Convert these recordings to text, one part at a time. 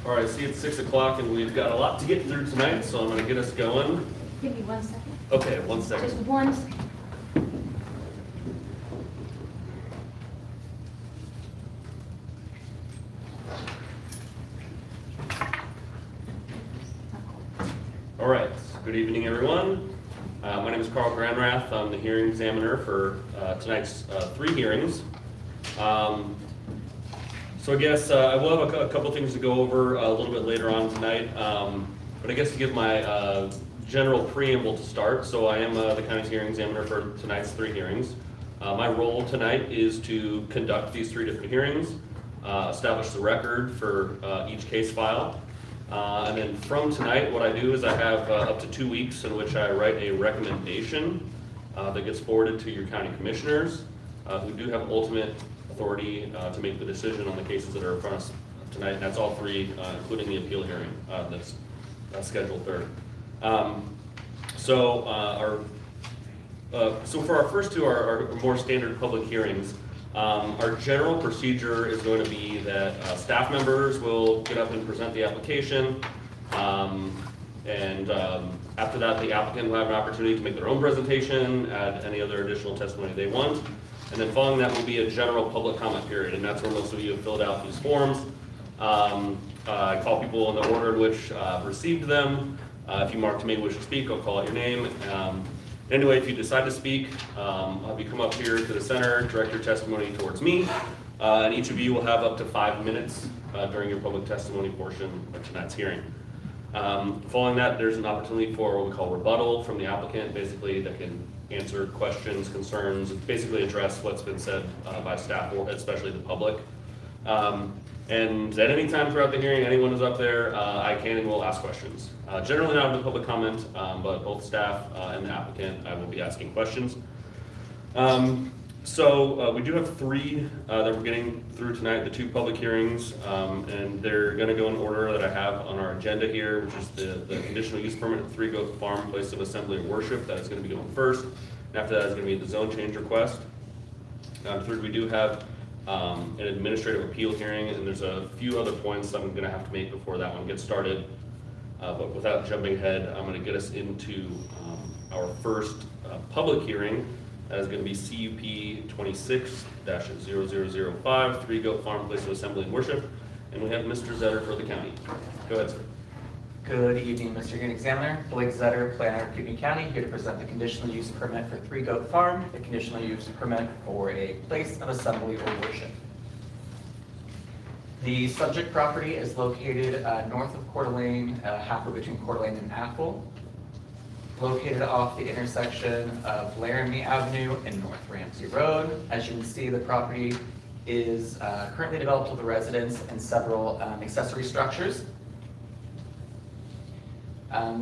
All right, I see it's 6 o'clock and we've got a lot to get through tonight, so I'm going to get us going. Give me 1 second. Okay, 1 second. Just 1 second. All right, good evening, everyone. My name is Carl Granrath. I'm the hearing examiner for tonight's 3 hearings. So I guess I will have a couple things to go over a little bit later on tonight, but I guess to give my general preamble to start, so I am the county's hearing examiner for tonight's 3 hearings. My role tonight is to conduct these 3 different hearings, establish the record for each case file, and then from tonight what I do is I have up to 2 weeks in which I write a recommendation that gets forwarded to your county commissioners, who do have ultimate authority to make the decision on the cases that are in front of us tonight, and that's all 3, including the appeal hearing that's scheduled 3rd. So for our first 2 are more standard public hearings. Our general procedure is going to be that staff members will get up and present the application, and after that the applicant will have an opportunity to make their own presentation, add any other additional testimony they want. And then following that will be a general public comment period, and that's where most of you have filled out these forms. I call people in the order in which I've received them. If you mark to me wish to speak, I'll call out your name. Anyway, if you decide to speak, I'll have you come up here to the center, direct your testimony towards me, and each of you will have up to 5 minutes during your public testimony portion of tonight's hearing. Following that, there's an opportunity for what we call rebuttal from the applicant, basically that can answer questions, concerns, basically address what's been said by staff, or especially the public. And at any time throughout the hearing, anyone who's up there, I can and will ask questions. Generally not in the public comment, but both staff and the applicant, I will be asking questions. So we do have 3 that we're getting through tonight, the 2 public hearings, and they're going to go in order that I have on our agenda here, which is the conditional use permit at 3 Goat Farm, place of assembly and worship. That is going to be going first, and after that is going to be the zone change request. Third, we do have an administrative appeal hearing, and there's a few other points I'm going to have to make before that one gets started. But without jumping ahead, I'm going to get us into our first public hearing. That is going to be CUP 26-0005, 3 Goat Farm, place of assembly and worship. And we have Mr. Zetter for the county. Go ahead, sir. Good evening, Mr. Hearing Examiner. Blake Zetter, planner of Kootenai County, here to present the conditional use permit for 3 Goat Farm, the conditional use permit for a place of assembly or worship. The subject property is located north of Coeur d'Alene, halfway between Coeur d'Alene and Apple, located off the intersection of Laramie Avenue and North Ramsey Road. As you can see, the property is currently developed with a residence and several accessory structures.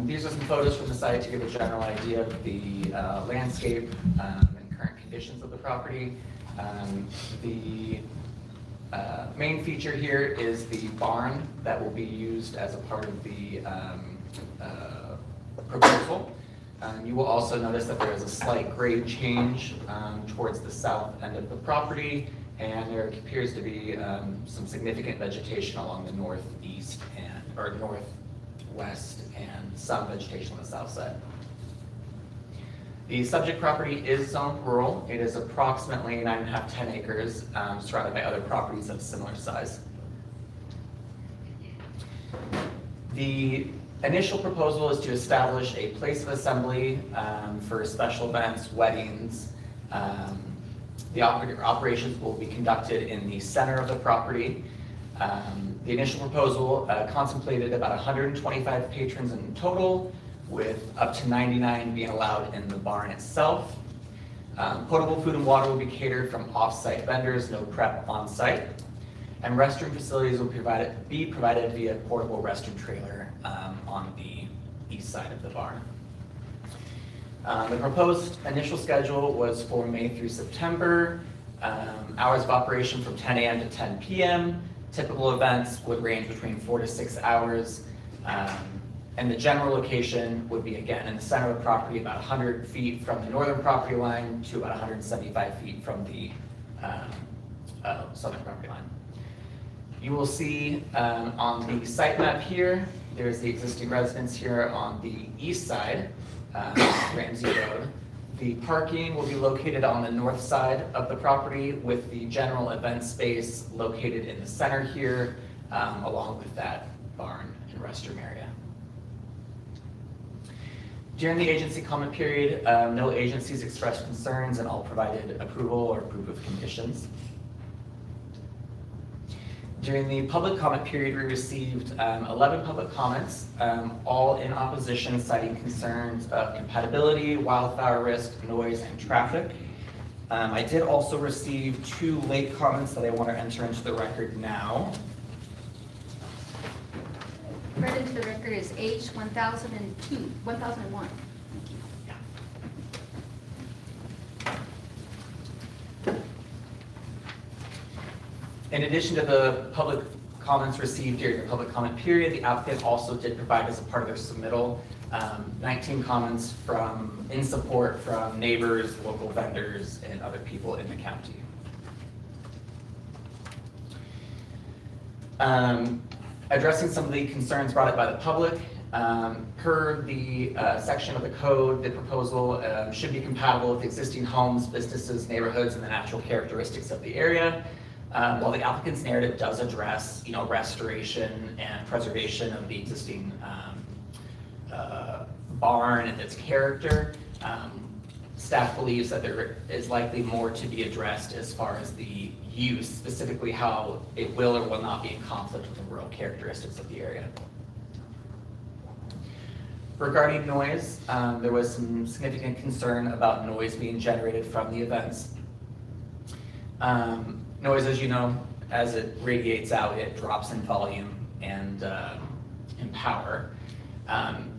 These are some photos from the site to give a general idea of the landscape and current conditions of the property. The main feature here is the barn that will be used as a part of the proposal. You will also notice that there is a slight grade change towards the south end of the property, and there appears to be some significant vegetation along the northeast or northwest, and some vegetation on the south side. The subject property is zoned rural. It is approximately 9.5–10 acres, surrounded by other properties of similar size. The initial proposal is to establish a place of assembly for special events, weddings. The operations will be conducted in the center of the property. The initial proposal contemplated about 125 patrons in total, with up to 99 being allowed in the barn itself. Potable food and water will be catered from off-site vendors, no prep on-site. And restroom facilities will be provided via portable restroom trailer on the east side of the barn. The proposed initial schedule was for May through September. Hours of operation from 10 a.m. to 10 p.m. Typical events would range between 4 to 6 hours. And the general location would be, again, in the center of the property, about 100 feet from the northern property line to about 175 feet from the southern property line. You will see on the site map here, there's the existing residence here on the east side, Ramsey Road. The parking will be located on the north side of the property with the general event space located in the center here, along with that barn and restroom area. During the agency comment period, no agencies expressed concerns and all provided approval or approved with conditions. During the public comment period, we received 11 public comments, all in opposition, citing concerns of compatibility, wildfire risk, noise, and traffic. I did also receive 2 late comments that I want to enter into the record now. Read into the record is H 1001. In addition to the public comments received during the public comment period, the applicant also did provide as a part of their submittal 19 comments in support from neighbors, local vendors, and other people in the county. Addressing some of the concerns brought up by the public, per the section of the code, the proposal should be compatible with existing homes, businesses, neighborhoods, and the natural characteristics of the area. While the applicant's narrative does address, restoration and preservation of the existing barn and its character, staff believes that there is likely more to be addressed as far as the use, specifically how it will or will not be in conflict with the rural characteristics of the area. Regarding noise, there was some significant concern about noise being generated from the events. Noise, as you know, as it radiates out, it drops in volume and in power.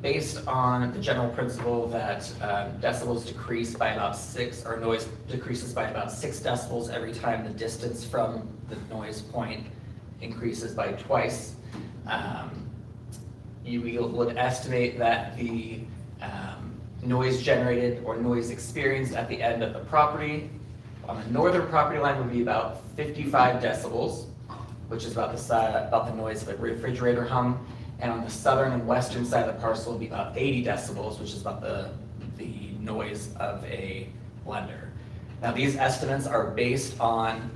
Based on the general principle that decibels decrease by about 6, or noise decreases by about 6 decibels every time the distance from the noise point increases by twice, you would estimate that the noise generated or noise experienced at the end of the property on the northern property line would be about 55 decibels, which is about the noise of a refrigerator hum. And on the southern and western side of the parcel would be about 80 decibels, which is about the noise of a blender. Now, these estimates are based on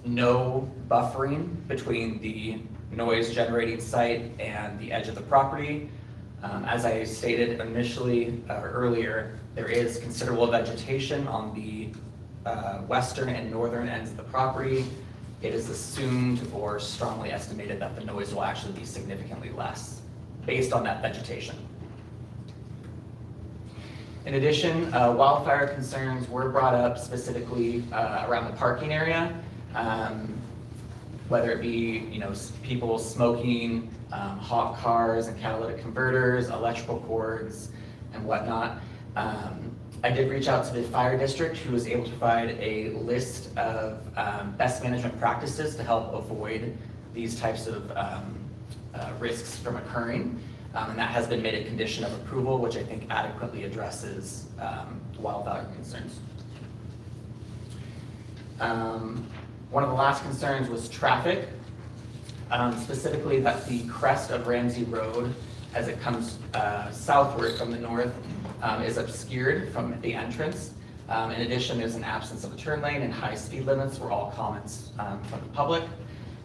no buffering between the noise generating site and the edge of the property. As I stated initially earlier, there is considerable vegetation on the western and northern ends of the property. It is assumed or strongly estimated that the noise will actually be significantly less based on that vegetation. In addition, wildfire concerns were brought up specifically around the parking area, whether it be people smoking, hot cars and catalytic converters, electrical cords, and whatnot. I did reach out to the fire district, who was able to provide a list of best management practices to help avoid these types of risks from occurring. And that has been made a condition of approval, which I think adequately addresses wildfire concerns. One of the last concerns was traffic, specifically that the crest of Ramsey Road, as it comes southward from the north, is obscured from the entrance. In addition, there's an absence of a turn lane and high speed limits were all comments from the public.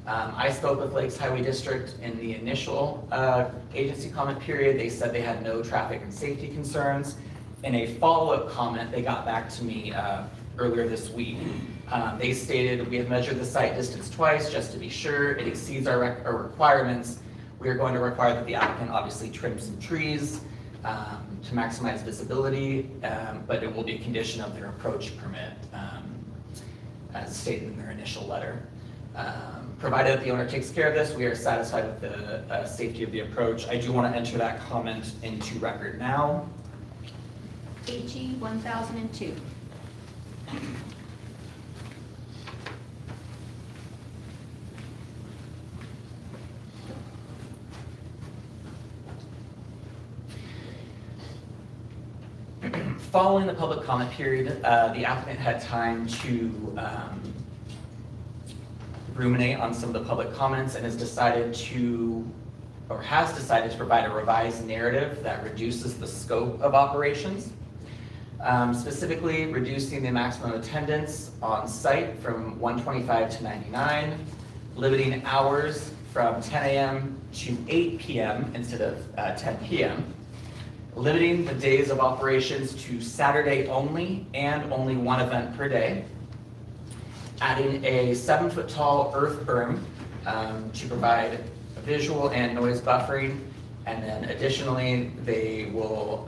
I spoke with Lakes Highway District in the initial agency comment period. They said they had no traffic and safety concerns. In a follow-up comment, they got back to me earlier this week. They stated, we have measured the site distance twice just to be sure it exceeds our requirements. We are going to require that the applicant obviously trim some trees to maximize visibility, but it will be a condition of their approach permit, as stated in their initial letter. Provided that the owner takes care of this, we are satisfied with the safety of the approach. I do want to enter that comment into record now. HE 1002. Following the public comment period, the applicant had time to ruminate on some of the public comments and has decided to provide a revised narrative that reduces the scope of operations. Specifically reducing the maximum attendance on site from 125 to 99, limiting hours from 10 a.m. to 8 p.m. instead of 10 p.m., limiting the days of operations to Saturday only and only one event per day, adding a 7-foot tall earth berm to provide visual and noise buffering, and then additionally they will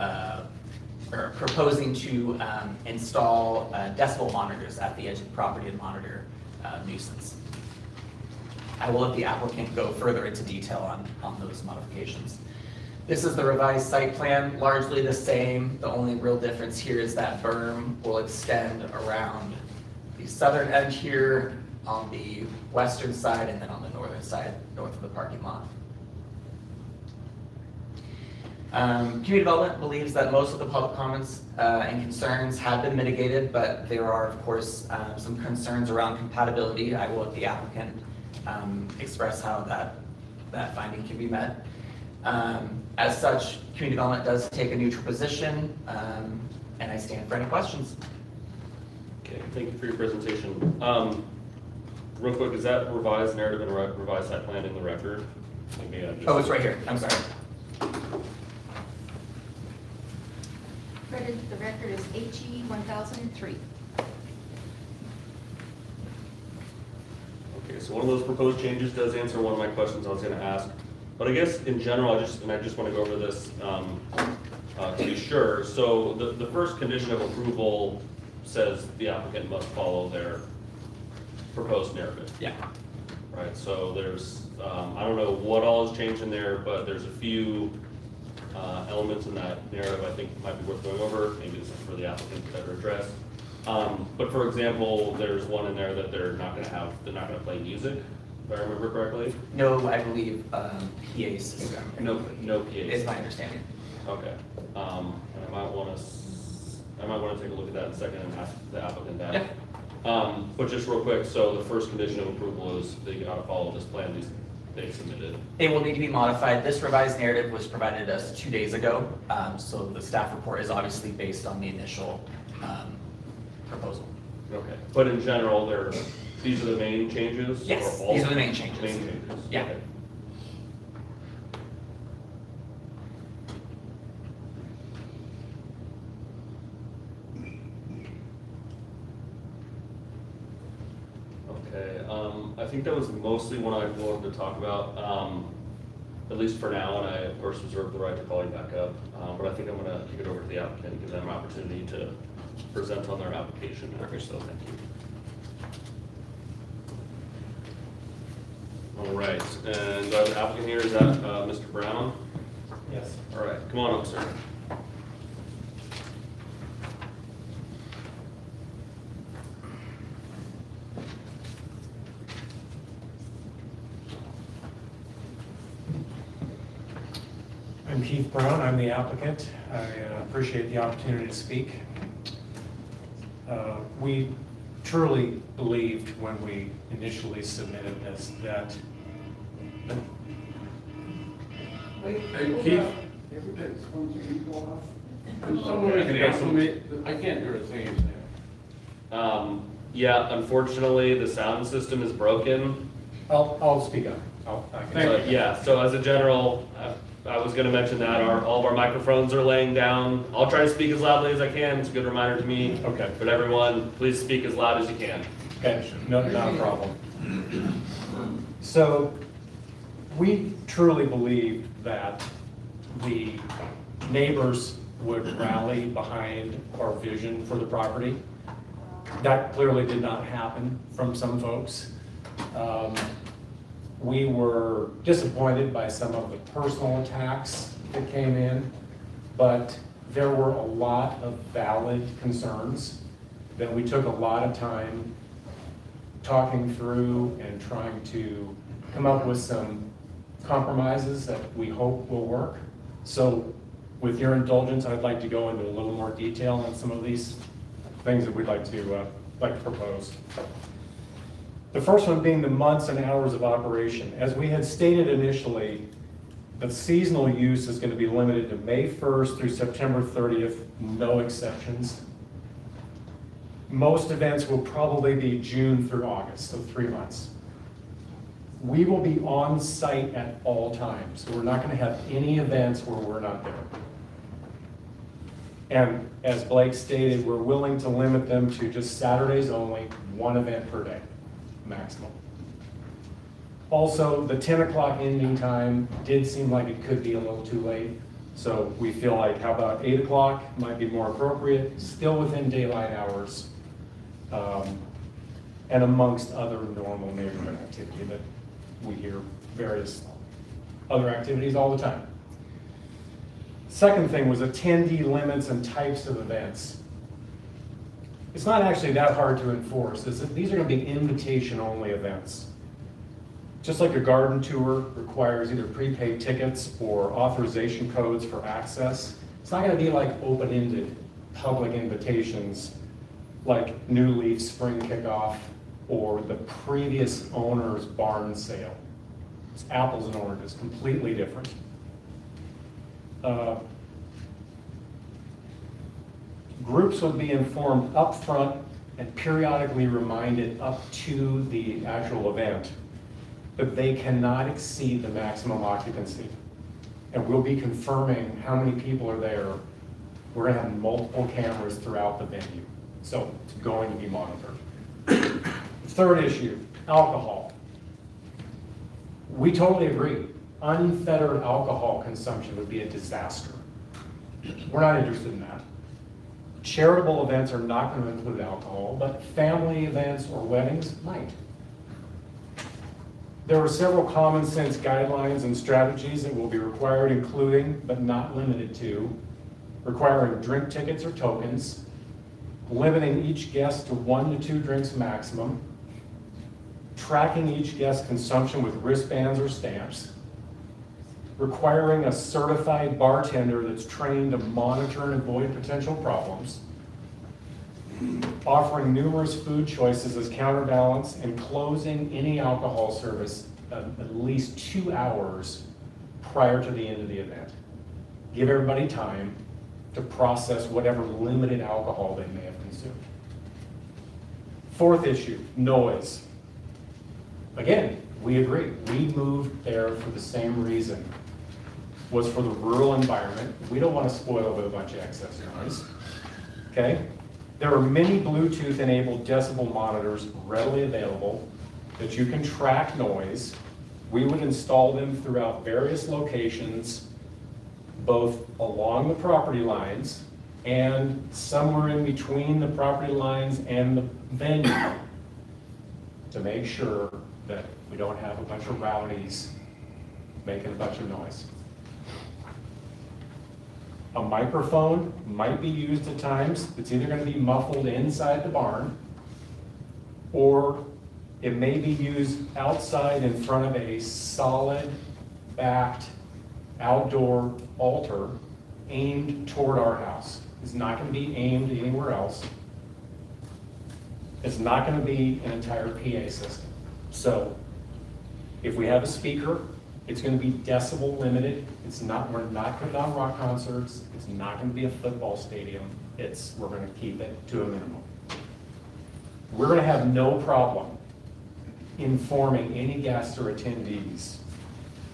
are proposing to install decibel monitors at the edge of the property to monitor nuisance. I will let the applicant go further into detail on those modifications. This is the revised site plan, largely the same. The only real difference here is that berm will extend around the southern edge here on the western side and then on the northern side, north of the parking lot. Community Development believes that most of the public comments and concerns have been mitigated, but there are, of course, some concerns around compatibility. I will let the applicant express how that finding can be met. As such, Community Development does take a neutral position, and I stand for any questions. Okay, thank you for your presentation. Real quick, is that revised narrative and revised site plan in the record? Maybe I just... Oh, it's right here. I'm sorry. Read into the record is HE 1003. Okay, so one of those proposed changes does answer one of my questions I was going to ask. But I guess in general, I just want to go over this to be sure. So the first condition of approval says the applicant must follow their proposed narrative. Yeah. Right, so there's, I don't know what all has changed in there, but there's a few elements in that narrative I think might be worth going over. Maybe this is for the applicant to better address. But for example, there's one in there that they're not gonna play music, if I remember correctly. No, I believe PA system. No PA. Is my understanding. Okay, and I might want to take a look at that in a second and ask the applicant that. Yeah. But just real quick, so the first condition of approval is they gotta follow this plan they submitted. It will need to be modified. This revised narrative was provided us 2 days ago, so the staff report is obviously based on the initial proposal. Okay, but in general, these are the main changes? Yes, or all these are the main changes. Main changes? Yeah. Okay. Okay, I think that was mostly what I wanted to talk about, at least for now, and I of course reserve the right to call you back up. But I think I'm gonna kick it over to the applicant, give them an opportunity to present on their application. So thank you. All right, and the applicant here is that Mr. Brown? Yes. All right, come on up, sir. I'm Keith Brown, I'm the applicant. I appreciate the opportunity to speak. We truly believed when we initially submitted this that... Hey, Keith? I can't hear a thing. Yeah, unfortunately, the sound system is broken. I'll speak up. But yeah, so as a general, I was gonna mention that all of our microphones are laying down. I'll try to speak as loudly as I can. It's a good reminder to me. Okay. But everyone, please speak as loud as you can. Okay, not a problem. So we truly believed that the neighbors would rally behind our vision for the property. That clearly did not happen from some folks. We were disappointed by some of the personal attacks that came in, but there were a lot of valid concerns that we took a lot of time talking through and trying to come up with some compromises that we hope will work. So with your indulgence, I'd like to go into a little more detail on some of these things that we'd like to propose. The first one being the months and hours of operation. As we had stated initially, the seasonal use is going to be limited to May 1st through September 30th, no exceptions. Most events will probably be June through August, so 3 months. We will be on site at all times. We're not going to have any events where we're not there. And as Blake stated, we're willing to limit them to just Saturdays only, 1 event per day, maximum. Also, the 10 o'clock ending time did seem like it could be a little too late. So we feel like, how about 8 o'clock might be more appropriate, still within daylight hours, and amongst other normal neighborhood activity that we hear various other activities all the time. Second thing was attendee limits and types of events. It's not actually that hard to enforce. These are going to be invitation-only events. Just like a garden tour requires either prepaid tickets or authorization codes for access, it's not going to be like open-ended public invitations like New Leaf Spring Kickoff or the previous owner's barn sale. It's apples and oranges, completely different. Groups would be informed upfront and periodically reminded up to the actual event that they cannot exceed the maximum occupancy. And we'll be confirming how many people are there. We're gonna have multiple cameras throughout the venue. So it's going to be monitored. Third issue, alcohol. We totally agree. Unfettered alcohol consumption would be a disaster. We're not interested in that. Charitable events are not going to include alcohol, but family events or weddings might. There are several common sense guidelines and strategies that will be required, including, but not limited to, requiring drink tickets or tokens, limiting each guest to 1 to 2 drinks maximum, tracking each guest's consumption with wristbands or stamps, requiring a certified bartender that's trained to monitor and avoid potential problems, offering numerous food choices as counterbalance, and closing any alcohol service at least 2 hours prior to the end of the event. Give everybody time to process whatever limited alcohol they may have consumed. Fourth issue, noise. Again, we agree. We moved there for the same reason. Was for the rural environment. We don't want to spoil it with a bunch of excess noise. Okay? There are many Bluetooth-enabled decibel monitors readily available that you can track noise. We would install them throughout various locations, both along the property lines and somewhere in between the property lines and the venue to make sure that we don't have a bunch of rowdies making a bunch of noise. A microphone might be used at times. It's either going to be muffled inside the barn, or it may be used outside in front of a solid backed outdoor altar aimed toward our house. It's not going to be aimed anywhere else. It's not going to be an entire PA system. So if we have a speaker, it's going to be decibel limited. We're not putting on rock concerts. It's not going to be a football stadium. We're going to keep it to a minimum. We're going to have no problem informing any guests or attendees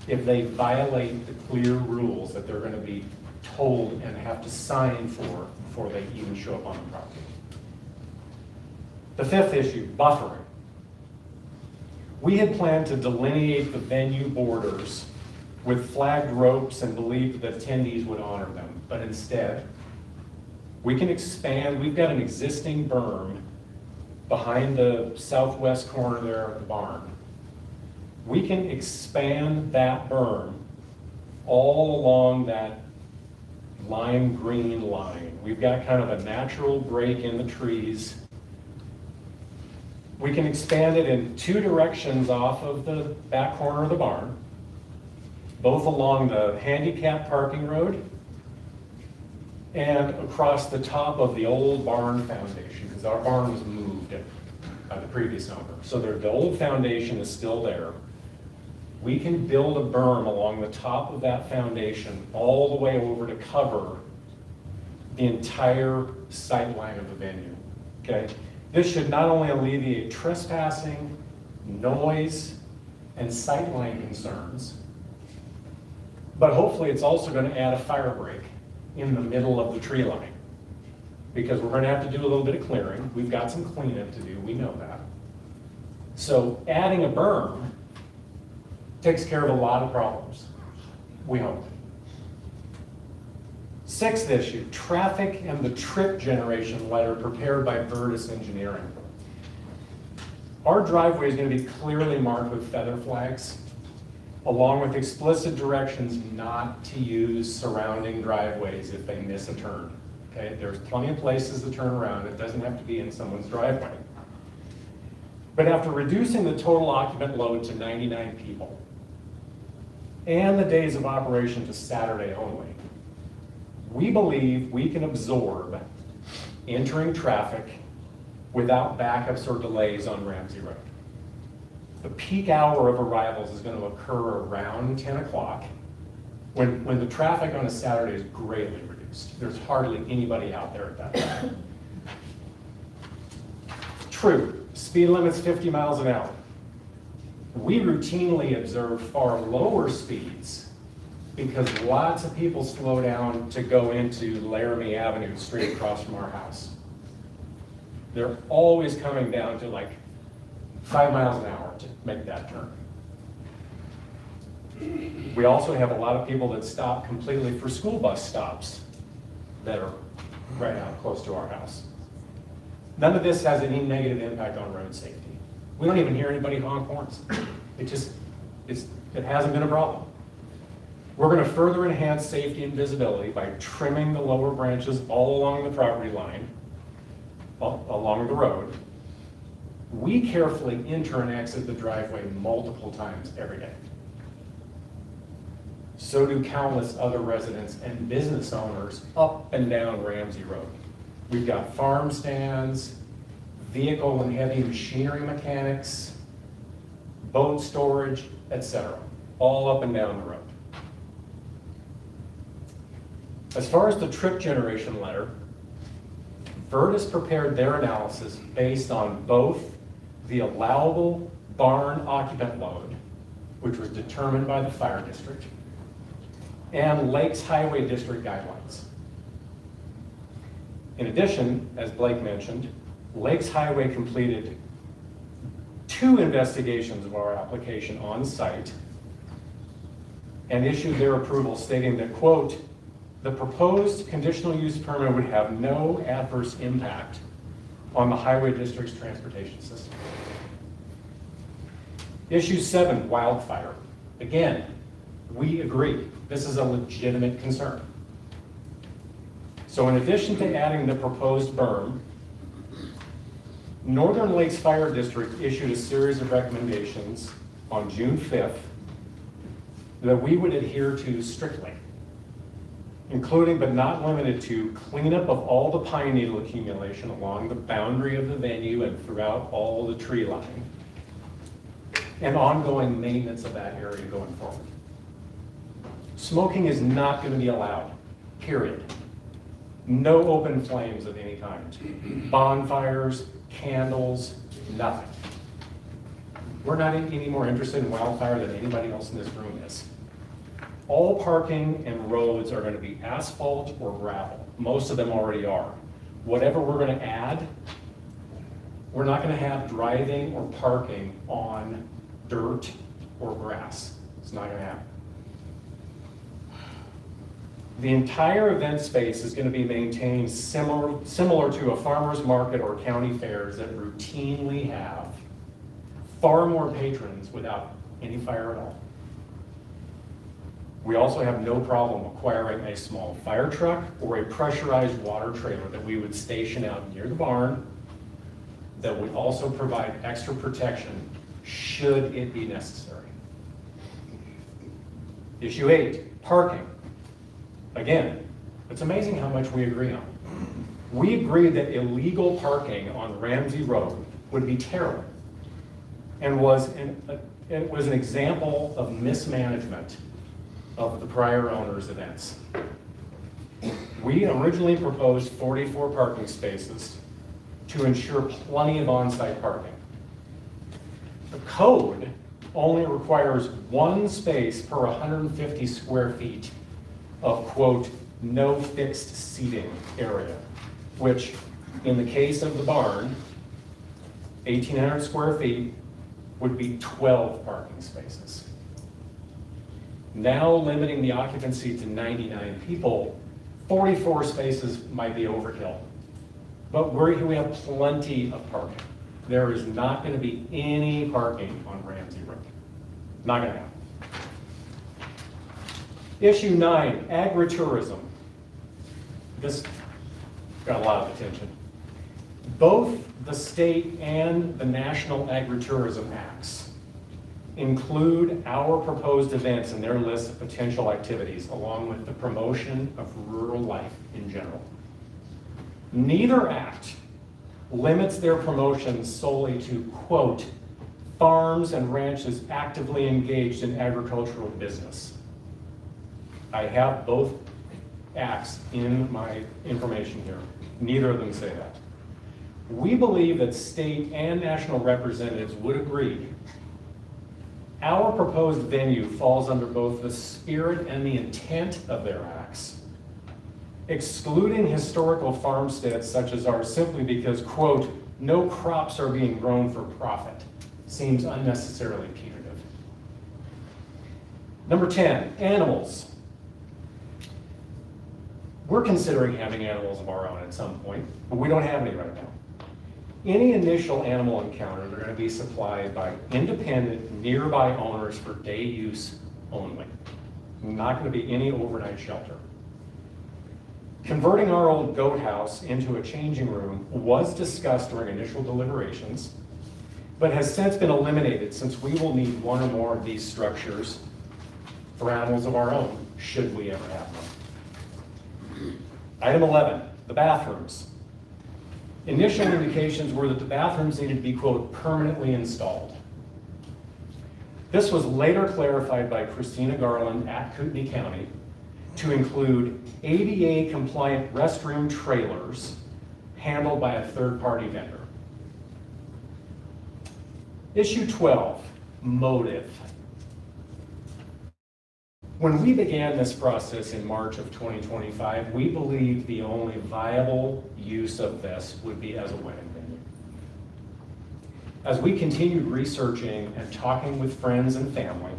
if they violate the clear rules that they're going to be told and have to sign for before they even show up on the property. The fifth issue, buffering. We had planned to delineate the venue borders with flagged ropes and believed that attendees would honor them, but instead, we can expand. We've got an existing berm behind the southwest corner there of the barn. We can expand that berm all along that lime green line. We've got kind of a natural break in the trees. We can expand it in 2 directions off of the back corner of the barn, both along the handicap parking road and across the top of the old barn foundation, because our barn was moved by the previous owner. So the old foundation is still there. We can build a berm along the top of that foundation all the way over to cover the entire sight line of the venue, okay? This should not only alleviate trespassing, noise, and sight line concerns, but hopefully it's also gonna add a fire break in the middle of the tree line, because we're gonna have to do a little bit of clearing. We've got some cleanup to do, we know that. So adding a berm takes care of a lot of problems, we hope. Sixth issue, traffic and the trip generation letter prepared by Vertus Engineering. Our driveway is going to be clearly marked with feather flags, along with explicit directions not to use surrounding driveways if they miss a turn. Okay, there's plenty of places to turn around. It doesn't have to be in someone's driveway. But after reducing the total occupant load to 99 people, and the days of operation to Saturday only, we believe we can absorb entering traffic without backups or delays on Ramsey Road. The peak hour of arrivals is going to occur around 10 o'clock, when the traffic on a Saturday is greatly reduced. There's hardly anybody out there at that time. True, speed limit's 50 miles an hour. We routinely observe far lower speeds because lots of people slow down to go into Laramie Avenue straight across from our house. They're always coming down to like 5 miles an hour to make that turn. We also have a lot of people that stop completely for school bus stops that are right out close to our house. None of this has any negative impact on road safety. We don't even hear anybody honk horns. It hasn't been a problem. We're going to further enhance safety and visibility by trimming the lower branches all along the property line, along the road. We carefully enter and exit the driveway multiple times every day. So do countless other residents and business owners up and down Ramsey Road. We've got farm stands, vehicle and heavy machinery mechanics, boat storage, etc., all up and down the road. As far as the trip generation letter, Vertus prepared their analysis based on both the allowable barn occupant load, which was determined by the fire district, and Lakes Highway District guidelines. In addition, as Blake mentioned, Lakes Highway completed 2 investigations of our application on site and issued their approval stating that, quote, the proposed conditional use permit would have no adverse impact on the highway district's transportation system. Issue 7, wildfire. Again, we agree, this is a legitimate concern. So in addition to adding the proposed berm, Northern Lakes Fire District issued a series of recommendations on June 5th that we would adhere to strictly, including but not limited to cleanup of all the pine needle accumulation along the boundary of the venue and throughout all the tree line, and ongoing maintenance of that area going forward. Smoking is not going to be allowed, period. No open flames of any kind. Bonfires, candles, nothing. We're not any more interested in wildfire than anybody else in this room is. All parking and roads are going to be asphalt or gravel. Most of them already are. Whatever we're going to add, we're not going to have driving or parking on dirt or grass. It's not going to happen. The entire event space is going to be maintained similar to a farmer's market or county fairs that routinely have far more patrons without any fire at all. We also have no problem acquiring a small fire truck or a pressurized water trailer that we would station out near the barn that would also provide extra protection should it be necessary. Issue 8, parking. Again, it's amazing how much we agree on. We agree that illegal parking on Ramsey Road would be terrible, and it was an example of mismanagement of the prior owner's events. We originally proposed 44 parking spaces to ensure plenty of on-site parking. The code only requires 1 space per 150 square feet of, quote, no fixed seating area, which in the case of the barn, 1,800 square feet would be 12 parking spaces. Now limiting the occupancy to 99 people, 44 spaces might be overkill. But we have plenty of parking. There is not going to be any parking on Ramsey Road. Not going to happen. Issue 9, agritourism. This got a lot of attention. Both the state and the National Agritourism Acts include our proposed events in their list of potential activities, along with the promotion of rural life in general. Neither act limits their promotion solely to, quote, farms and ranches actively engaged in agricultural business. I have both acts in my information here. Neither of them say that. We believe that state and national representatives would agree our proposed venue falls under both the spirit and the intent of their acts, excluding historical farmsteads such as ours simply because, quote, no crops are being grown for profit seems unnecessarily punitive. Number 10, animals. We're considering having animals of our own at some point, but we don't have any right now. Any initial animal encounters are going to be supplied by independent, nearby owners for day use only. Not going to be any overnight shelter. Converting our old goat house into a changing room was discussed during initial deliberations, but has since been eliminated since we will need one or more of these structures for animals of our own, should we ever have them. Item 11, the bathrooms. Initial indications were that the bathrooms needed to be, quote, permanently installed. This was later clarified by Christina Garland at Kootenai County to include ADA compliant restroom trailers handled by a third-party vendor. Issue 12, motive. When we began this process in March of 2025, we believed the only viable use of this would be as a wedding venue. As we continued researching and talking with friends and family,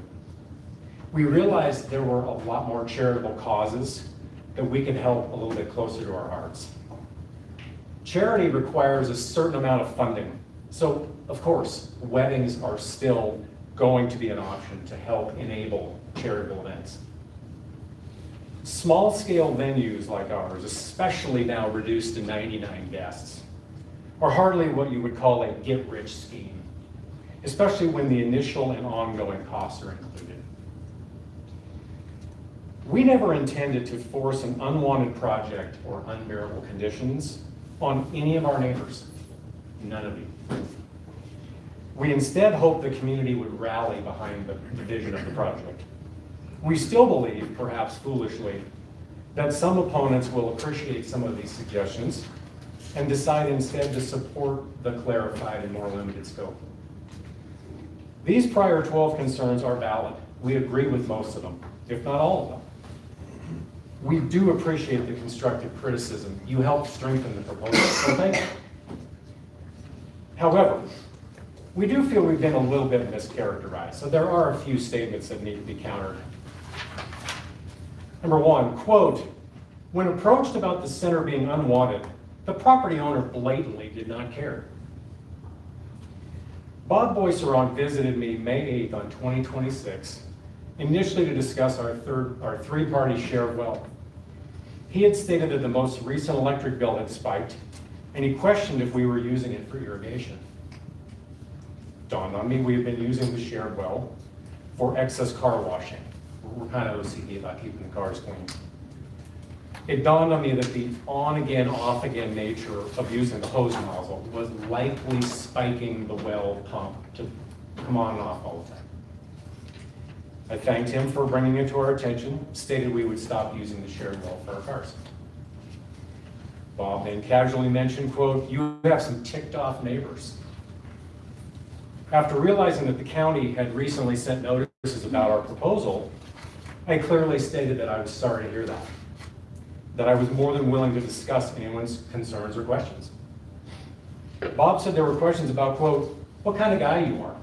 we realized there were a lot more charitable causes that we could help a little bit closer to our hearts. Charity requires a certain amount of funding, so of course, weddings are still going to be an option to help enable charitable events. Small-scale venues like ours, especially now reduced to 99 guests, are hardly what you would call a get-rich scheme, especially when the initial and ongoing costs are included. We never intended to force an unwanted project or unbearable conditions on any of our neighbors, none of you. We instead hoped the community would rally behind the vision of the project. We still believe, perhaps foolishly, that some opponents will appreciate some of these suggestions and decide instead to support the clarified and more limited scope. These prior 12 concerns are valid. We agree with most of them, if not all of them. We do appreciate the constructive criticism. You helped strengthen the proposal, so thank you. However, we do feel we've been a little bit mischaracterized, so there are a few statements that need to be countered. Number 1, quote, when approached about the center being unwanted, the property owner blatantly did not care. Bob Boiseron visited me May 8th on 2026, initially to discuss our three-party share of wealth. He had stated that the most recent electric bill had spiked, and he questioned if we were using it for irrigation. Dawned on me, we've been using the shared well for excess car washing. We're kind of OCD about keeping the cars clean. it dawned on me that the on-again, off-again nature of using the hose nozzle was likely spiking the well pump to come on and off all the time. I thanked him for bringing it to our attention, stated we would stop using the shared well for our cars. Bob then casually mentioned, quote, "You have some ticked off neighbors." After realizing that the county had recently sent notices about our proposal, I clearly stated that I was sorry to hear that I was more than willing to discuss anyone's concerns or questions. Bob said there were questions about, quote, "what kind of guy you are?"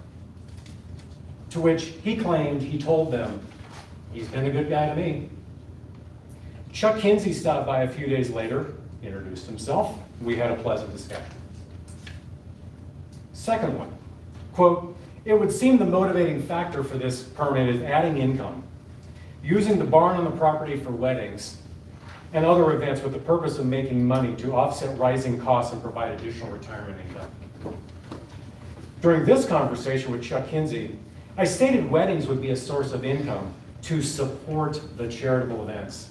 To which he claimed he told them, "He's been a good guy to me." Chuck Kinsey stopped by a few days later, introduced himself, we had a pleasant discussion. Second one, quote, "It would seem the motivating factor for this permit is adding income, using the barn on the property for weddings and other events with the purpose of making money to offset rising costs and provide additional retirement income." During this conversation with Chuck Kinsey, I stated weddings would be a source of income to support the charitable events.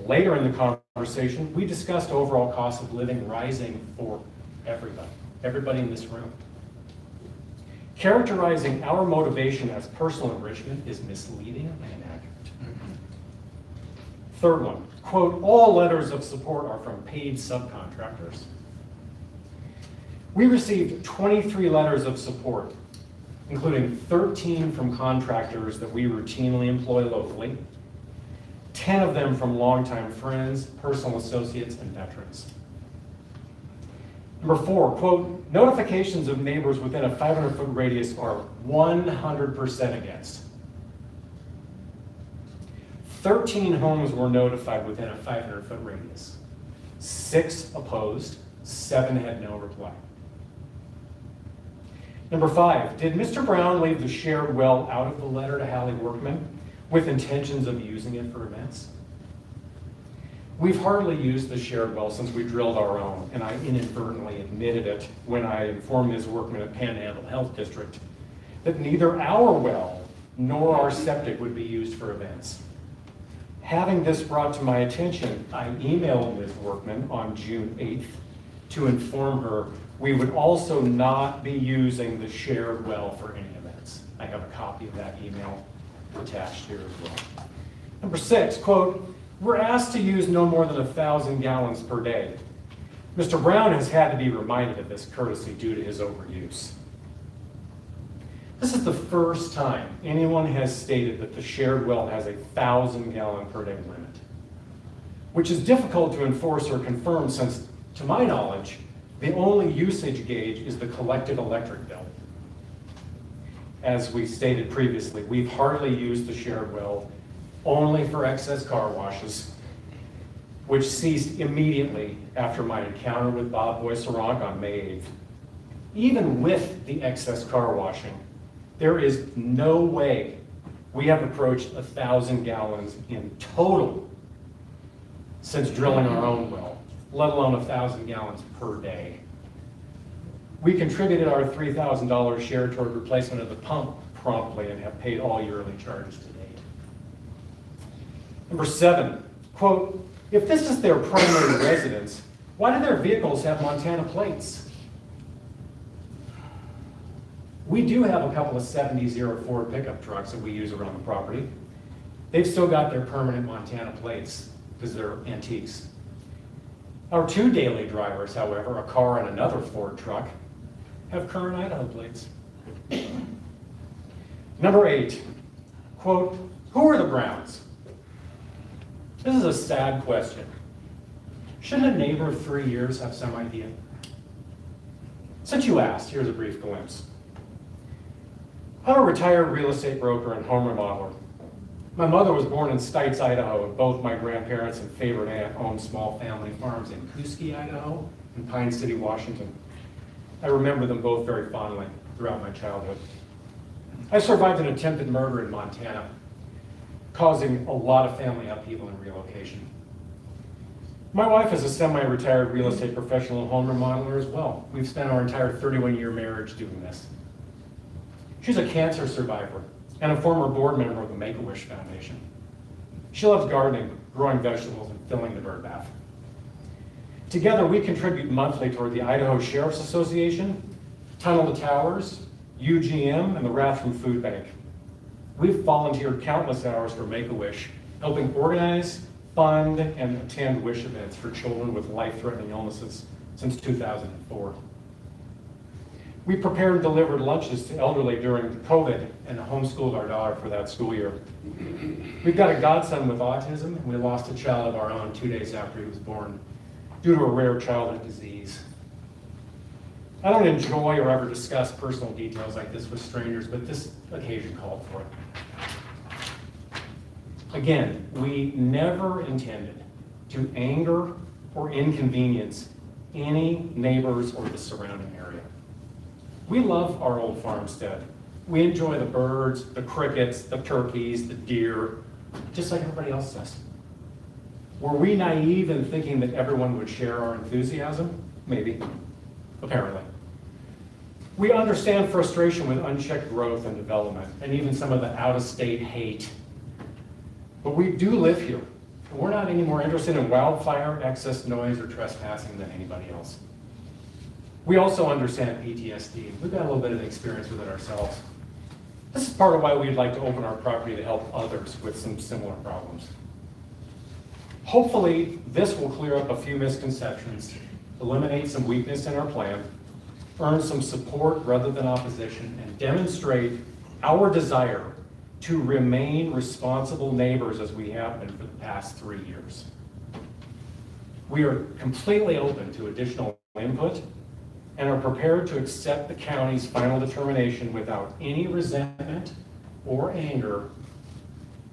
Later in the conversation, we discussed overall cost of living rising for everybody in this room. Characterizing our motivation as personal enrichment is misleading and inaccurate. Third one, quote, "all letters of support are from paid subcontractors." We received 23 letters of support, including 13 from contractors that we routinely employ locally, 10 of them from longtime friends, personal associates, and veterans. Number 4, quote, "notifications of neighbors within a 500-foot radius are 100% against." 13 homes were notified within a 500-foot radius. 6 opposed, 7 had no reply. Number 5, did Mr. Brown leave the shared well out of the letter to Hallie Workman with intentions of using it for events? We've hardly used the shared well since we drilled our own, and I inadvertently admitted it when I informed Ms. Workman at Panhandle Health District that neither our well nor our septic would be used for events. Having this brought to my attention, I emailed Ms. Workman on June 8th to inform her we would also not be using the shared well for any events. I have a copy of that email attached here as well. Number 6, quote, "we're asked to use no more than 1,000 gallons per day. Mr. Brown has had to be reminded of this courtesy due to his overuse." This is the first time anyone has stated that the shared well has a 1,000-gallon per day limit, which is difficult to enforce or confirm since, to my knowledge, the only usage gauge is the collected electric bill. As we stated previously, we've hardly used the shared well only for excess car washes, which ceased immediately after my encounter with Bob Boyceronk on May 8th. Even with the excess car washing, there is no way we have approached 1,000 gallons in total since drilling our own well, let alone 1,000 gallons per day. We contributed our $3,000 share toward replacement of the pump promptly and have paid all yearly charges to date. Number 7, quote, "if this is their primary residence, why do their vehicles have Montana plates?" We do have a couple of 70 Ford pickup trucks that we use around the property. They've still got their permanent Montana plates because they're antiques. Our 2 daily drivers, however, a car and another Ford truck, have current Idaho plates. Number 8, quote, "who are the Browns?" This is a sad question. Shouldn't a neighbor of 3 years have some idea? Since you asked, here's a brief glimpse. I'm a retired real estate broker and home remodeler. My mother was born in Stites, Idaho, and both my grandparents and favorite aunt owned small family farms in Kootenai, Idaho, and Pine City, Washington. I remember them both very fondly throughout my childhood. I survived an attempted murder in Montana, causing a lot of family upheaval and relocation. My wife is a semi-retired real estate professional and home remodeler as well. We've spent our entire 31-year marriage doing this. She's a cancer survivor and a former board member of the Make-A-Wish Foundation. She loves gardening, growing vegetables, and filling the bird bath. Together, we contribute monthly toward the Idaho Sheriff's Association, Tunnel to Towers, UGM, and the Rathrum Food Bank. We've volunteered countless hours for Make-A-Wish, helping organize, fund, and attend wish events for children with life-threatening illnesses since 2004. We prepared and delivered lunches to elderly during COVID and homeschooled our daughter for that school year. We've got a godson with autism, and we lost a child of our own 2 days after he was born due to a rare childhood disease. I don't enjoy or ever discuss personal details like this with strangers, but this occasion called for it. Again, we never intended to anger or inconvenience any neighbors or the surrounding area. We love our old farmstead. We enjoy the birds, the crickets, the turkeys, the deer, just like everybody else does. Were we naive in thinking that everyone would share our enthusiasm? Maybe. Apparently. We understand frustration with unchecked growth and development, and even some of the out-of-state hate. But we do live here, and we're not any more interested in wildfire, excess noise, or trespassing than anybody else. We also understand PTSD. We've got a little bit of experience with it ourselves. This is part of why we'd like to open our property to help others with some similar problems. Hopefully, this will clear up a few misconceptions, eliminate some weakness in our plan, earn some support rather than opposition, and demonstrate our desire to remain responsible neighbors as we have been for the past 3 years. We are completely open to additional input and are prepared to accept the county's final determination without any resentment or anger.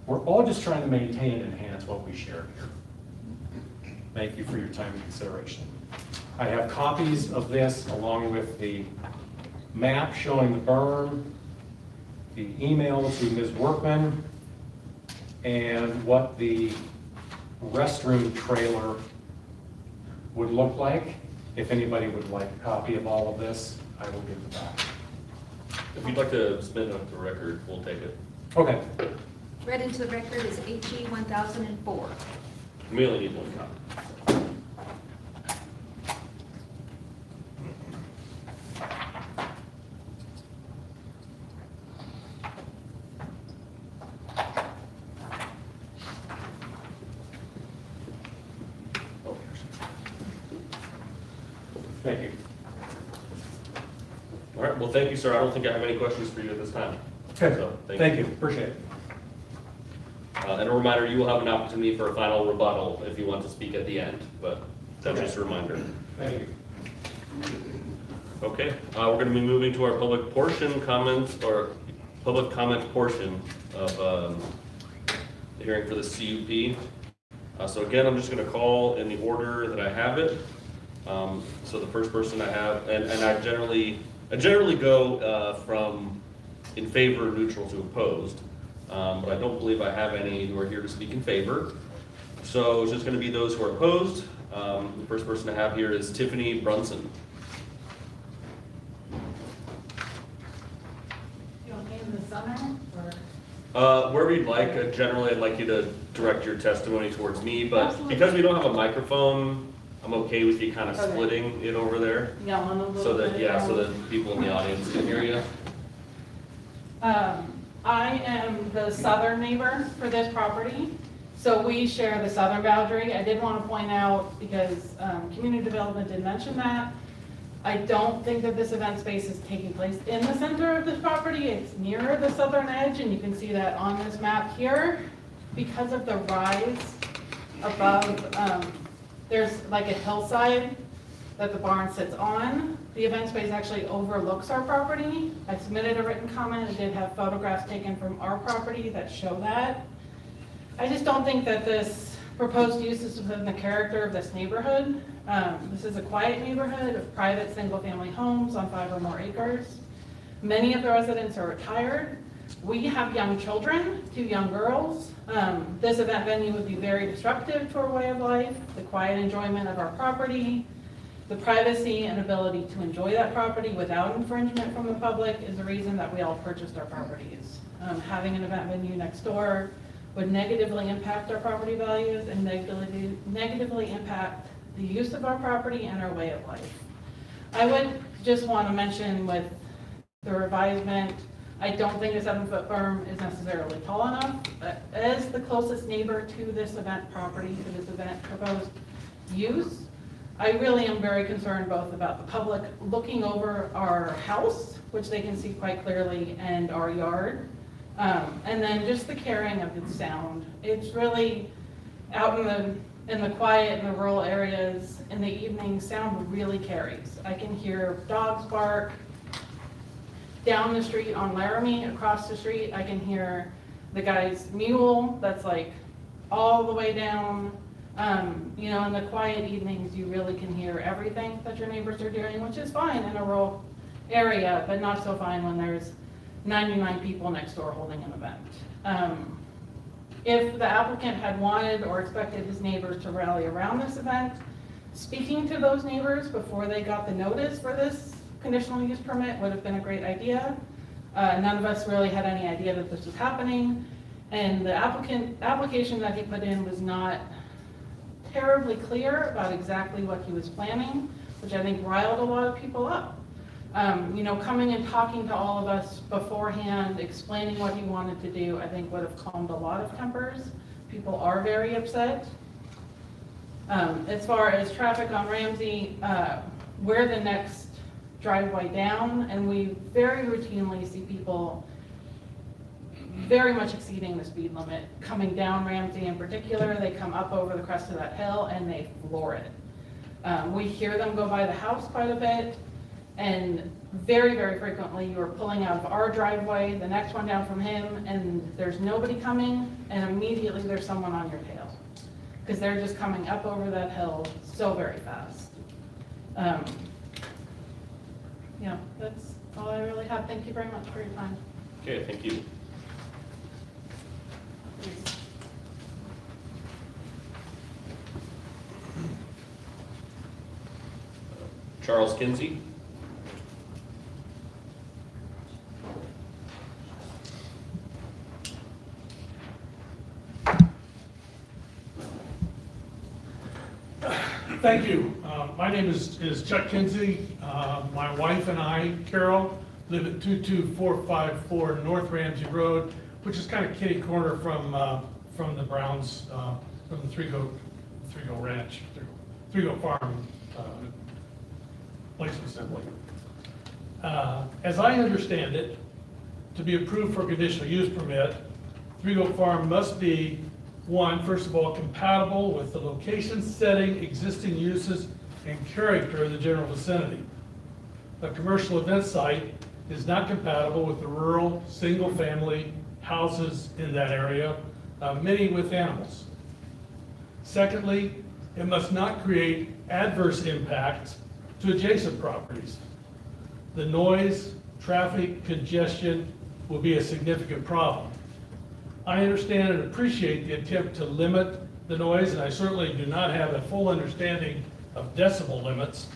We're all just trying to maintain and enhance what we share here. Thank you for your time and consideration. I have copies of this along with the map showing the berm, the email to Ms. Workman, and what the restroom trailer would look like. If anybody would like a copy of all of this, I will give it back. If you'd like to submit it to the record, we'll take it. Okay. Read into the record is HE 1004. We only need one copy. Thank you. All right, well, thank you, sir. I don't think I have any questions for you at this time. Okay. So, Thank you. Appreciate it. And a reminder, you will have an opportunity for a final rebuttal if you want to speak at the end, but that's just a reminder. Thank you. Okay, we're going to be moving to our public portion comments, or public comment portion of the hearing for the CUP. So again, I'm just going to call in the order that I have it. So the first person I have, and I generally go from in favor, neutral to opposed, but I don't believe I have any who are here to speak in favor. So it's just going to be those who are opposed. The first person I have here is Tiffany Brunson. You want me in the center, or? Wherever you'd like. Generally, I'd like you to direct your testimony towards me, but Absolutely. because we don't have a microphone, I'm okay with you kind of Okay. splitting it over there. You got one a little So that, bit yeah, so down? that people in the audience can hear you. I am the southern neighbor for this property, so we share the southern boundary. I did want to point out, because community development did mention that, I don't think that this event space is taking place in the center of this property. It's nearer the southern edge, and you can see that on this map here. Because of the rise above, there's like a hillside that the barn sits on. The event space actually overlooks our property. I submitted a written comment. I did have photographs taken from our property that show that. I just don't think that this proposed use is within the character of this neighborhood. This is a quiet neighborhood of private single-family homes on 5 or more acres. Many of the residents are retired. We have young children, 2 young girls. This event venue would be very disruptive to our way of life, the quiet enjoyment of our property, the privacy and ability to enjoy that property without infringement from the public is the reason that we all purchased our properties. Having an event venue next door would negatively impact our property values and negatively impact the use of our property and our way of life. I would just want to mention with the revisement, I don't think a 7-foot berm is necessarily tall enough. But as the closest neighbor to this event property, to this event proposed use, I really am very concerned both about the public looking over our house, which they can see quite clearly, and our yard. And then just the carrying of the sound. It's really out in the quiet, in the rural areas, in the evening, sound really carries. I can hear dogs bark down the street on Laramie, across the street. I can hear the guy's mule that's like all the way down. You know, in the quiet evenings, you really can hear everything that your neighbors are doing, which is fine in a rural area, but not so fine when there's 99 people next door holding an event. If the applicant had wanted or expected his neighbors to rally around this event, speaking to those neighbors before they got the notice for this conditional use permit would have been a great idea. None of us really had any idea that this was happening, and the application that he put in was not terribly clear about exactly what he was planning, which I think riled a lot of people up. You know, coming and talking to all of us beforehand, explaining what he wanted to do, I think would have calmed a lot of tempers. People are very upset. As far as traffic on Ramsey, we're the next driveway down, and we very routinely see people very much exceeding the speed limit. Coming down Ramsey in particular, they come up over the crest of that hill and they floor it. We hear them go by the house quite a bit, and very, very frequently you are pulling out of our driveway, the next one down from him, and there's nobody coming, and immediately there's someone on your tail. Because they're just coming up over that hill so very fast. Yeah, that's all I really have. Thank you very much for your time. Okay, thank you. Charles Kinsey. Thank you. My name is Chuck Kinsey. My wife and I, Carol, live at 22454 North Ramsey Road, which is kind of kitty corner from the Browns, from the Three-Go Ranch, Three-Go Farm place of assembly. As I understand it, to be approved for conditional use permit, Three-Go Farm must be, one, first of all, compatible with the location, setting, existing uses, and character of the general vicinity. A commercial event site is not compatible with the rural, single-family houses in that area, many with animals. Secondly, it must not create adverse impacts to adjacent properties. The noise, traffic, congestion will be a significant problem. I understand and appreciate the attempt to limit the noise, and I certainly do not have a full understanding of decibel limits,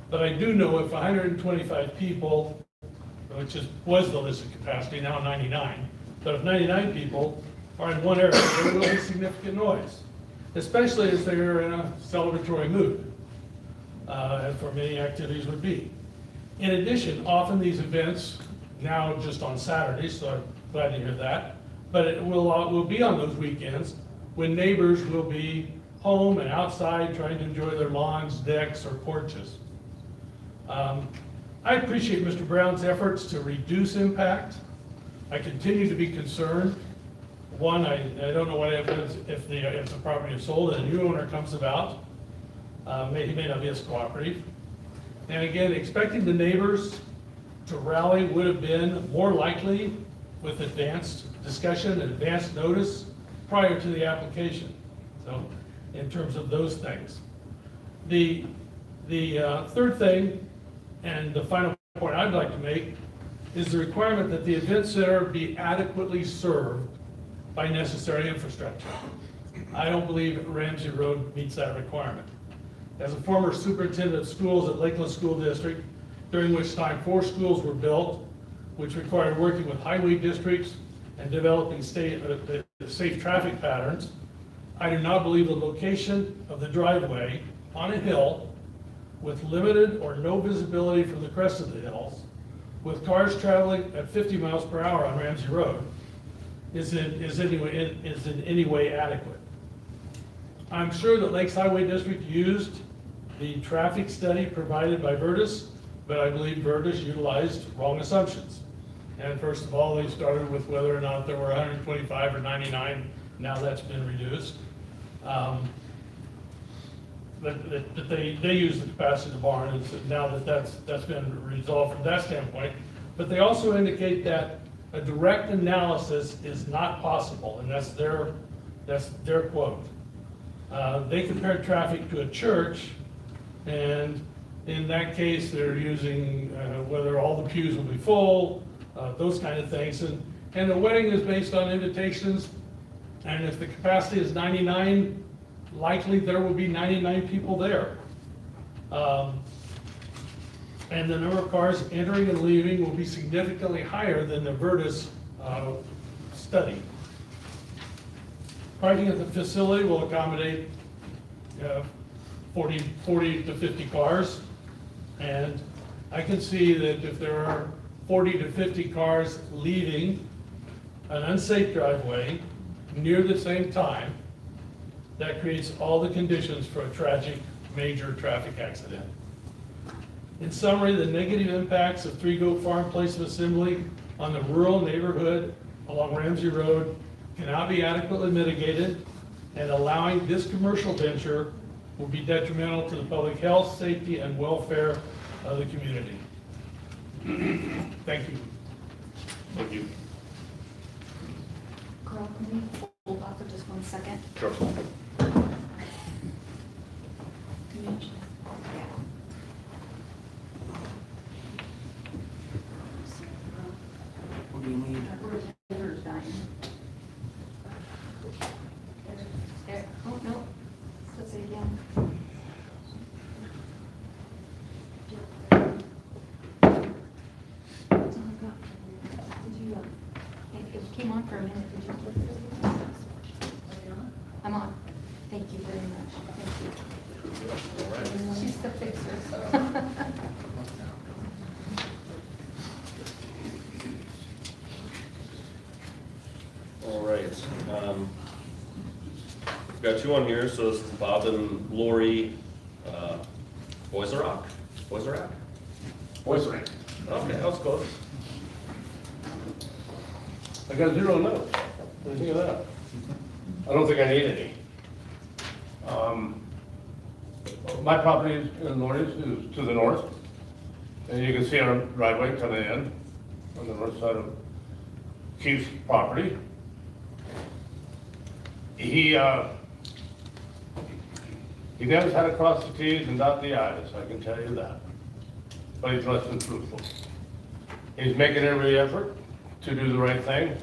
but I do know if 125 people, which was the listed capacity, now 99, but if 99 people are in one area, there will be significant noise, especially as they're in a celebratory mood, as for many activities would be. In addition, often these events, now just on Saturdays, so I'm glad to hear that, but it will be on those weekends when neighbors will be home and outside trying to enjoy their lawns, decks, or porches. I appreciate Mr. Brown's efforts to reduce impact. I continue to be concerned. One, I don't know what happens if the property is sold and a new owner comes about. He may not be as cooperative. And again, expecting the neighbors to rally would have been more likely with advanced discussion and advanced notice prior to the application. So, in terms of those things. The third thing, and the final point I'd like to make, is the requirement that the event center be adequately served by necessary infrastructure. I don't believe Ramsey Road meets that requirement. As a former superintendent of schools at Lakeland School District, during which time 4 schools were built, which required working with highway districts and developing safe traffic patterns, I do not believe the location of the driveway on a hill with limited or no visibility from the crest of the hills, with cars traveling at 50 miles per hour on Ramsey Road, is in any way adequate. I'm sure that Lakes Highway District used the traffic study provided by Vertus, but I believe Vertus utilized wrong assumptions. And first of all, they started with whether or not there were 125 or 99. Now that's been reduced. But they use the capacity of the barn, and so now that's been resolved from that standpoint. But they also indicate that a direct analysis is not possible, and that's their quote. They compared traffic to a church, and in that case, they're using whether all the pews will be full, those kind of things. And the wedding is based on invitations, and if the capacity is 99, likely there will be 99 people there. And the number of cars entering and leaving will be significantly higher than the Vertus study. Parking at the facility will accommodate 40 to 50 cars. And I can see that if there are 40 to 50 cars leaving an unsafe driveway near the same time, that creates all the conditions for a tragic, major traffic accident. In summary, the negative impacts of Three Goat Farm Place of Assembly on the rural neighborhood along Ramsey Road cannot be adequately mitigated, and allowing this commercial venture will be detrimental to the public health, safety, and welfare of the community. Thank you. Thank you. Carl, can we hold off for just 1 second? Sure. What do you need? We're dying. There. Oh, no. Let's say again. Oh, God. Did you, it came on for a minute. Did you click it? I'm on. Thank you very much. Thank you. She's the fixer. All right. We've got two on here, so this is Bob and Lori Boiserak? Boiserak? Boiserak. Okay, that was close. I got 0 notes. What do you think of that? I don't think I need any. My property is in Lori's is to the north. And you can see our driveway coming in on the north side of Keith's property. He knows how to cross the T's and dot the I's, I can tell you that. But he's less than truthful. He's making every effort to do the right thing,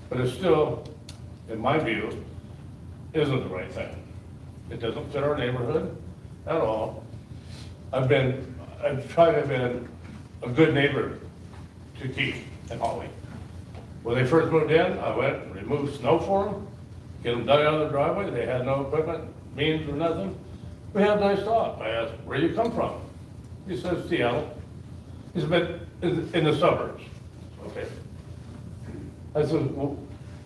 but it still, in my view, isn't the right thing. It doesn't fit our neighborhood at all. I've tried to be a good neighbor to Keith and Holly. When they first moved in, I went and removed snow for them, get them dug out of the driveway. They had no equipment, means or nothing. We had a nice talk. I asked, where you come from? He says, Seattle. He's been in the suburbs. Okay. I said, well,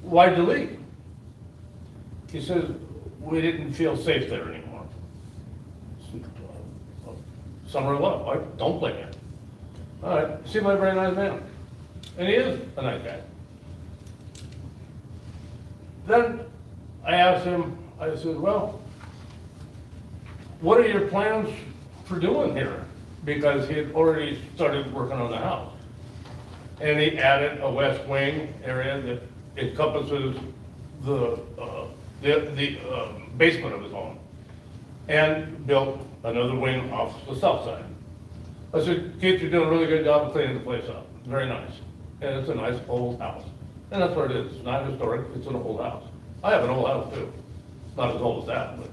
why'd you leave? He says, we didn't feel safe there anymore. Summer love, I don't blame you. All right, seems like a very nice man. And he is a nice guy. Then I asked him, I said, well, what are your plans for doing here? Because he had already started working on the house. And he added a west wing area that encompasses the basement of his home. And built another wing off the south side. I said, Keith, you're doing a really good job of cleaning the place up. Very nice. And it's a nice old house. And that's what it is. It's not historic, it's an old house. I have an old house too. Not as old as that, but.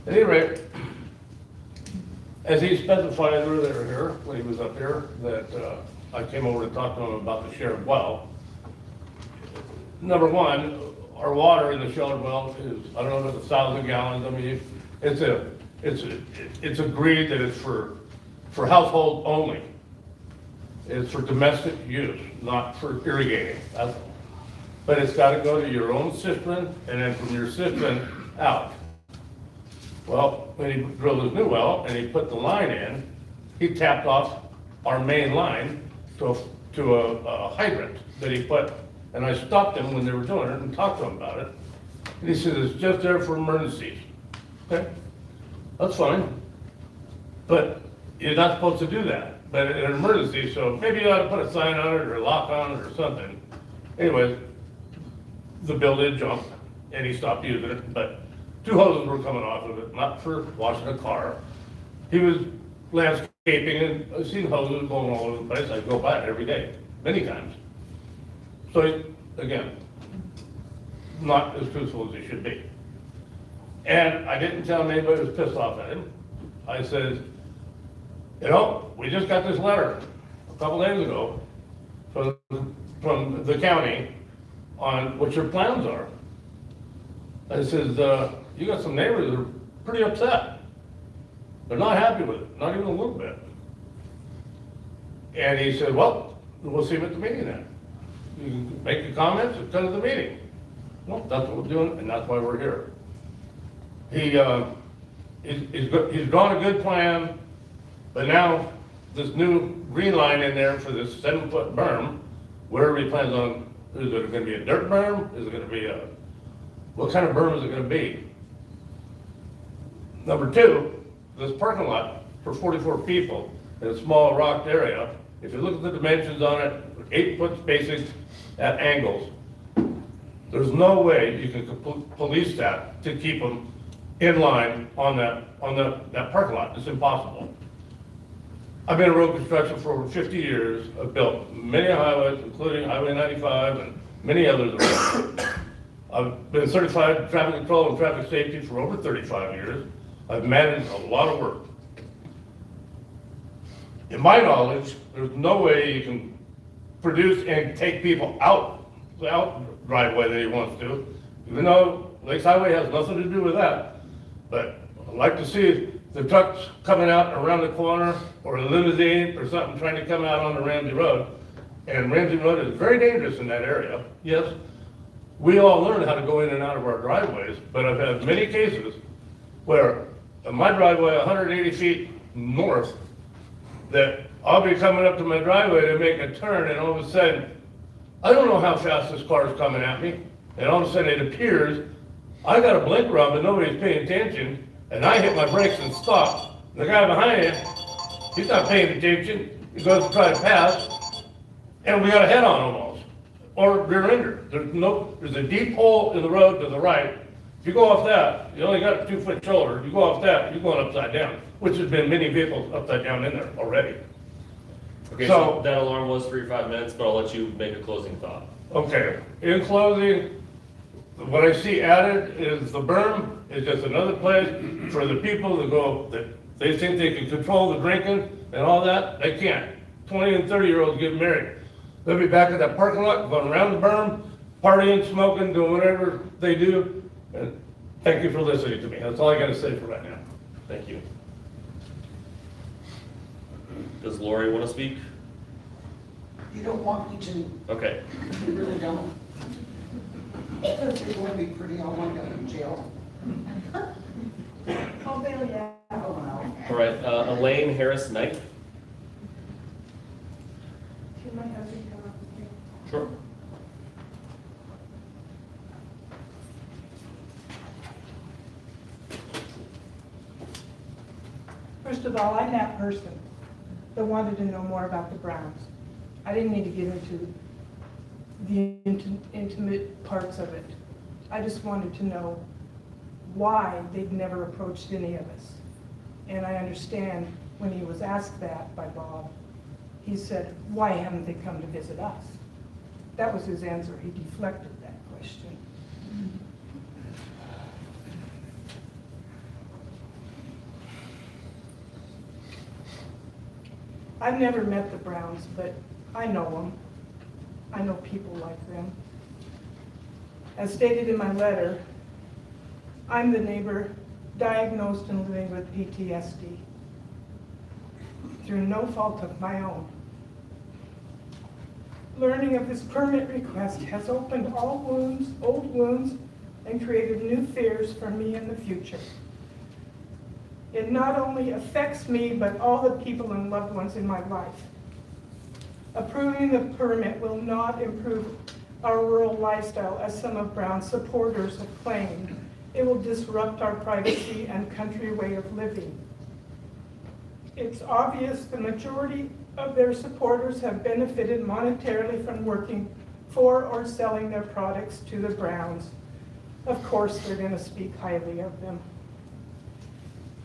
At any rate, as he specified earlier here, when he was up here, that I came over to talk to him about the shared well. number one, our water in the shelter well is, I don't know if it's 1,000 gallons, I mean, it's agreed that it's for household only. It's for domestic use, not for irrigating, that's all. But it's gotta go to your own cistern, and then from your cistern out. Well, when he drilled his new well, and he put the line in, he tapped off our main line to a hydrant that he put, and I stopped him when they were doing it and talked to him about it. And he said, it's just there for emergencies. Okay, that's fine. But you're not supposed to do that, but in an emergency, so maybe you ought to put a sign on it or a lock on it or something. Anyways, the bill did jump and he stopped using it, but 2 hoses were coming off of it, not for washing a car. He was landscaping and I've seen hoses going all over the place. I go by it every day, many times. So again, not as truthful as he should be. And I didn't tell him anybody was pissed off at him. I said, you know, we just got this letter a couple days ago from the county on what your plans are. I says, you got some neighbors that are pretty upset. They're not happy with it, not even a little bit. And he said, well, we'll see him at the meeting then. You can make your comments and come to the meeting. Well, that's what we're doing, and that's why we're here. He's drawn a good plan, but now this new green line in there for this 7-foot berm, wherever he plans on, is it gonna be a dirt berm? Is it gonna be what kind of berm is it gonna be? Number 2, this parking lot for 44 people in a small rocked area, if you look at the dimensions on it, 8-foot spacing at angles, there's no way you can police that to keep them in line on that parking lot. It's impossible. I've been in road construction for over 50 years. I've built many highways, including Highway 95 and many others around. I've been certified traffic control and traffic safety for over 35 years. I've managed a lot of work. In my knowledge, there's no way you can produce and take people out the driveway that he wants to, even though Lakes Highway has nothing to do with that. But I'd like to see the trucks coming out around the corner, or a limousine or something trying to come out on the Ramsey Road. And Ramsey Road is very dangerous in that area. Yes, we all learn how to go in and out of our driveways, but I've had many cases where in my driveway, 180 feet north, that I'll be coming up to my driveway to make a turn, and all of a sudden, I don't know how fast this car is coming at me, and all of a sudden it appears I got a blinker on, but nobody's paying attention, and I hit my brakes and stop. The guy behind you, he's not paying attention. He goes to try to pass, and we got a head-on almost, or rear ender. There's a deep hole in the road to the right. If you go off that, you only got a 2-foot shoulder. You go off that, you're going upside down, which has been many vehicles upside down in there already. Okay, so that alarm was for your 5 minutes, but I'll let you make a closing thought. Okay, in closing, what I see added is the berm is just another place for the people to go, that they think they can control the drinking and all that. They can't. 20 and 30-year-olds get married. They'll be back at that parking lot, going around the berm, partying, smoking, doing whatever they do. And thank you for listening to me. That's all I got to say for right now. Thank you. Does Lori want to speak? You don't want me to, Okay. you really don't. Because you're going to be pretty, I'll wind up in jail. I'll bail you out. Oh, no. All right, Elaine Harris Knight. Can my husband come up with me? Sure. First of all, I'm that person that wanted to know more about the Browns. I didn't need to get into the intimate parts of it. I just wanted to know why they'd never approached any of us. And I understand when he was asked that by Bob, he said, why haven't they come to visit us? That was his answer. He deflected that question. I've never met the Browns, but I know them. I know people like them. As stated in my letter, I'm the neighbor diagnosed and living with PTSD through no fault of my own. Learning of this permit request has opened all wounds, old wounds, and created new fears for me in the future. It not only affects me, but all the people and loved ones in my life. Approving the permit will not improve our rural lifestyle, as some of Brown's supporters have claimed. It will disrupt our privacy and country way of living. It's obvious the majority of their supporters have benefited monetarily from working for or selling their products to the Browns. Of course, they're going to speak highly of them.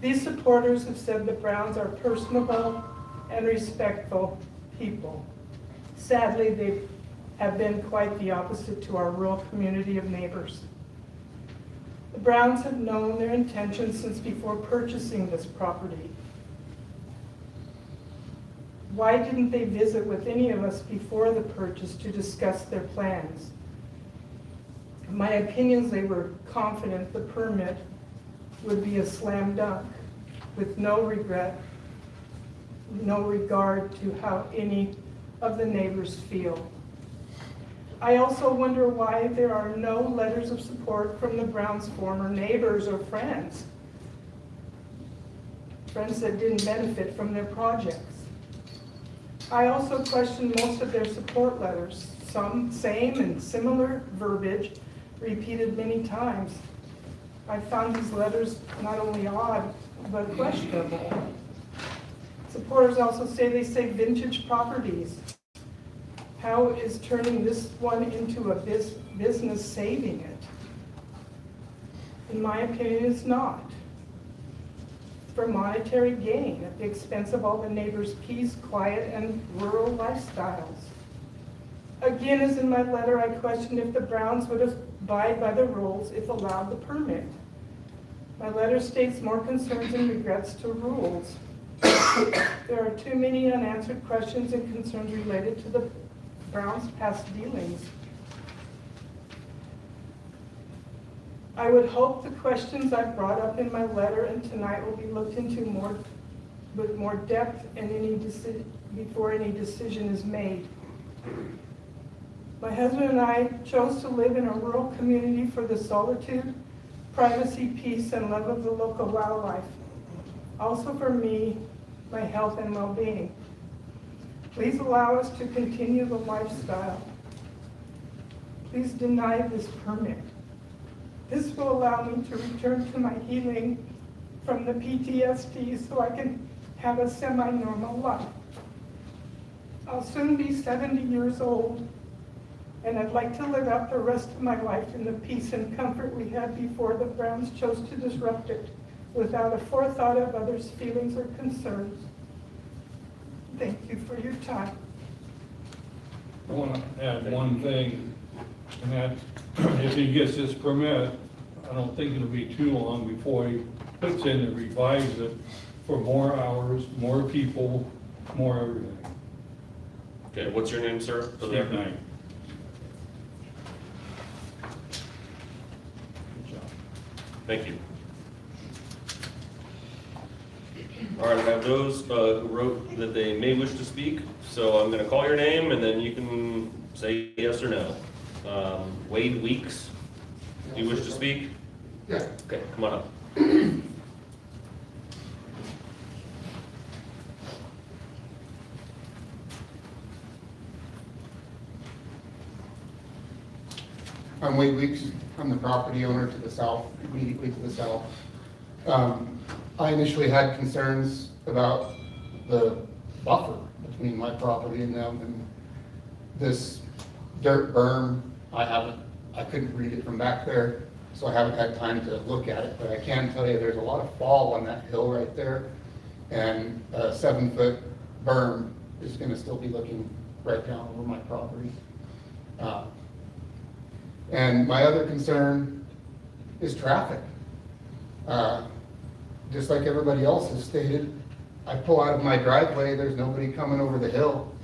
These supporters have said the Browns are personable and respectful people. Sadly, they have been quite the opposite to our rural community of neighbors. The Browns have known their intentions since before purchasing this property. Why didn't they visit with any of us before the purchase to discuss their plans? In my opinions, they were confident the permit would be a slam dunk with no regret, no regard to how any of the neighbors feel. I also wonder why there are no letters of support from the Browns' former neighbors or friends that didn't benefit from their projects. I also question most of their support letters, some same and similar verbiage repeated many times. I found these letters not only odd, but questionable. Supporters also say vintage properties. How is turning this one into a business saving it? In my opinion, it's not. For monetary gain at the expense of all the neighbors' peace, quiet, and rural lifestyles. Again, as in my letter, I questioned if the Browns would abide by the rules if allowed the permit. My letter states more concerns and regrets to rules. There are too many unanswered questions and concerns related to the Browns' past dealings. I would hope the questions I brought up in my letter and tonight will be looked into with more depth and before any decision is made. My husband and I chose to live in a rural community for the solitude, privacy, peace, and love of the local wildlife. Also for me, my health and well-being. Please allow us to continue the lifestyle. Please deny this permit. This will allow me to return to my healing from the PTSD so I can have a semi-normal life. I'll soon be 70 years old, and I'd like to live out the rest of my life in the peace and comfort we had before the Browns chose to disrupt it, without a forethought of others' feelings or concerns. Thank you for your time. I want to add one thing, and that if he gets this permit, I don't think it'll be too long before he puts in and revises it for more hours, more people, more everything. Okay, what's your name, sir? For the Steve record? Knight. Thank you. All right, I have those who wrote that they may wish to speak, so I'm going to call your name and then you can say yes or no. Wade Weeks, do you wish to speak? Yeah. Okay, come on up. I'm Wade Weeks. I'm the property owner to the south, immediately to the south. I initially had concerns about the buffer between my property and them, and this dirt berm, I couldn't read it from back there, so I haven't had time to look at it, but I can tell you there's a lot of fall on that hill right there, and a 7-foot berm is gonna still be looking right down over my property. And my other concern is traffic. Just like everybody else has stated, I pull out of my driveway, there's nobody coming over the hill.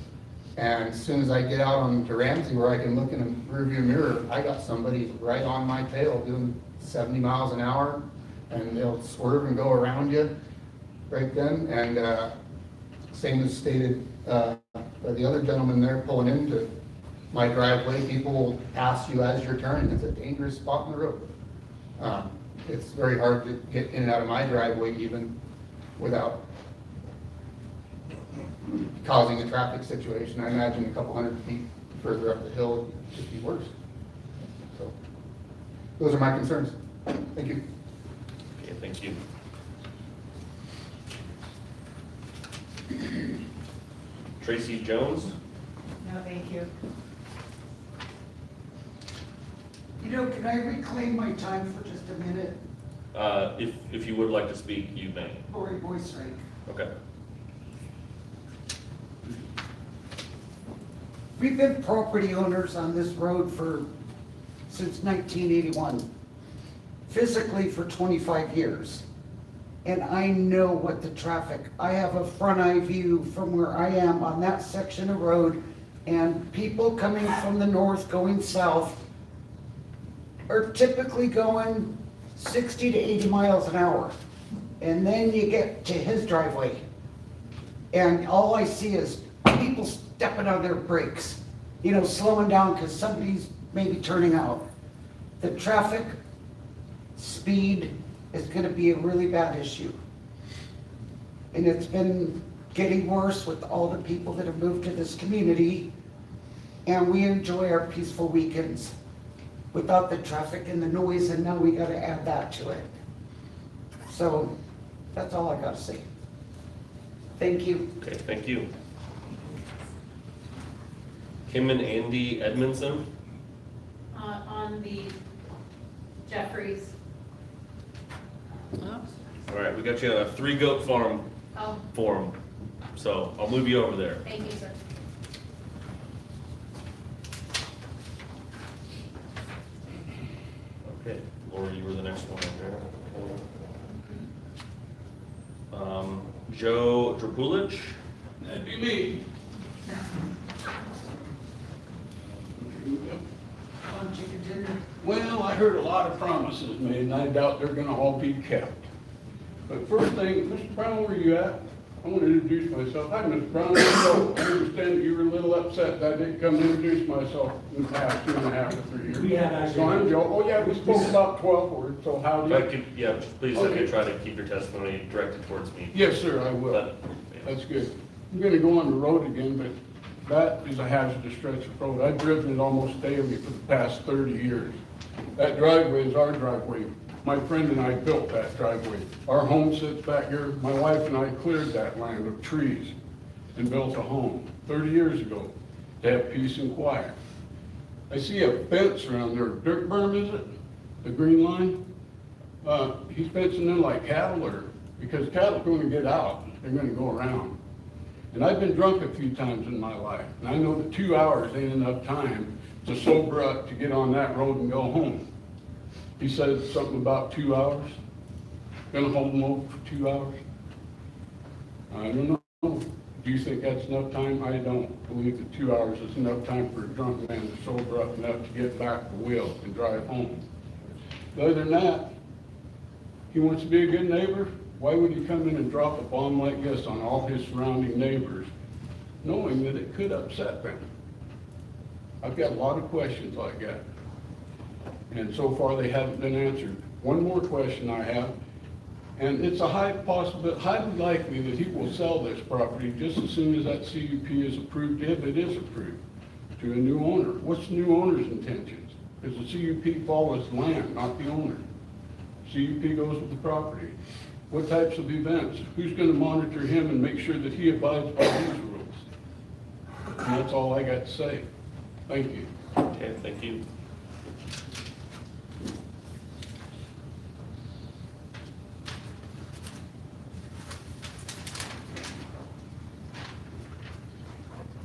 And as soon as I get out on to Ramsey where I can look in the rearview mirror, I got somebody right on my tail doing 70 miles an hour, and they'll swerve and go around you right then. And same as stated by the other gentleman there pulling into my driveway, people will pass you as you're turning. It's a dangerous spot in the road. It's very hard to get in and out of my driveway even without causing a traffic situation. I imagine a couple hundred feet further up the hill would just be worse. So, those are my concerns. Thank you. Okay, thank you. Tracy Jones? No, thank you. You know, can I reclaim my time for just a minute? If you would like to speak, you may. Lori Boystrike. Okay. We've been property owners on this road since 1981, physically for 25 years. And I know what the traffic, I have a front eye view from where I am on that section of road, and people coming from the north going south are typically going 60 to 80 miles an hour. And then you get to his driveway, and all I see is people stepping on their brakes, you know, slowing down because somebody's maybe turning out. The traffic speed is gonna be a really bad issue. And it's been getting worse with all the people that have moved to this community, and we enjoy our peaceful weekends without the traffic and the noise, and now we gotta add that to it. So, that's all I gotta say. Thank you. Okay, thank you. Kim and Andy Edmondson? On the Jeffries. All right, we got you a 3 Goat Farm Oh, form, so I'll move you over there. thank you, sir. Okay, Lori, you were the next one there. Joe Drapulich? That'd be me. On chicken dinner. Well, I heard a lot of promises made, and I doubt they're gonna all be kept. But first thing, Mr. Brown, where you at? I want to introduce myself. Hi, Mr. Brown. I understand that you were a little upset that I didn't come introduce myself in the past 2.5 to 3 years. We have actually- So I'm Joe. Oh, yeah, we spoke about 12 words, so how do Try you? to keep, yeah, please, okay, try to keep your testimony directed towards me. Yes, sir, I will. But, That's good. I'm gonna go on the road again, but that is a hazardous stretch of road. I've driven it almost daily for the past 30 years. That driveway is our driveway. My friend and I built that driveway. Our home sits back here. My wife and I cleared that land of trees and built a home 30 years ago to have peace and quiet. I see a fence around there. Dirt berm, is it? The green line? He's fencing in like cattle, or because cattle are going to get out. They're going to go around. And I've been drunk a few times in my life, and I know that 2 hours ain't enough time to sober up to get on that road and go home. He said something about 2 hours. Gonna hold him over for 2 hours? I don't know. Do you think that's enough time? I don't believe that 2 hours is enough time for a drunk man to sober up enough to get back the wheel and drive home. Other than that, he wants to be a good neighbor. Why would he come in and drop a bomb like this on all his surrounding neighbors, knowing that it could upset them? I've got a lot of questions like that. And so far, they haven't been answered. One more question I have, and it's a highly likely that he will sell this property just as soon as that CUP is approved, if it is approved, to a new owner. What's the new owner's intentions? Because the CUP follows land, not the owner. CUP goes with the property. What types of events? Who's going to monitor him and make sure that he abides by these rules? And that's all I got to say. Thank you. okay, thank you.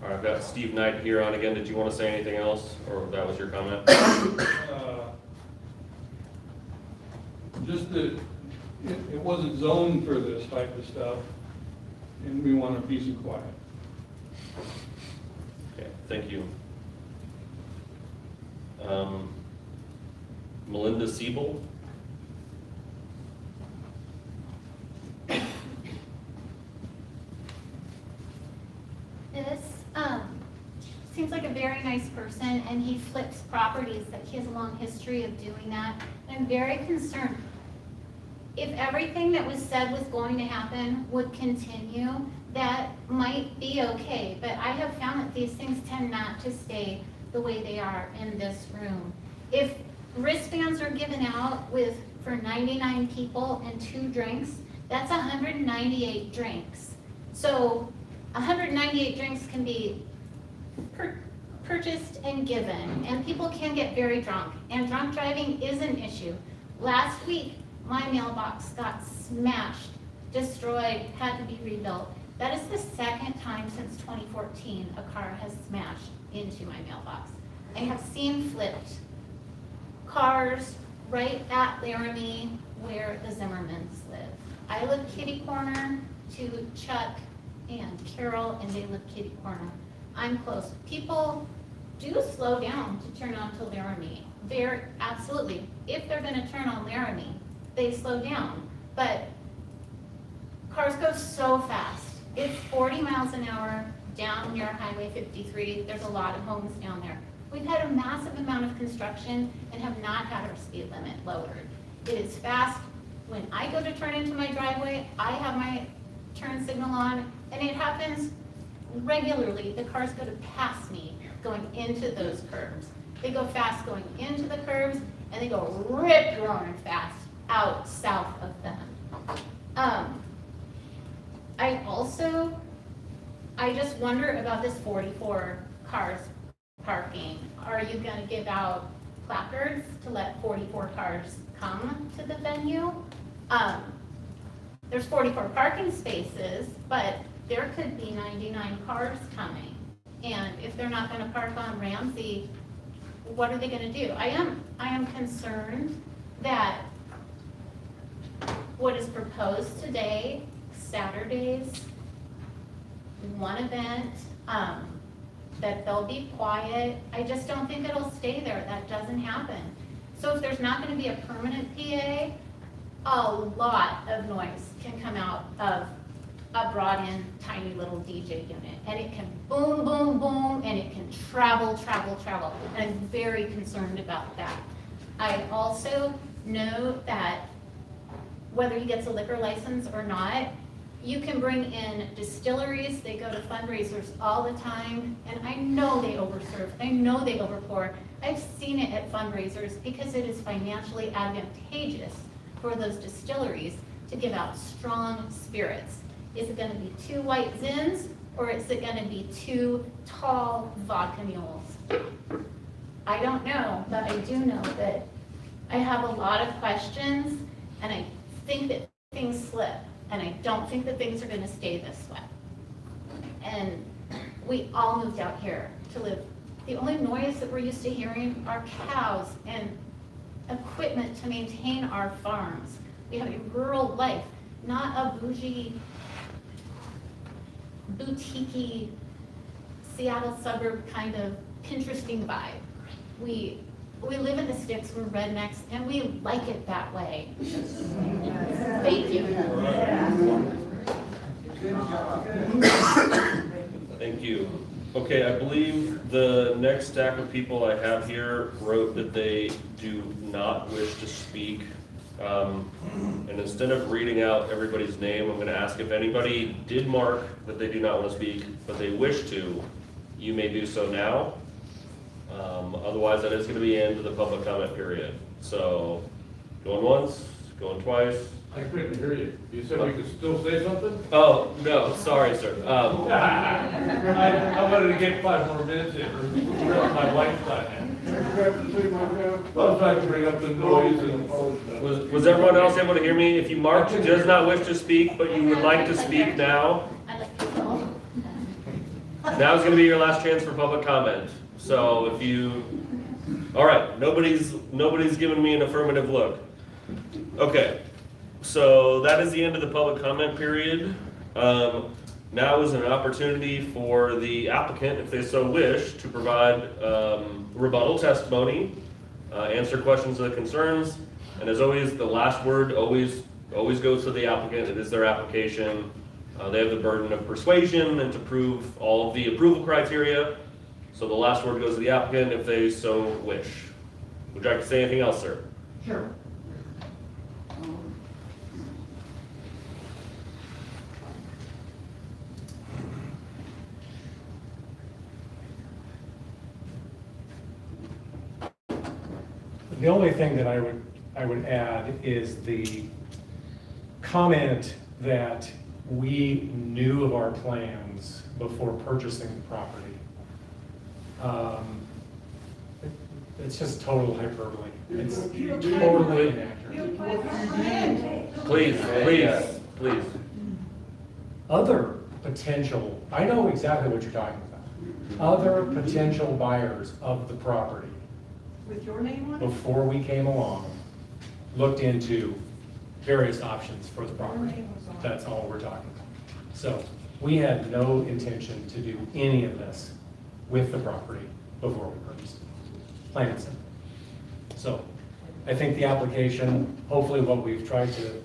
All right, I've got Steve Knight here on again. Did you want to say anything else, or that was your comment? Just that it wasn't zoned for this type of stuff, and we want a peace and quiet. thank you. Melinda Siebel. This seems like a very nice person, and he flips properties, that he has a long history of doing that. I'm very concerned. If everything that was said was going to happen would continue, that might be okay, but I have found that these things tend not to stay the way they are in this room. If wristbands are given out for 99 people and 2 drinks, that's 198 drinks. So 198 drinks can be purchased and given, and people can get very drunk, and drunk driving is an issue. Last week, my mailbox got smashed, destroyed, had to be rebuilt. That is the second time since 2014 a car has smashed into my mailbox. I have seen flipped cars right at Laramie where the Zimmermans live. I live kitty corner to Chuck and Carol, and they live kitty corner. I'm close. People do slow down to turn onto Laramie. They're absolutely, if they're gonna turn on Laramie, they slow down. But cars go so fast. It's 40 miles an hour down near Highway 53. There's a lot of homes down there. We've had a massive amount of construction and have not had our speed limit lowered. It is fast. When I go to turn into my driveway, I have my turn signal on, and it happens regularly. The cars go to pass me going into those curves. They go fast going into the curves, and they go rip-roaring fast out south of them. I just wonder about this 44 cars parking. Are you gonna give out placards to let 44 cars come to the venue? There's 44 parking spaces, but there could be 99 cars coming. And if they're not gonna park on Ramsey, what are they gonna do? I am concerned that what is proposed today, Saturdays, one event, that they'll be quiet. I just don't think it'll stay there. That doesn't happen. So if there's not gonna be a permanent PA, a lot of noise can come out of a brought-in tiny little DJ unit. And it can boom, boom, boom, and it can travel, travel, travel. And I'm very concerned about that. I also know that whether he gets a liquor license or not, you can bring in distilleries. They go to fundraisers all the time, and I know they overserve. I know they overpour. I've seen it at fundraisers because it is financially advantageous for those distilleries to give out strong spirits. Is it gonna be 2 white zins, or is it gonna be 2 tall vodka mules? I don't know, but I do know that I have a lot of questions, and I think that things slip, and I don't think that things are gonna stay this way. And we all moved out here to live. The only noise that we're used to hearing are cows and equipment to maintain our farms. We have a rural life, not a bougie, boutique-y Seattle suburb kind of Pinteresting vibe. We live in the sticks, we're rednecks, and we like it that way. Thank you. Thank you. Okay, I believe the next stack of people I have here wrote that they do not wish to speak. And instead of reading out everybody's name, I'm gonna ask if anybody did mark that they do not want to speak, but they wish to, you may do so now. Otherwise, that is gonna be into the public comment period. So, going once, going twice. I couldn't hear you. You said we could still say something? Oh, no, sorry, sir. I wanted to get 5 more minutes in. My wife's not in. Well, I can bring up the noise and. Was everyone else able to hear me? If you marked does not wish to speak, but you would like to speak now, I like people. now is gonna be your last chance for public comment. So if you, all right, nobody's giving me an affirmative look. Okay, so that is the end of the public comment period. now is an opportunity for the applicant, if they so wish, to provide rebuttal testimony, answer questions or concerns, and as always, the last word always goes to the applicant. It is their application. They have the burden of persuasion and to prove all of the approval criteria. So the last word goes to the applicant if they so wish. Would you like to say anything else, sir? Sure. The only thing that I would add is the comment that we knew of our plans before purchasing the property. It's just total hyperbole. It's totally inaccurate. Please. Other potential, I know exactly what you're talking about. Other potential buyers of the property, With your name on it? before we came along, looked into various options for the property. That's all we're talking about. So we had no intention to do any of this with the property before we purchased it. Plain and simple. So I think the application, hopefully what we've tried to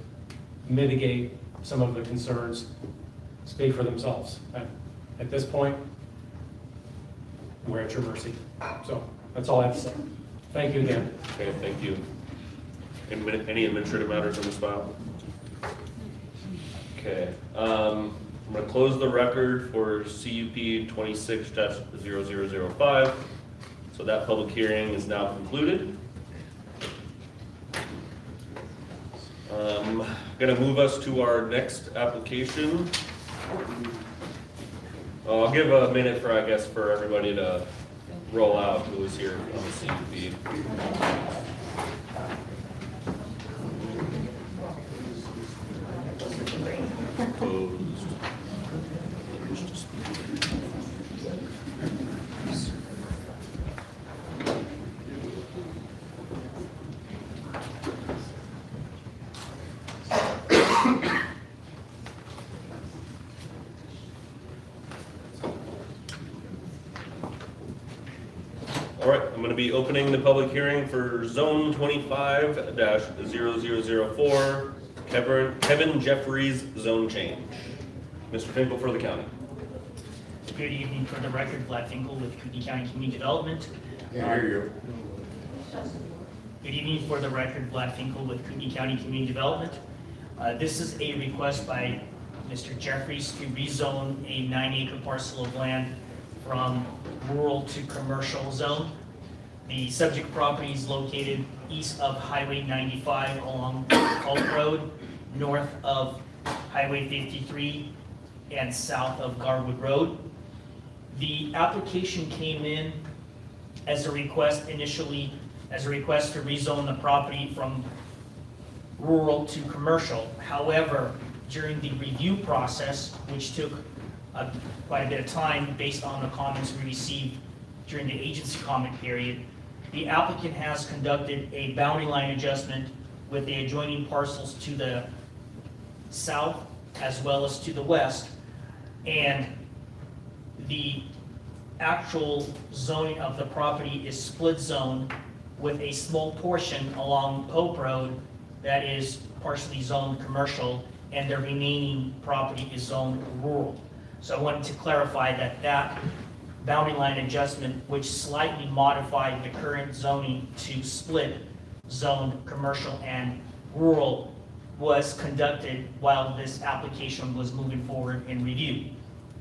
mitigate some of the concerns, speak for themselves. At this point, we're at your mercy. So that's all I have to say. Thank you again. Okay, thank you. Any administrative matters in this file? Okay, I'm gonna close the record for CUP 26-0005. So that public hearing is now concluded. Gonna move us to our next application. I'll give a minute for, I guess, for everybody to roll out who is here on the CUP. Opposed. All right, I'm going to be opening the public hearing for Zone 25-0004, Kevin Jeffries zone change. Mr. Finkel for the county. Good evening. For the record, Vlad Finkel with Kootenai County Community Development. Good evening. For the record, Vlad Finkel with Kootenai County Community Development. This is a request by Mr. Jeffries to rezone a 9-acre parcel of land from rural to commercial zone. The subject property is located east of Highway 95 along Oak Road, north of Highway 53, and south of Garwood Road. The application came in as a request initially, as a request to rezone the property from rural to commercial. However, during the review process, which took quite a bit of time based on the comments we received during the agency comment period, the applicant has conducted a boundary line adjustment with the adjoining parcels to the south as well as to the west, and the actual zoning of the property is split zone with a small portion along Pope Road that is partially zoned commercial, and the remaining property is zoned rural. So I wanted to clarify that that boundary line adjustment, which slightly modified the current zoning to split zoned commercial and rural, was conducted while this application was moving forward in review.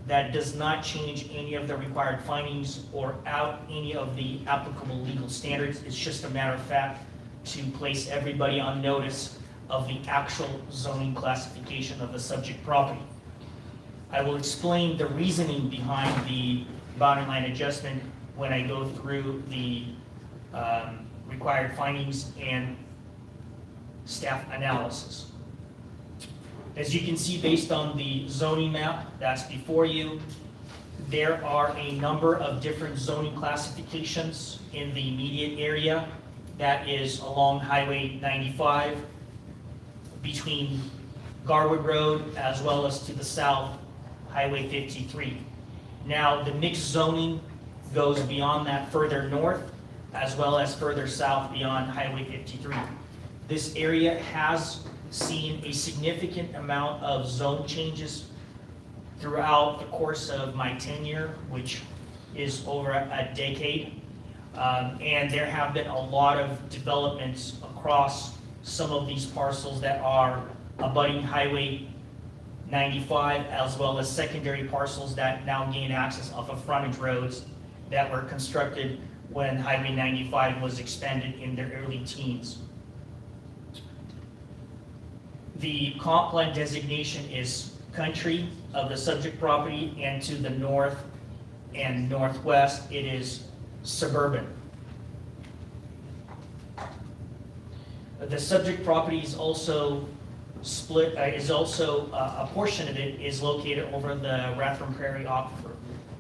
That does not change any of the required findings or out any of the applicable legal standards. It's just a matter of fact to place everybody on notice of the actual zoning classification of the subject property. I will explain the reasoning behind the boundary line adjustment when I go through the required findings and staff analysis. As you can see, based on the zoning map that's before you, there are a number of different zoning classifications in the immediate area. That is along Highway 95, between Garwood Road, as well as to the south, Highway 53. Now, the mixed zoning goes beyond that further north, as well as further south beyond Highway 53. This area has seen a significant amount of zone changes throughout the course of my tenure, which is over a decade. And there have been a lot of developments across some of these parcels that are abutting Highway 95, as well as secondary parcels that now gain access off of frontage roads that were constructed when Highway 95 was expanded in their early teens. The comp plan designation is country of the subject property, and to the north and northwest, it is suburban. The subject property is also split, a portion of it is located over the Rathdrum Prairie Aquifer.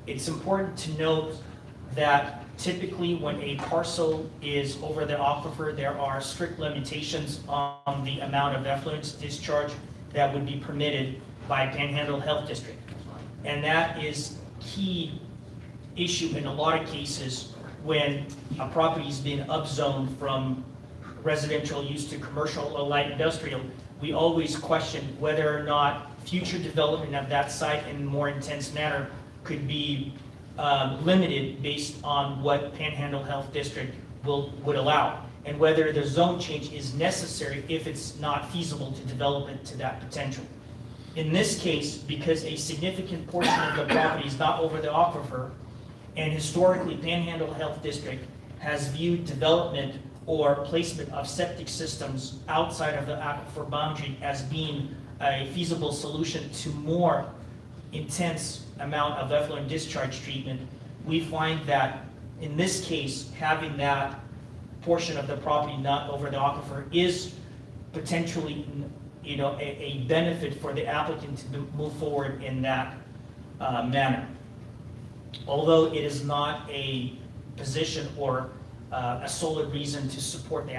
It's important to note that typically when a parcel is over the aquifer, there are strict limitations on the amount of effluent discharge that would be permitted by Panhandle Health District. And that is key issue in a lot of cases when a property's been upzoned from residential use to commercial or light industrial. We always question whether or not future development of that site in a more intense manner could be limited based on what Panhandle Health District would allow, and whether the zone change is necessary if it's not feasible to develop it to that potential. In this case, because a significant portion of the property is not over the aquifer, and historically Panhandle Health District has viewed development or placement of septic systems outside of the aquifer boundary as being a feasible solution to more intense amount of effluent discharge treatment, we find that in this case, having that portion of the property not over the aquifer is potentially, a benefit for the applicant to move forward in that manner. Although it is not a position or a solid reason to support the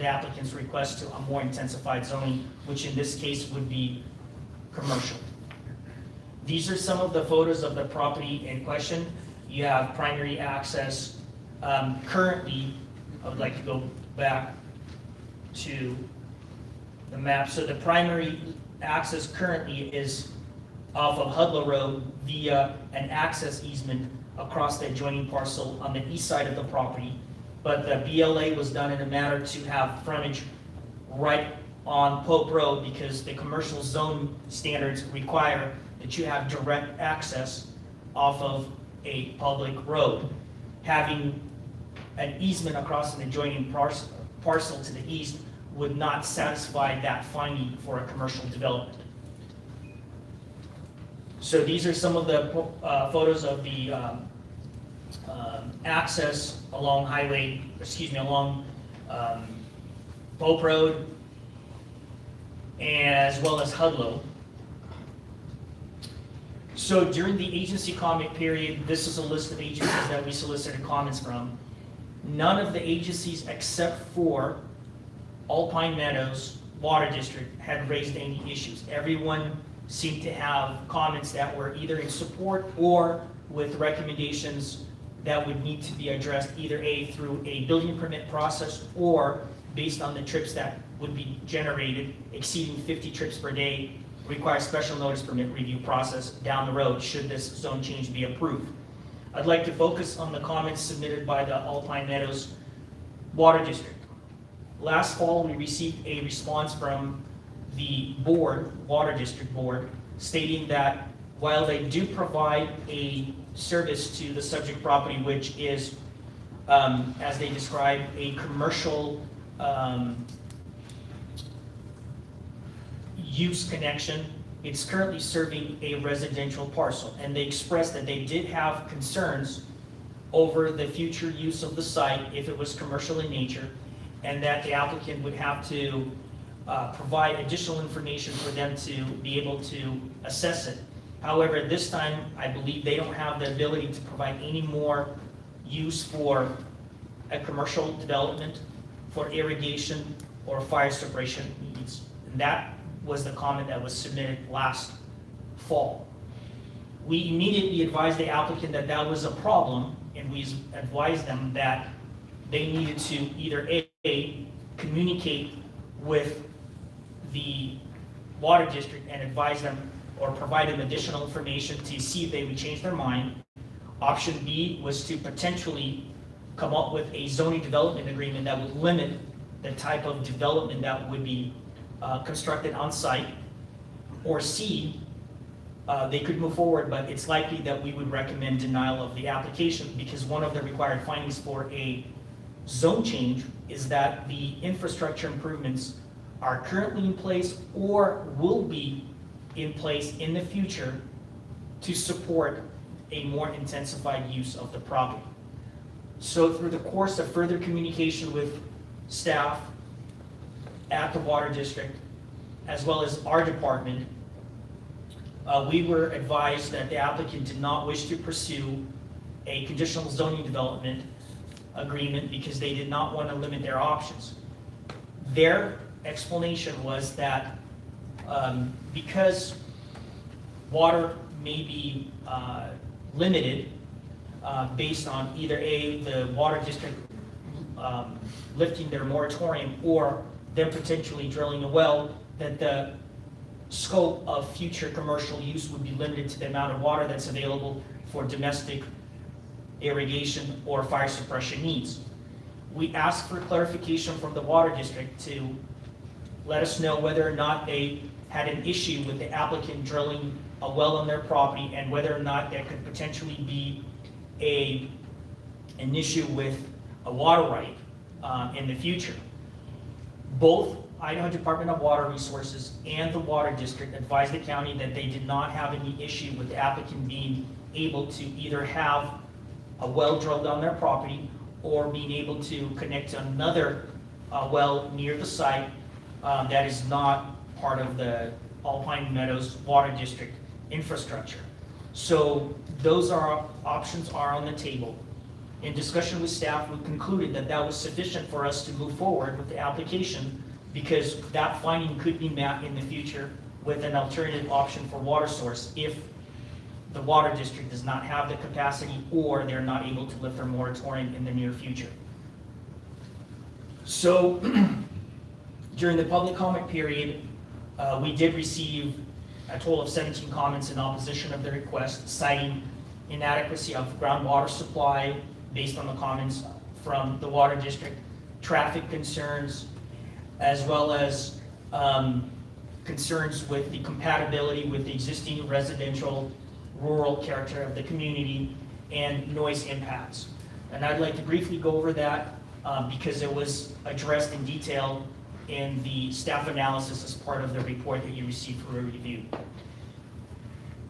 applicant's request to a more intensified zoning, which in this case would be commercial. These are some of the photos of the property in question. You have primary access. Currently, I would like to go back to the map. So the primary access currently is off of Hudlow Road via an access easement across the adjoining parcel on the east side of the property. But the BLA was done in a manner to have frontage right on Pope Road because the commercial zone standards require that you have direct access off of a public road. Having an easement across an adjoining parcel to the east would not satisfy that finding for a commercial development. So these are some of the photos of the access along along Pope Road, as well as Hudlow. So during the agency comment period, this is a list of agencies that we solicited comments from. None of the agencies except for Alpine Meadows Water District had raised any issues. Everyone seemed to have comments that were either in support or with recommendations that would need to be addressed either through a building permit process or based on the trips that would be generated exceeding 50 trips per day require special notice permit review process down the road should this zone change be approved. I'd like to focus on the comments submitted by the Alpine Meadows Water District. Last fall, we received a response from the board, Water District Board, stating that while they do provide a service to the subject property, which is, as they describe, a commercial use connection, it's currently serving a residential parcel. And they expressed that they did have concerns over the future use of the site if it was commercial in nature, and that the applicant would have to provide additional information for them to be able to assess it. However, this time, I believe they don't have the ability to provide any more use for a commercial development, for irrigation, or fire suppression needs. And that was the comment that was submitted last fall. We immediately advised the applicant that that was a problem, and we advised them that they needed to either A, communicate with the water district and advise them or provide them additional information to see if they would change their mind. Option B was to potentially come up with a zoning development agreement that would limit the type of development that would be constructed on site. Or C, they could move forward, but it's likely that we would recommend denial of the application because one of the required findings for a zone change is that the infrastructure improvements are currently in place or will be in place in the future to support a more intensified use of the property. So through the course of further communication with staff at the water district, as well as our department, we were advised that the applicant did not wish to pursue a conditional zoning development agreement because they did not want to limit their options. Their explanation was that because water may be limited based on either A, the water district lifting their moratorium or them potentially drilling a well, that the scope of future commercial use would be limited to the amount of water that's available for domestic irrigation or fire suppression needs. We asked for clarification from the water district to let us know whether or not they had an issue with the applicant drilling a well on their property and whether or not there could potentially be an issue with a water right in the future. Both Idaho Department of Water Resources and the Water District advised the county that they did not have any issue with the applicant being able to either have a well drilled on their property or being able to connect to another well near the site that is not part of the Alpine Meadows Water District infrastructure. So those options are on the table. In discussion with staff, we concluded that that was sufficient for us to move forward with the application because that finding could be met in the future with an alternative option for water source if the water district does not have the capacity or they're not able to lift their moratorium in the near future. So during the public comment period, we did receive a total of 17 comments in opposition of the request, citing inadequacy of groundwater supply based on the comments from the water district, traffic concerns, as well as concerns with the compatibility with the existing residential rural character of the community and noise impacts. And I'd like to briefly go over that because it was addressed in detail in the staff analysis as part of the report that you received for review.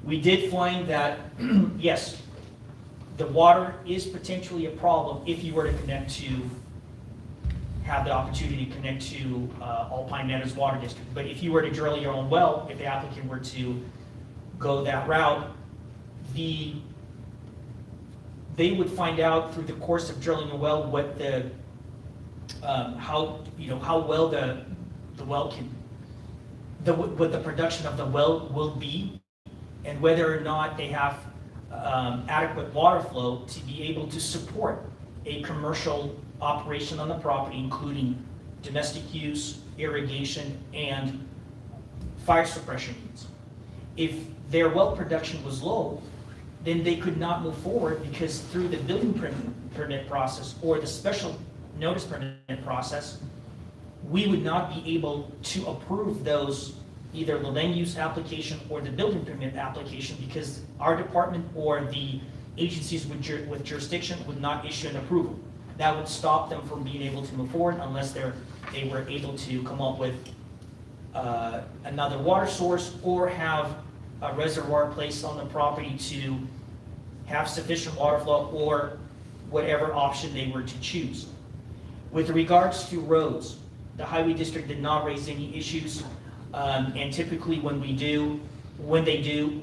We did find that, yes, the water is potentially a problem if you were to have the opportunity to connect to Alpine Meadows Water District. But if you were to drill your own well, if the applicant were to go that route, they would find out through the course of drilling a well what the how well the well can, what the production of the well will be, and whether or not they have adequate water flow to be able to support a commercial operation on the property, including domestic use, irrigation, and fire suppression needs. If their well production was low, then they could not move forward because through the building permit process or the special notice permit process, we would not be able to approve those, either the land use application or the building permit application, because our department or the agencies with jurisdiction would not issue an approval. That would stop them from being able to move forward unless they were able to come up with another water source or have a reservoir placed on the property to have sufficient water flow or whatever option they were to choose. With regards to roads, the Highway District did not raise any issues, and typically when they do,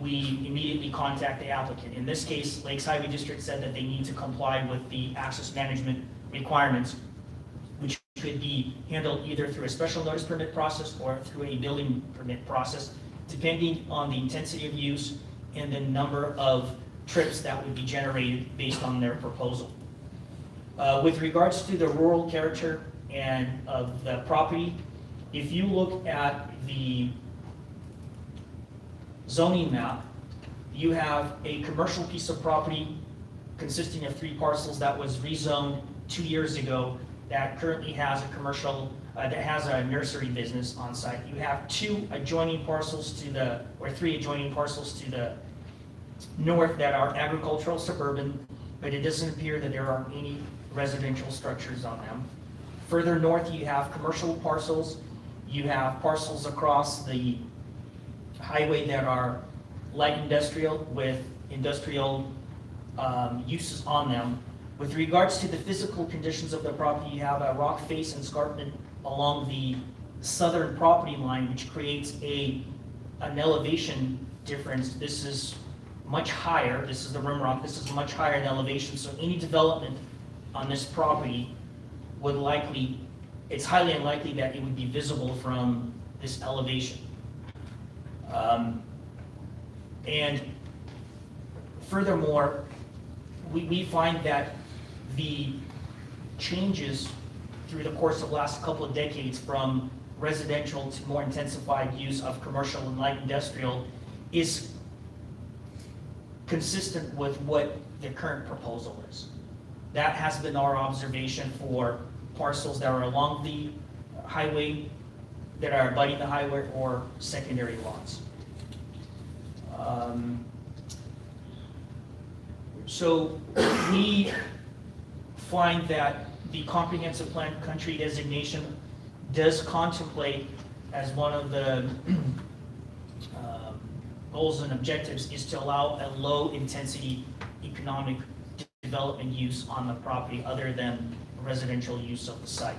we immediately contact the applicant. In this case, Lakes Highway District said that they need to comply with the access management requirements, which could be handled either through a special notice permit process or through a building permit process, depending on the intensity of use in the number of trips that would be generated based on their proposal. With regards to the rural character and of the property, if you look at the zoning map, you have a commercial piece of property consisting of 3 parcels that was rezoned 2 years ago that currently has a commercial, that has a nursery business on site. You have 2 adjoining parcels to the, or 3 adjoining parcels to the north that are agricultural suburban, but it doesn't appear that there are any residential structures on them. Further north, you have commercial parcels. You have parcels across the highway that are light industrial with industrial uses on them. With regards to the physical conditions of the property, you have a rock face escarpment along the southern property line, which creates an elevation difference. This is much higher. This is the rim rock. This is much higher in elevation. So any development on this property would likely, it's highly unlikely that it would be visible from this elevation. And furthermore, we find that the changes through the course of the last couple of decades from residential to more intensified use of commercial and light industrial is consistent with what the current proposal is. That has been our observation for parcels that are along the highway, that are abutting the highway, or secondary lots. So we find that the comprehensive plan country designation does contemplate as one of the goals and objectives is to allow a low intensity economic development use on the property other than residential use of the site.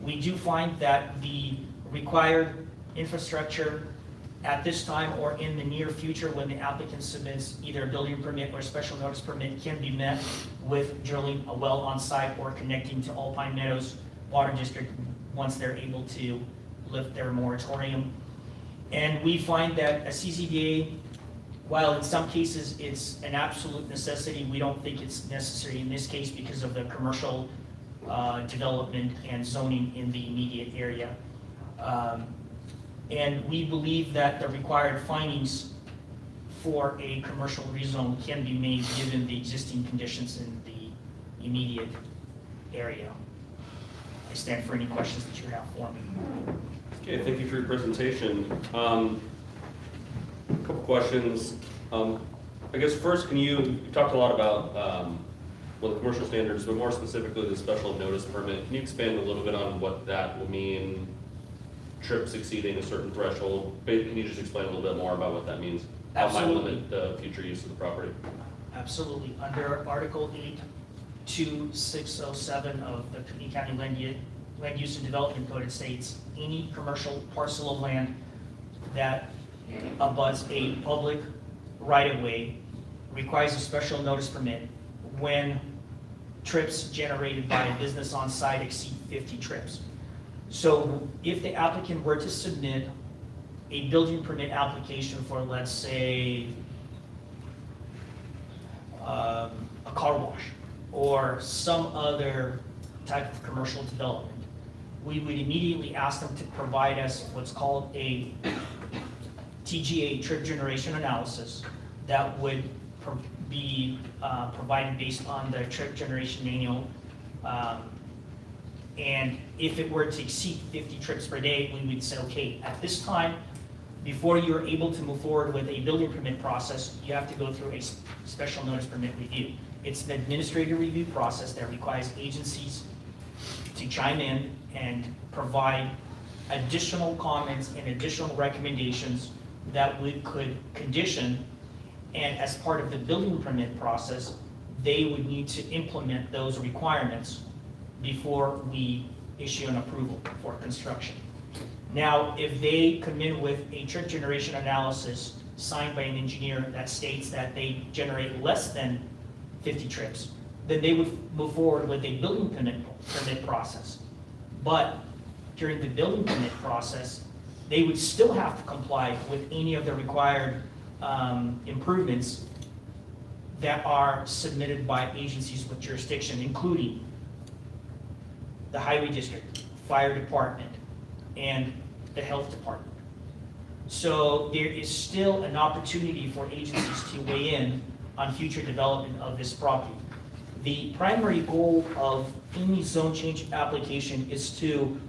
We do find that the required infrastructure at this time or in the near future when the applicant submits either a building permit or special notice permit can be met with drilling a well on site or connecting to Alpine Meadows Water District once they're able to lift their moratorium. And we find that a CZDA, while in some cases it's an absolute necessity, we don't think it's necessary in this case because of the commercial development and zoning in the immediate area. And we believe that the required findings for a commercial rezone can be made given the existing conditions in the immediate area. I stand for any questions that you have for me. Okay, thank you for your presentation. A couple questions. I guess first, you talked a lot about well, the commercial standards, but more specifically the special notice permit. Can you expand a little bit on what that will mean? Trips exceeding a certain threshold. Can you just explain a little bit more about what that means? Absolutely. How might limit the future use of the property? Absolutely. Under Article 82607 of the Kootenai County Land Use and Development Code, it states any commercial parcel of land that abuts a public right-of-way requires a special notice permit when trips generated by a business on site exceed 50 trips. So if the applicant were to submit a building permit application for, let's say, a car wash or some other type of commercial development, we would immediately ask them to provide us what's called a TGA, trip generation analysis, that would be provided based on the trip generation manual. And if it were to exceed 50 trips per day, we would say, okay, at this time, before you're able to move forward with a building permit process, you have to go through a special notice permit review. It's an administrative review process that requires agencies to chime in and provide additional comments and additional recommendations that we could condition. And as part of the building permit process, they would need to implement those requirements before we issue an approval for construction. Now, if they come in with a trip generation analysis signed by an engineer that states that they generate less than 50 trips, then they would move forward with a building permit process. But during the building permit process, they would still have to comply with any of the required improvements that are submitted by agencies with jurisdiction, including the Highway District, Fire Department, and the Health Department. So there is still an opportunity for agencies to weigh in on future development of this property. The primary goal of any zone change application is to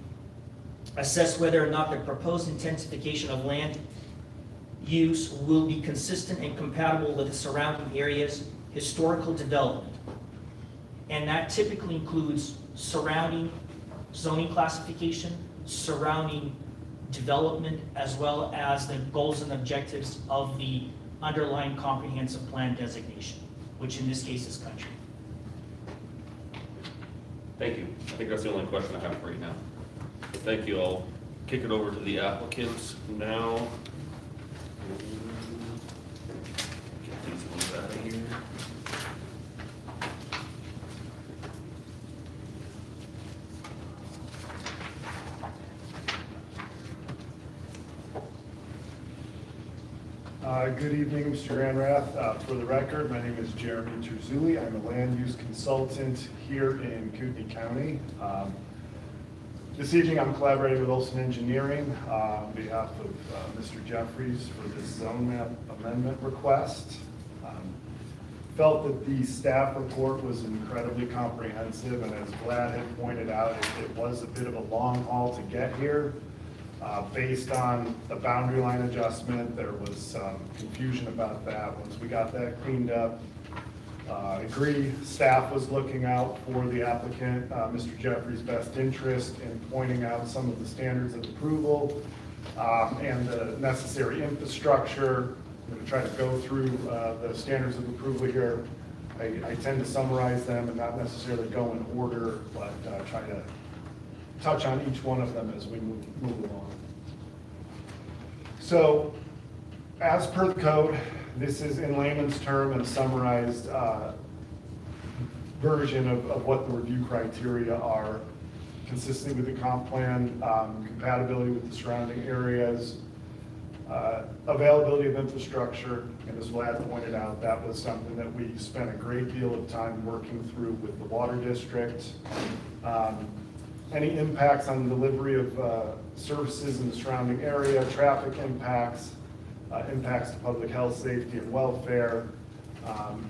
assess whether or not the proposed intensification of land use will be consistent and compatible with the surrounding area's historical development. And that typically includes surrounding zoning classification, surrounding development, as well as the goals and objectives of the underlying comprehensive plan designation, which in this case is country. Thank you. I think that's the only question I have for you now. Thank you. I'll kick it over to the applicants now. Get these ones out of here. Good evening, Mr. Granrath. For the record, my name is Jeremy Terzulli. I'm a land use consultant here in Kootenai County. This evening, I'm collaborating with Olson Engineering on behalf of Mr. Jeffries for this zone map amendment request. Felt that the staff report was incredibly comprehensive, and as Vlad had pointed out, it was a bit of a long haul to get here. Based on the boundary line adjustment, there was some confusion about that. Once we got that cleaned up, I agree, staff was looking out for the applicant, Mr. Jeffrey's best interest in pointing out some of the standards of approval and the necessary infrastructure. I'm going to try to go through the standards of approval here. I tend to summarize them and not necessarily go in order, but try to touch on each one of them as we move along. So, as per the code, this is in layman's term and summarized version of what the review criteria are, consistent with the comp plan, compatibility with the surrounding areas, availability of infrastructure, and as Vlad pointed out, that was something that we spent a great deal of time working through with the water district. Any impacts on the delivery of services in the surrounding area, traffic impacts, impacts to public health, safety, and welfare,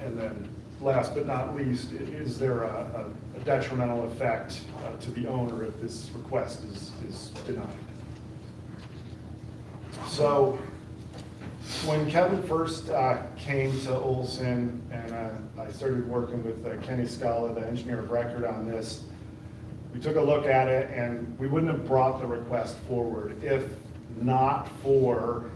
and then last but not least, is there a detrimental effect to the owner if this request is denied? So when Kevin first came to Olson and I started working with Kenney, the engineer of record on this, we took a look at it and we wouldn't have brought the request forward if not for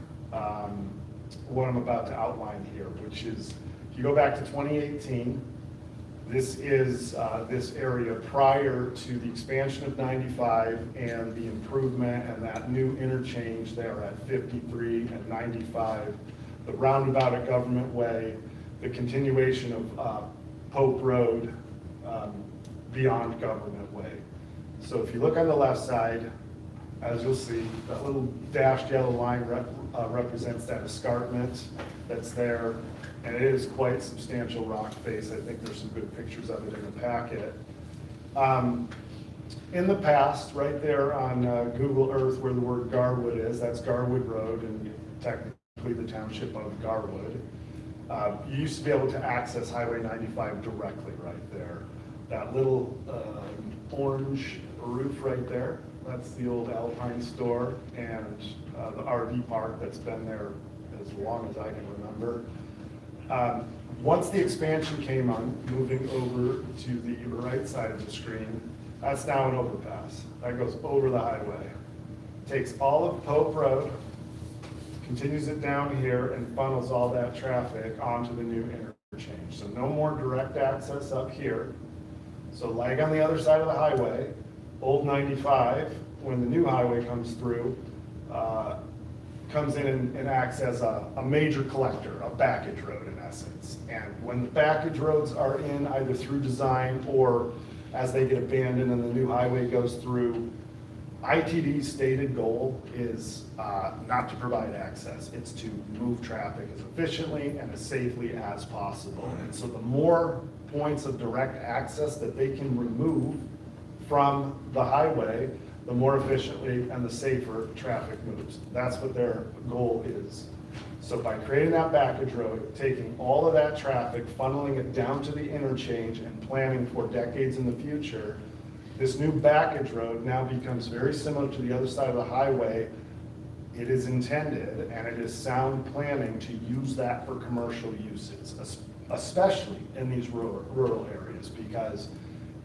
what I'm about to outline here, which is, if you go back to 2018, this is this area prior to the expansion of 95 and the improvement and that new interchange there at 53 and 95, the roundabout at Government Way, the continuation of Pope Road beyond Government Way. So if you look on the left side, as you'll see, that little dashed yellow line represents that escarpment that's there, and it is quite substantial rock face. I think there's some good pictures of it in the packet. In the past, right there on Google Earth where the word Garwood is, that's Garwood Road, and technically the township of Garwood. You used to be able to access Highway 95 directly right there. That little orange roof right there, that's the old Alpine store and the RV park that's been there as long as I can remember. Once the expansion came on, moving over to the right side of the screen, that's now an overpass. That goes over the highway. Takes all of Pope Road, continues it down here, and funnels all that traffic onto the new interchange. So no more direct access up here. So like on the other side of the highway, old 95, when the new highway comes through, comes in and acts as a major collector, a backage road in essence. And when the backage roads are in either through design or as they get abandoned and the new highway goes through, ITD's stated goal is not to provide access, it's to move traffic as efficiently and as safely as possible. And so the more points of direct access that they can remove from the highway, the more efficiently and the safer traffic moves. That's what their goal is. So by creating that backage road, taking all of that traffic, funneling it down to the interchange and planning for decades in the future, this new backage road now becomes very similar to the other side of the highway. It is intended, and it is sound planning, to use that for commercial uses, especially in these rural areas, because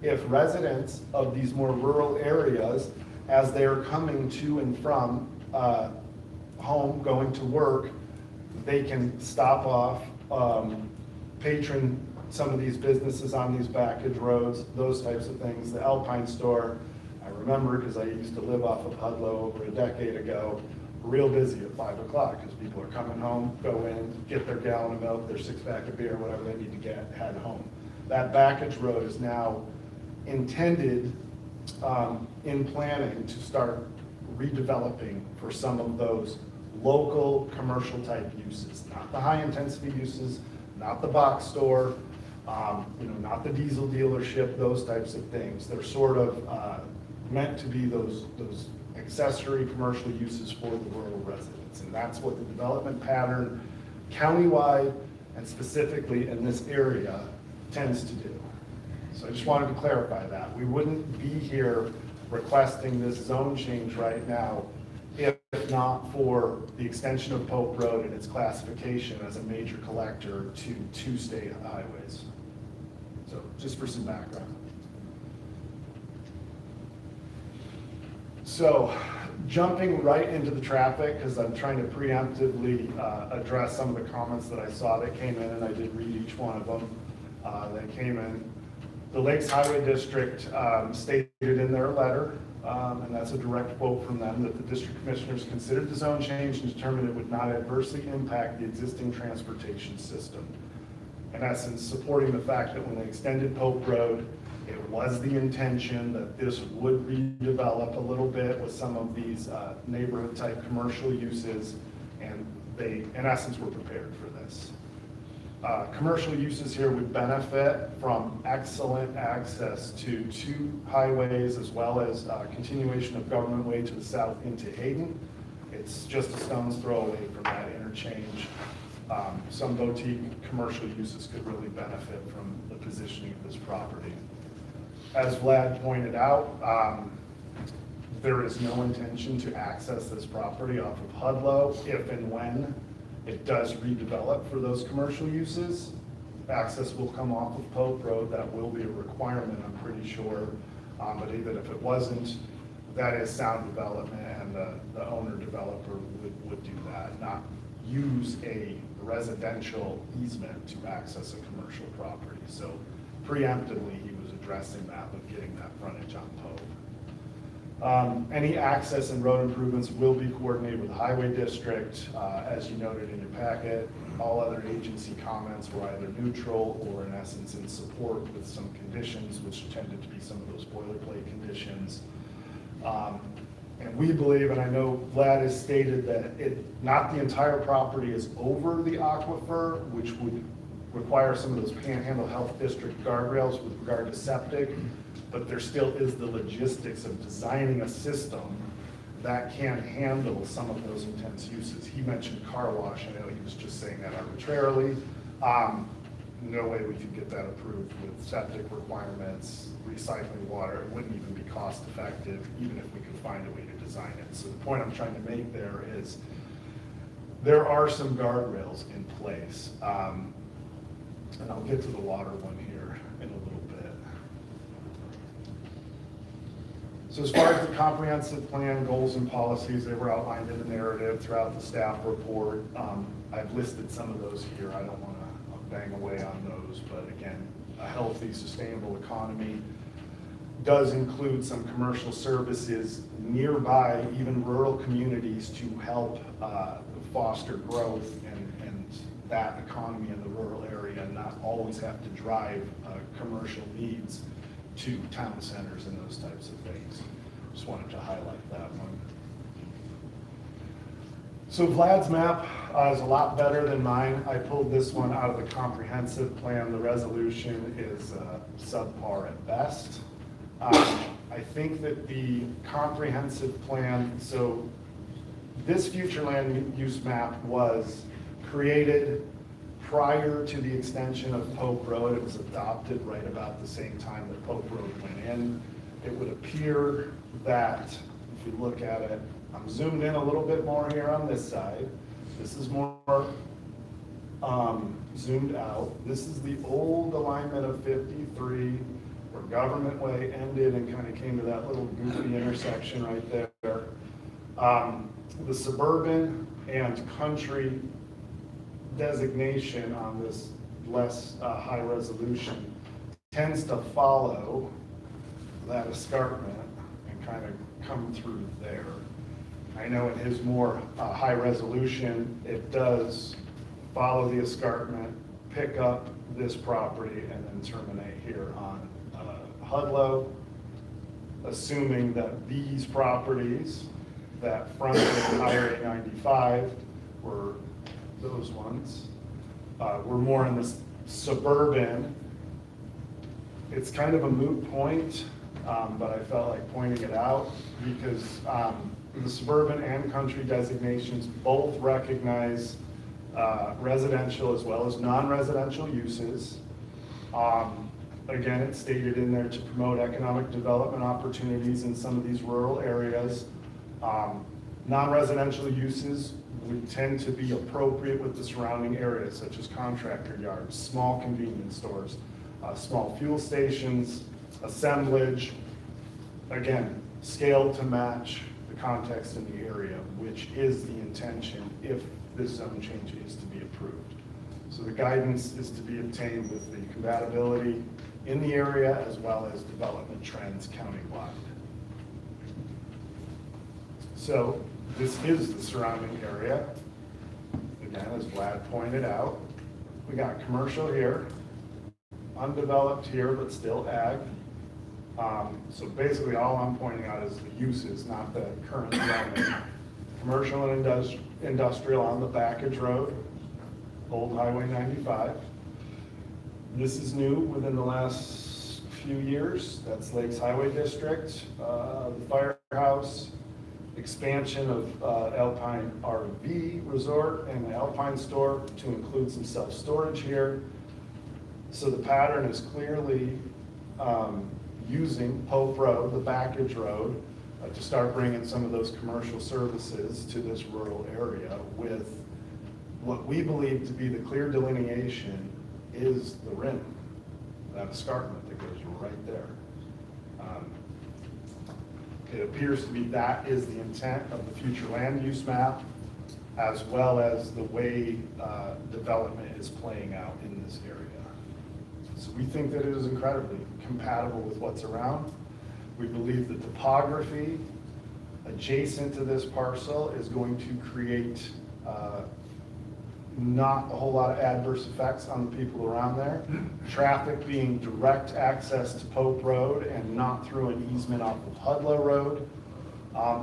if residents of these more rural areas, as they are coming to and from home, going to work, they can stop off, patron some of these businesses on these backage roads, those types of things. The Alpine store, I remember because I used to live off of Hudlow over a decade ago, real busy at 5 o'clock because people are coming home, go in, get their gallon of milk, their 6-pack of beer, whatever they need to head home. That backage road is now intended in planning to start redeveloping for some of those local commercial type uses, not the high intensity uses, not the box store, not the diesel dealership, those types of things. They're sort of meant to be those accessory commercial uses for the rural residents. And that's what the development pattern countywide and specifically in this area tends to do. So I just wanted to clarify that. We wouldn't be here requesting this zone change right now if not for the extension of Pope Road and its classification as a major collector to 2 state highways. So just for some background. So jumping right into the traffic, because I'm trying to preemptively address some of the comments that I saw that came in, and I did read each one of them that came in. The Lakes Highway District stated in their letter, and that's a direct quote from them, that the district commissioners considered the zone change and determined it would not adversely impact the existing transportation system. In essence, supporting the fact that when they extended Pope Road, it was the intention that this would redevelop a little bit with some of these neighborhood type commercial uses, and they, in essence, were prepared for this. Commercial uses here would benefit from excellent access to 2 highways as well as continuation of Government Way to the south into Hayden. It's just a stone's throw away from that interchange. Some boutique commercial uses could really benefit from the positioning of this property. As Vlad pointed out, there is no intention to access this property off of Hudlow if and when it does redevelop for those commercial uses. Access will come off of Pope Road. That will be a requirement, I'm pretty sure. But even if it wasn't, that is sound development, and the owner developer would do that, not use a residential easement to access a commercial property. So preemptively, he was addressing that with getting that frontage on Pope. Any access and road improvements will be coordinated with the Highway District. As you noted in your packet, all other agency comments were either neutral or in essence in support with some conditions, which tended to be some of those boilerplate conditions. And we believe, and I know Vlad has stated that not the entire property is over the aquifer, which would require some of those Panhandle Health District guardrails with regard to septic, but there still is the logistics of designing a system that can handle some of those intense uses. He mentioned car wash. I know he was just saying that arbitrarily. No way we could get that approved with septic requirements, recycling water. It wouldn't even be cost effective, even if we could find a way to design it. So the point I'm trying to make there is there are some guardrails in place. And I'll get to the water one here in a little bit. So as far as the comprehensive plan, goals and policies, they were outlined in the narrative throughout the staff report. I've listed some of those here. I don't want to bang away on those, but again, a healthy, sustainable economy does include some commercial services nearby, even rural communities, to help foster growth and that economy in the rural area, and not always have to drive commercial needs to town centers and those types of things. Just wanted to highlight that one. So Vlad's map is a lot better than mine. I pulled this one out of the comprehensive plan. The resolution is subpar at best. I think that the comprehensive plan, so this future land use map was created prior to the extension of Pope Road. It was adopted right about the same time that Pope Road went in. It would appear that, if you look at it, I'm zoomed in a little bit more here on this side. This is more zoomed out. This is the old alignment of 53, where Government Way ended and kind of came to that little goofy intersection right there. The suburban and country designation on this less high resolution tends to follow that escarpment and kind of come through there. I know in his more high resolution, it does follow the escarpment, pick up this property, and then terminate here on Hudlow, assuming that these properties that fronted Highway 95 were those ones, were more in this suburban. It's kind of a moot point, but I felt like pointing it out because the suburban and country designations both recognize residential as well as non-residential uses. Again, it's stated in there to promote economic development opportunities in some of these rural areas. Non-residential uses would tend to be appropriate with the surrounding areas, such as contractor yards, small convenience stores, small fuel stations, assemblage. Again, scaled to match the context in the area, which is the intention if this zone change is to be approved. So the guidance is to be obtained with the compatibility in the area as well as development trends countywide. So this is the surrounding area. Again, as Vlad pointed out, we got commercial here, undeveloped here, but still ag. So basically all I'm pointing out is the uses, not the current zoning. Commercial and industrial on the backage road, old Highway 95. This is new within the last few years. That's Lakes Highway District, the firehouse, expansion of Alpine RV Resort and the Alpine Store to include some self-storage here. So the pattern is clearly using Pope Road, the backage road, to start bringing some of those commercial services to this rural area with what we believe to be the clear delineation is the rim, that escarpment that goes right there. It appears to be that is the intent of the future land use map, as well as the way development is playing out in this area. So we think that it is incredibly compatible with what's around. We believe the topography adjacent to this parcel is going to create not a whole lot of adverse effects on the people around there. Traffic being direct access to Pope Road and not through an easement off of Hudlow Road,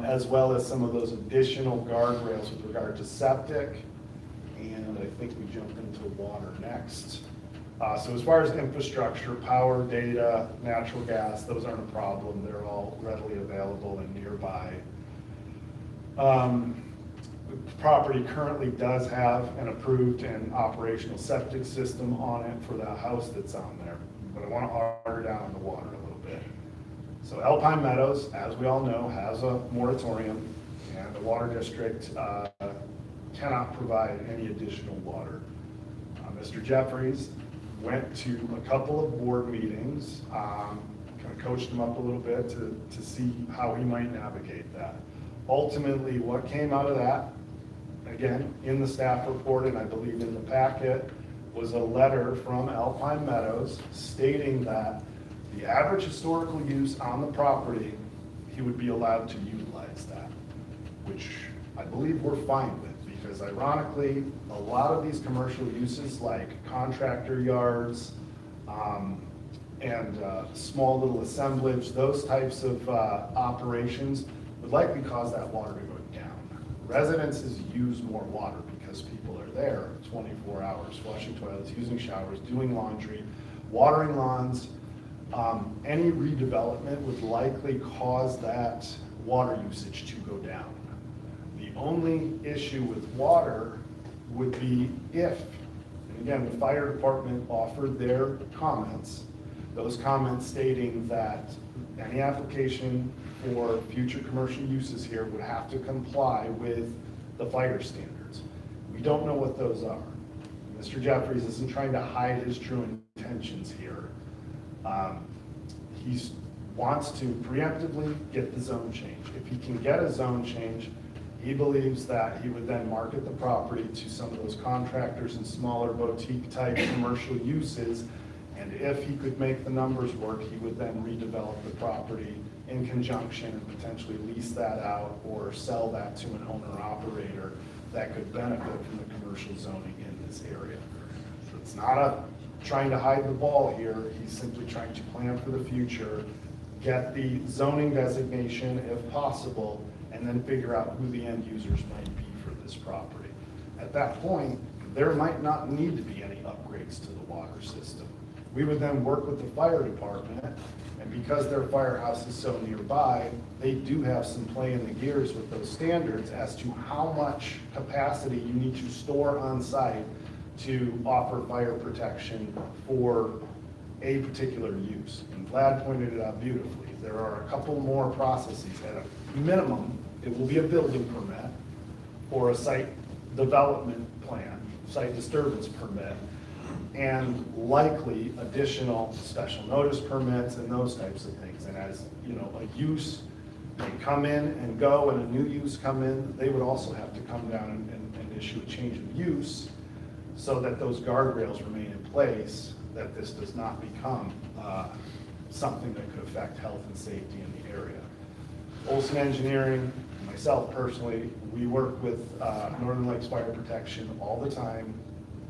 as well as some of those additional guardrails with regard to septic. And I think we jump into water next. So as far as infrastructure, power, data, natural gas, those aren't a problem. They're all readily available and nearby. The property currently does have an approved and operational septic system on it for the house that's on there. But I want to argue down on the water a little bit. So Alpine Meadows, as we all know, has a moratorium, and the water district cannot provide any additional water. Mr. Jeffries went to a couple of board meetings, kind of coached him up a little bit to see how he might navigate that. Ultimately, what came out of that, again, in the staff report and I believe in the packet, was a letter from Alpine Meadows stating that the average historical use on the property, he would be allowed to utilize that, which I believe we're fine with. Because ironically, a lot of these commercial uses like contractor yards, and small little assemblage, those types of operations would likely cause that water to go down. Residences use more water because people are there 24 hours, flushing toilets, using showers, doing laundry, watering lawns. Any redevelopment would likely cause that water usage to go down. The only issue with water would be if, and again, the fire department offered their comments, those comments stating that any application for future commercial uses here would have to comply with the fire standards. We don't know what those are. Mr. Jeffries isn't trying to hide his true intentions here. He wants to preemptively get the zone change. If he can get a zone change, he believes that he would then market the property to some of those contractors and smaller boutique type commercial uses. And if he could make the numbers work, he would then redevelop the property in conjunction and potentially lease that out or sell that to an owner operator that could benefit from the commercial zoning in this area. So it's not trying to hide the ball here. He's simply trying to plan for the future, get the zoning designation if possible, and then figure out who the end users might be for this property. At that point, there might not need to be any upgrades to the water system. We would then work with the fire department, and because their firehouse is so nearby, they do have some play in the gears with those standards as to how much capacity you need to store on site to offer fire protection for a particular use. And Vlad pointed it out beautifully. There are a couple more processes. At a minimum, it will be a building permit or a site development plan, site disturbance permit, and likely additional special notice permits and those types of things. And as you know, a use may come in and go and a new use come in, they would also have to come down and issue a change of use so that those guardrails remain in place, that this does not become something that could affect health and safety in the area. Olson Engineering, myself personally, we work with Northern Lakes Fire Protection all the time.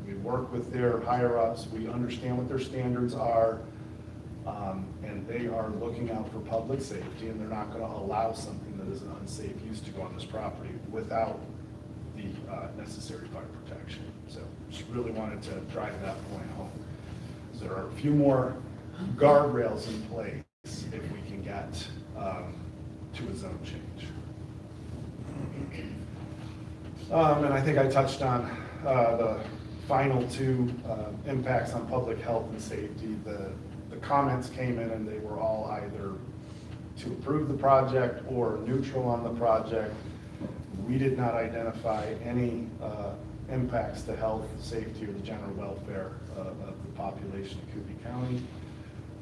We work with their higher-ups. We understand what their standards are, and they are looking out for public safety, and they're not going to allow something that is an unsafe use to go on this property without the necessary fire protection. So just really wanted to drive that point home. So there are a few more guardrails in place if we can get to a zone change. And I think I touched on the final two impacts on public health and safety. The comments came in and they were all either to approve the project or neutral on the project. We did not identify any impacts to health, safety, or the general welfare of the population of Kootenai County.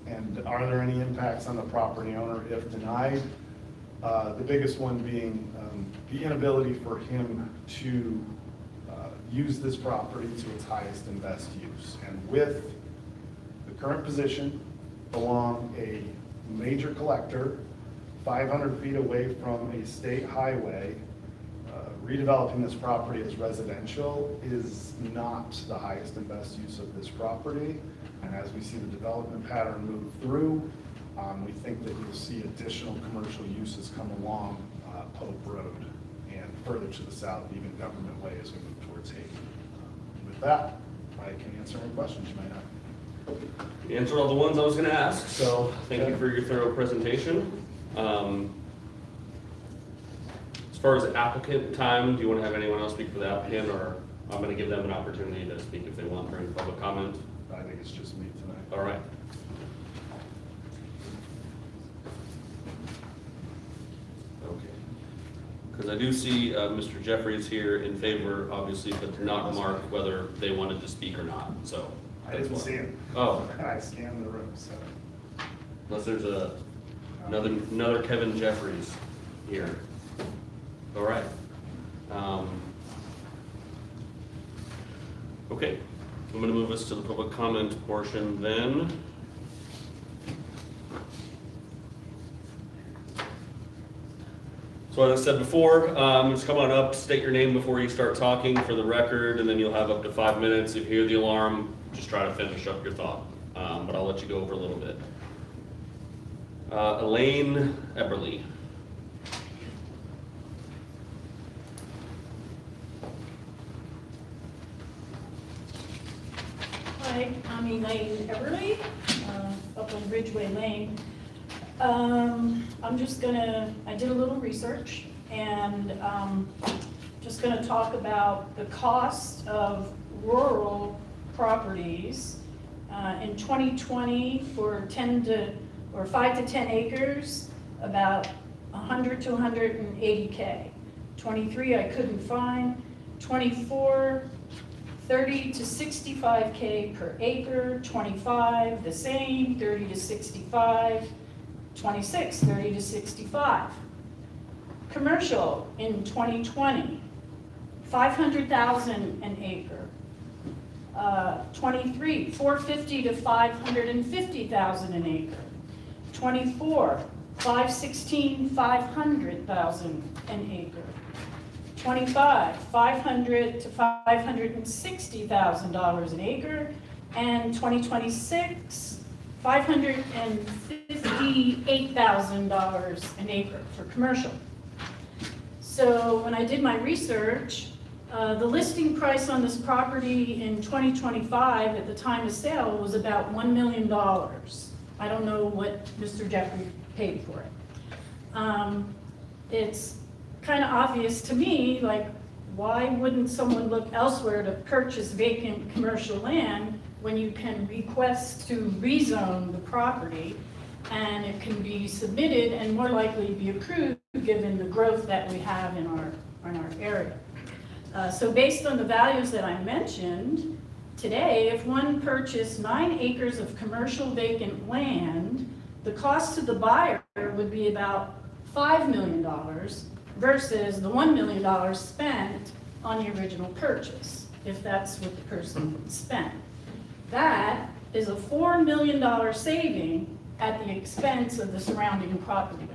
And are there any impacts on the property owner if denied? The biggest one being the inability for him to use this property to its highest and best use. And with the current position along a major collector, 500 feet away from a state highway, redeveloping this property as residential is not the highest and best use of this property. And as we see the development pattern move through, we think that you'll see additional commercial uses come along Pope Road and further to the south, even Government Way as we move towards Haiti. With that, I can answer any questions you might have. You answered all the ones I was going to ask, so thank you for your thorough presentation. As far as applicant time, do you want to have anyone else speak for the applicant, or I'm going to give them an opportunity to speak if they want during public comment? I think it's just me tonight. All right. Okay. Because I do see Mr. Jeffries here in favor, obviously, but not marked whether they wanted to speak or not, so. I didn't see him. Oh. I scanned the room, so. Unless there's another Kevin Jeffries here. All right. Okay, I'm going to move us to the public comment portion then. So as I said before, just come on up, state your name before you start talking for the record, and then you'll have up to 5 minutes. If you hear the alarm, just try to finish up your thought. but I'll let you go over a little bit. Elaine Epperly. Hi, I'm Elaine Everly, up on Ridgeway Lane. I did a little research and just gonna talk about the cost of rural properties. In 2020, for 5 to 10 acres, about 100 to 180K. 23, I couldn't find. 24, 30 to 65K per acre. 25, the same, 30 to 65. 26, 30 to 65. Commercial in 2020, 500,000 an acre. 23, 450 to 550,000 an acre. 24, 516, 500,000 an acre. 25, 500 to $560,000 an acre, and 2026, $558,000 an acre for commercial. So when I did my research, the listing price on this property in 2025 at the time of sale was about $1 million. I don't know what Mr. Jeffrey paid for it. It's kind of obvious to me, like, why wouldn't someone look elsewhere to purchase vacant commercial land when you can request to rezone the property and it can be submitted and more likely be approved given the growth that we have in our area. So based on the values that I mentioned, today, if one purchased 9 acres of commercial vacant land, the cost to the buyer would be about $5 million versus the $1 million spent on the original purchase, if that's what the person spent. That is a $4 million saving at the expense of the surrounding property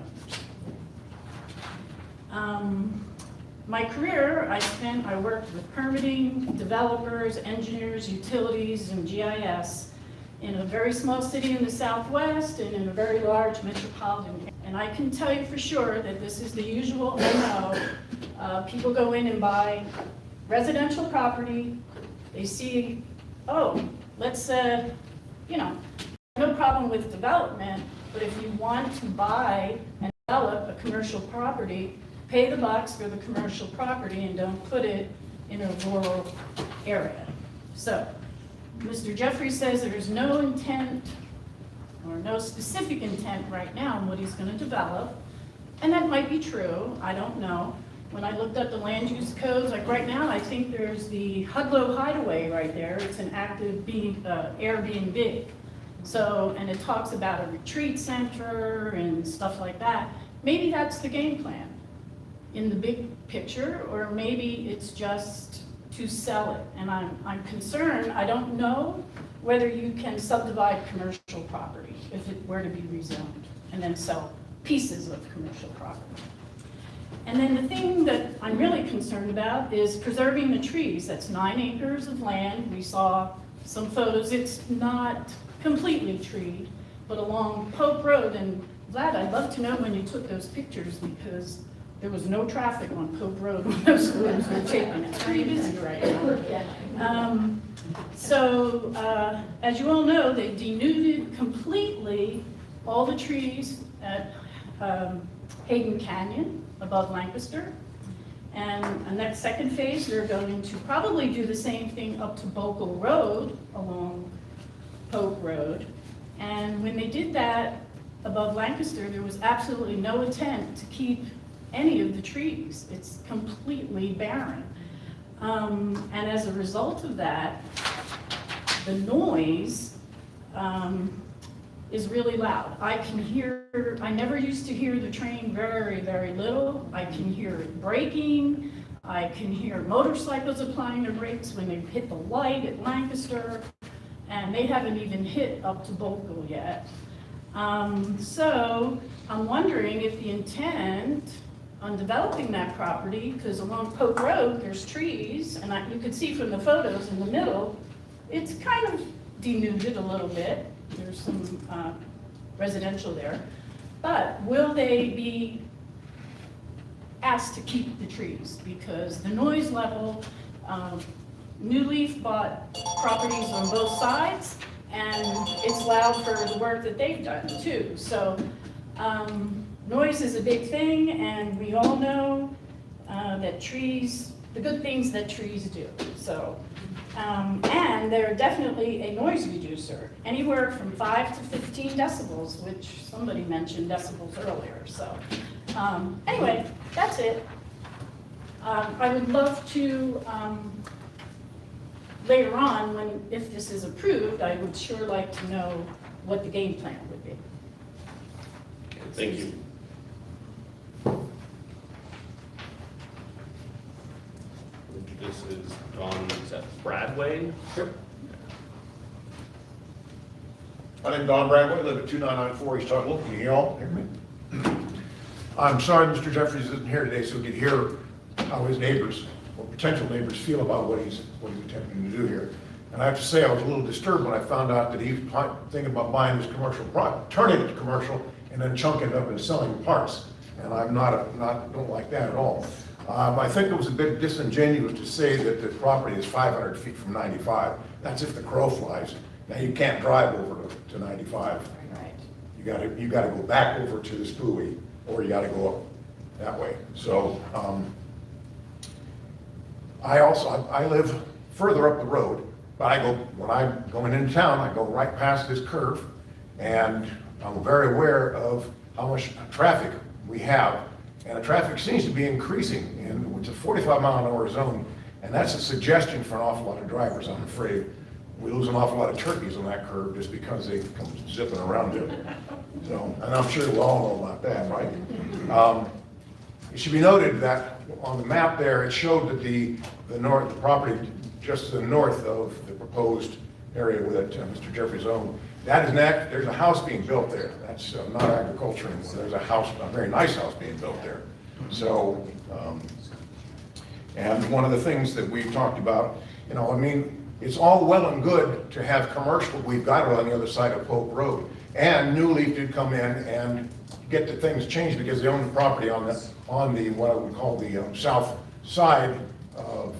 owners. My career, I worked with permitting, developers, engineers, utilities, and GIS in a very small city in the Southwest and in a very large metropolitan area. And I can tell you for sure that this is the usual MO. People go in and buy residential property. They see, oh, let's, no problem with development, but if you want to buy and develop a commercial property, pay the bucks for the commercial property and don't put it in a rural area. So, Mr. Jeffrey says there's no intent or no specific intent right now on what he's going to develop, and that might be true, I don't know. When I looked up the land use codes, like right now, I think there's the Hudlow Hideaway right there. It's an active Airbnb. So, and it talks about a retreat center and stuff like that. Maybe that's the game plan in the big picture, or maybe it's just to sell it. And I'm concerned, I don't know whether you can subdivide commercial property if it were to be rezoned and then sell pieces of commercial property. And then the thing that I'm really concerned about is preserving the trees. That's 9 acres of land. We saw some photos. It's not completely treed, but along Pope Road. And Vlad, I'd love to know when you took those pictures because there was no traffic on Pope Road when those photos were taken. It's pretty busy right now. As you all know, they denuded completely all the trees at Hayden Canyon above Lancaster. And in that second phase, they're going to probably do the same thing up to Bokel Road along Pope Road. And when they did that above Lancaster, there was absolutely no intent to keep any of the trees. It's completely barren. And as a result of that, the noise is really loud. I never used to hear the train very, very little. I can hear it braking. I can hear motorcycles applying their brakes when they hit the light at Lancaster, and they haven't even hit up to Bokel yet. So I'm wondering if the intent on developing that property, because along Pope Road, there's trees, and you can see from the photos in the middle, it's kind of denuded a little bit. there's some residential there. But will they be asked to keep the trees? Because the noise level, New Leaf bought properties on both sides, and it's loud for the work that they've done too. So noise is a big thing, and we all know that trees, the good things that trees do. So, and they're definitely a noise reducer, anywhere from 5 to 15 decibels, which somebody mentioned decibels earlier. So anyway, that's it. I would love to, later on, if this is approved, I would sure like to know what the game plan would be. Thank you. This is is that Bradway? Sure. My name's Don Bradway, I live at 2994 East Tuttle. Can you all hear me? I'm sorry Mr. Jeffries isn't here today so we could hear how his neighbors, or potential neighbors, feel about what he's attempting to do here. And I have to say, I was a little disturbed when I found out that he's thinking about buying this commercial product, turning it to commercial, and then chunking it up and selling parts. And I'm don't like that at all. I think it was a bit disingenuous to say that the property is 500 feet from 95. That's if the crow flies. Now you can't drive over to 95. Right. You gotta go back over to the Spooey, or you gotta go up that way. So I live further up the road, but when I'm going into town, I go right past this curve, and I'm very aware of how much traffic we have. And the traffic seems to be increasing, and it's a 45-mile-an-hour zone, and that's a suggestion for an awful lot of drivers, I'm afraid. We lose an awful lot of turkeys on that curve just because they come zipping around it. So, and I'm sure we all know about that, right? It should be noted that on the map there, it showed that the property just to the north of the proposed area that Mr. Jeffries owned, there's a house being built there. That's not agriculture anymore. There's a very nice house being built there. So, and one of the things that we've talked about, I mean, it's all well and good to have commercial. We've got it on the other side of Pope Road. And New Leaf did come in and get the things changed because they own the property on the what I would call the south side of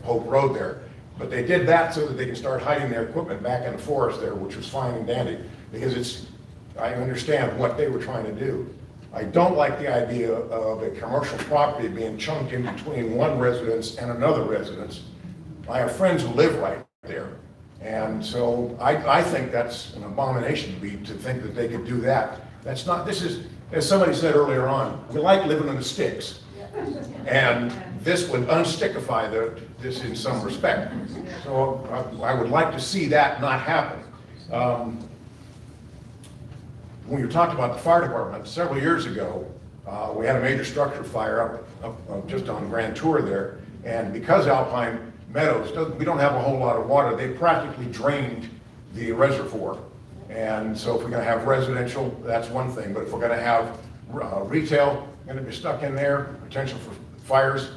Pope Road there. But they did that so that they can start hiding their equipment back in the forest there, which was fine and dandy, because I understand what they were trying to do. I don't like the idea of a commercial property being chunked in between one residence and another residence. I have friends who live right there, and so I think that's an abomination to think that they could do that. This is, as somebody said earlier on, we like living in the sticks. And this would unstickify this in some respect. So I would like to see that not happen. When you talked about the fire department, several years ago, we had a major structure fire up just on Grand Tour there. And because Alpine Meadows, we don't have a whole lot of water, they practically drained the reservoir. And so if we're going to have residential, that's one thing. But if we're going to have retail going to be stuck in there, potential for fires,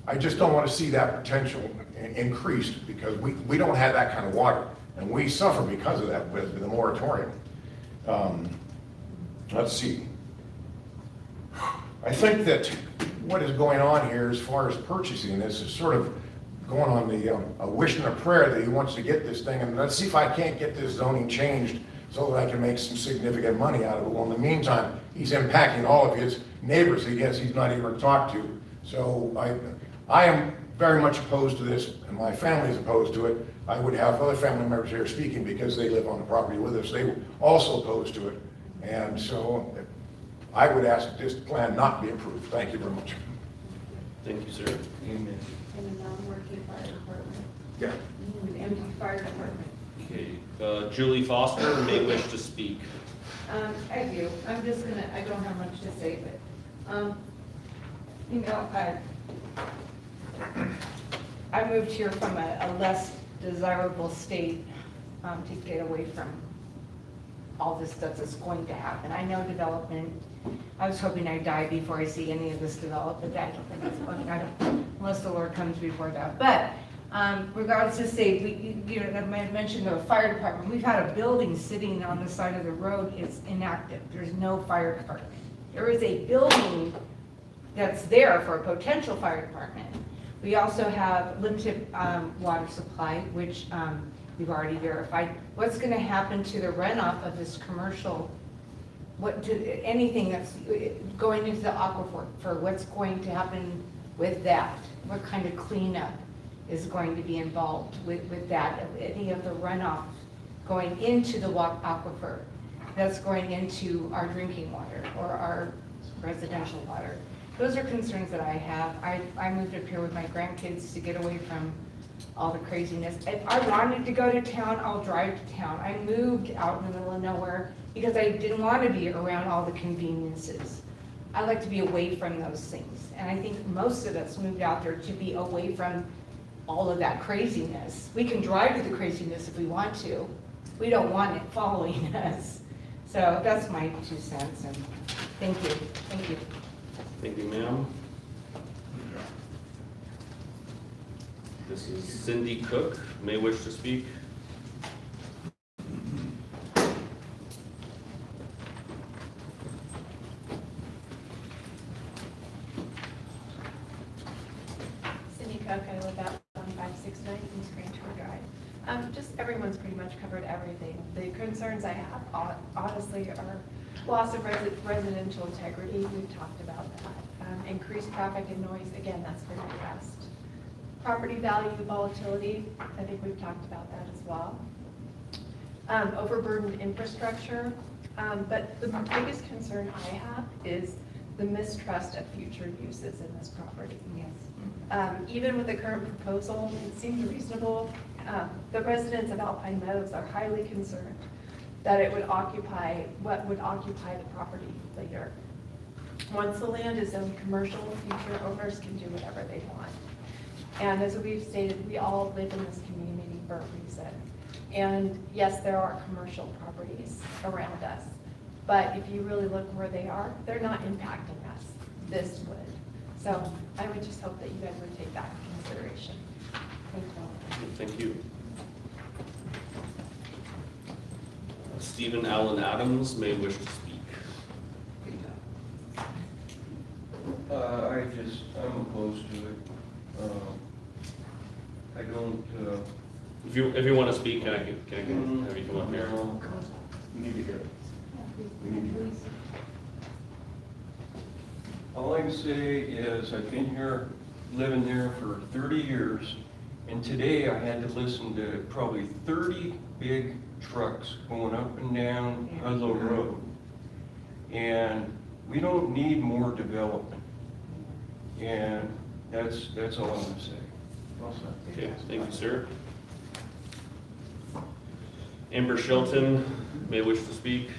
I just don't want to see that potential increased because we don't have that kind of water. And we suffer because of that with the moratorium. Let's see. I think that what is going on here as far as purchasing this is sort of going on a wish and a prayer that he wants to get this thing, and let's see if I can't get this zoning changed so that I can make some significant money out of it. Well, in the meantime, he's impacting all of his neighbors he gets he's not even talked to. So I am very much opposed to this, and my family is opposed to it. I would have other family members here speaking because they live on the property with us. They were also opposed to it. And so I would ask that this plan not be approved. Thank you very much. Thank you, sir. In a non-working fire department. Yeah. An empty fire department. Okay, Julie Foster may wish to speak. I do. I don't have much to say, but, I moved here from a less desirable state to get away from all this stuff that's going to happen. I know development. I was hoping I'd die before I see any of this develop, but I don't think it's going to happen unless the Lord comes before that. But Regardless to say, I mentioned the fire department, we've had a building sitting on the side of the road, it's inactive, there's no fire department. There is a building that's there for a potential fire department. We also have limited water supply, which we've already verified. What's gonna happen to the runoff of this commercial, anything that's going into the aquifer, for what's going to happen with that? What kind of cleanup is going to be involved with that? Any of the runoff going into the aquifer that's going into our drinking water or our residential water? Those are concerns that I have. I moved up here with my grandkids to get away from all the craziness. If I wanted to go to town, I'll drive to town. I moved out in the middle of nowhere because I didn't want to be around all the conveniences. I like to be away from those things. And I think most of us moved out there to be away from all of that craziness. We can drive to the craziness if we want to. We don't want it following us. So that's my 2 cents, and thank you. Thank you. Thank you, ma'am. This is Cindy Cook, may wish to speak. Cindy Cook, I live at 1569 East Grand Tour Drive. Just everyone's pretty much covered everything. The concerns I have honestly are loss of residential integrity. We've talked about that. Increased traffic and noise, again, that's been addressed. Property value volatility, I think we've talked about that as well. Overburdened infrastructure, but the biggest concern I have is the mistrust of future uses in this property. Yes. Even with the current proposal, it seems reasonable. The residents of Alpine Meadows are highly concerned that it would occupy the property later. Once the land is zoned commercial, future owners can do whatever they want. And as we've stated, we all live in this community for a reason. And yes, there are commercial properties around us, but if you really look where they are, they're not impacting us. This would. So I would just hope that you guys would take that into consideration. Thank you. Thank you. Stephen Allen Adams may wish to speak. I'm opposed to it. I don't, If you want to speak, can I have you come up here? We need to hear it. All I can say is I've been here, living there for 30 years, and today I had to listen to probably 30 big trucks going up and down Ludlow Road. And we don't need more development. And that's all I'm going to say. Well said. Okay, thank you, sir. Amber Shelton may wish to speak.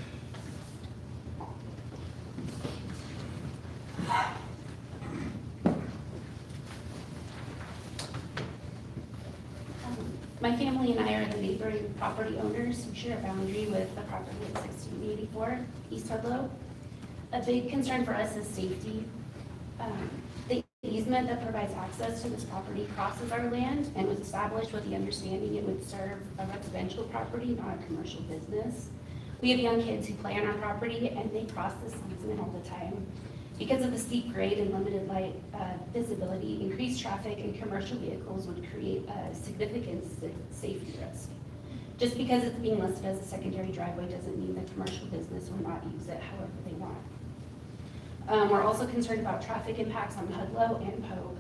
My family and I are the neighboring property owners who share a boundary with the property at 1684 East Ludlow. A big concern for us is safety. The easement that provides access to this property crosses our land and was established with the understanding it would serve a residential property, not a commercial business. We have young kids who play on our property and they cross this easement all the time. Because of the steep grade and limited light visibility, increased traffic and commercial vehicles would create a significant safety risk. Just because it's being listed as a secondary driveway doesn't mean that commercial business will not use it however they want. We're also concerned about traffic impacts on Hudlow and Pogue.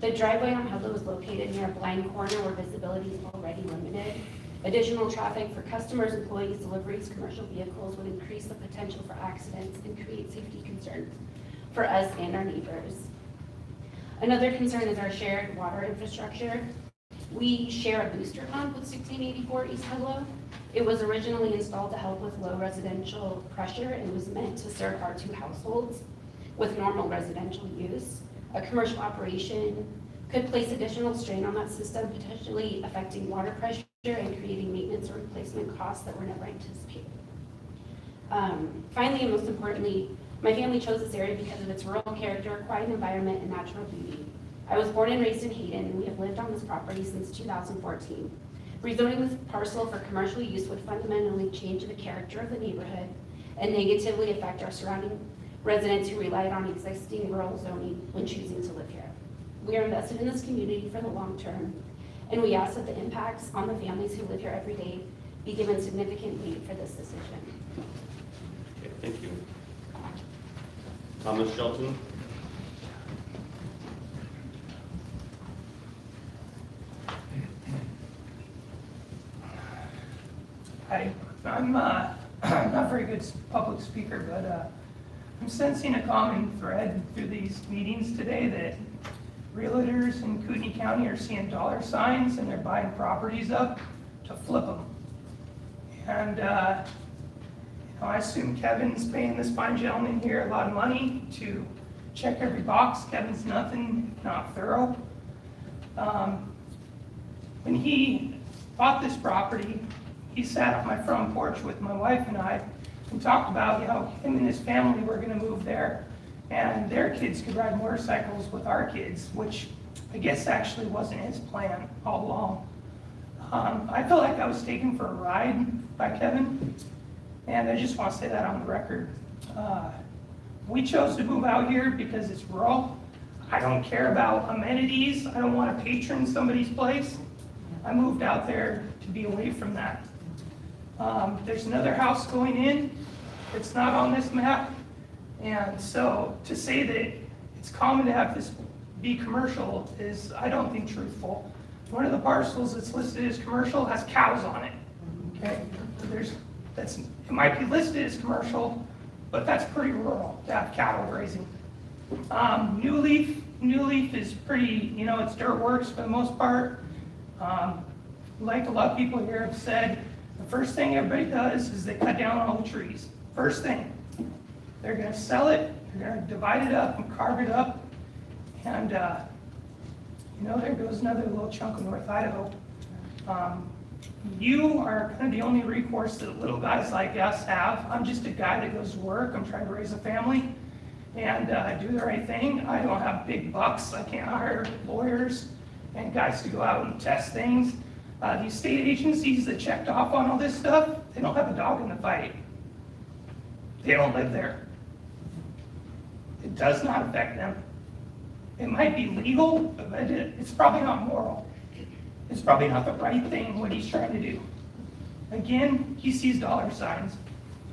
The driveway on Hudlow is located near a blind corner where visibility is already limited. Additional traffic for customers, employees, deliveries, commercial vehicles would increase the potential for accidents and create safety concerns for us and our neighbors. Another concern is our shared water infrastructure. We share a booster pump with 1684 East Hudlow. It was originally installed to help with low residential pressure and was meant to serve our 2 households with normal residential use. A commercial operation could place additional strain on that system, potentially affecting water pressure and creating maintenance or replacement costs that were never anticipated. Finally, and most importantly, my family chose this area because of its rural character, quiet environment, and natural beauty. I was born and raised in Hayden, and we have lived on this property since 2014. Rezoning this parcel for commercial use would fundamentally change the character of the neighborhood and negatively affect our surrounding residents who relied on existing rural zoning when choosing to live here. We are invested in this community for the long term, and we ask that the impacts on the families who live here every day be given significant weight for this decision. Okay, thank you. Thomas Shelton. Hi, I'm not a very good public speaker, but I'm sensing a common thread through these meetings today that realtors in Kootenai County are seeing dollar signs and they're buying properties up to flip them. And I assume Kevin's paying this fine gentleman here a lot of money to check every box. Kevin's nothing, not thorough. When he bought this property, he sat on my front porch with my wife and I and talked about how him and his family were gonna move there and their kids could ride motorcycles with our kids, which I guess actually wasn't his plan all along. I felt like I was taken for a ride by Kevin, and I just want to say that on the record. We chose to move out here because it's rural. I don't care about amenities. I don't want to patron somebody's place. I moved out there to be away from that. There's another house going in. It's not on this map. And so to say that it's common to have this be commercial is, I don't think, truthful. One of the parcels that's listed as commercial has cows on it. Okay, it might be listed as commercial, but that's pretty rural to have cattle grazing. New Leaf is pretty, it's dirt works for the most part. Like a lot of people here have said, the first thing everybody does is they cut down all the trees. First thing. They're gonna sell it, they're gonna divide it up and carve it up, and there goes another little chunk of North Idaho. You are kind of the only recourse that little guys like us have. I'm just a guy that goes to work, I'm trying to raise a family, and do the right thing. I don't have big bucks, I can't hire lawyers and guys to go out and test things. These state agencies that checked off on all this stuff, they don't have a dog in the fight. They don't live there. It does not affect them. It might be legal, but it's probably not moral. It's probably not the right thing what he's trying to do. Again, he sees dollar signs.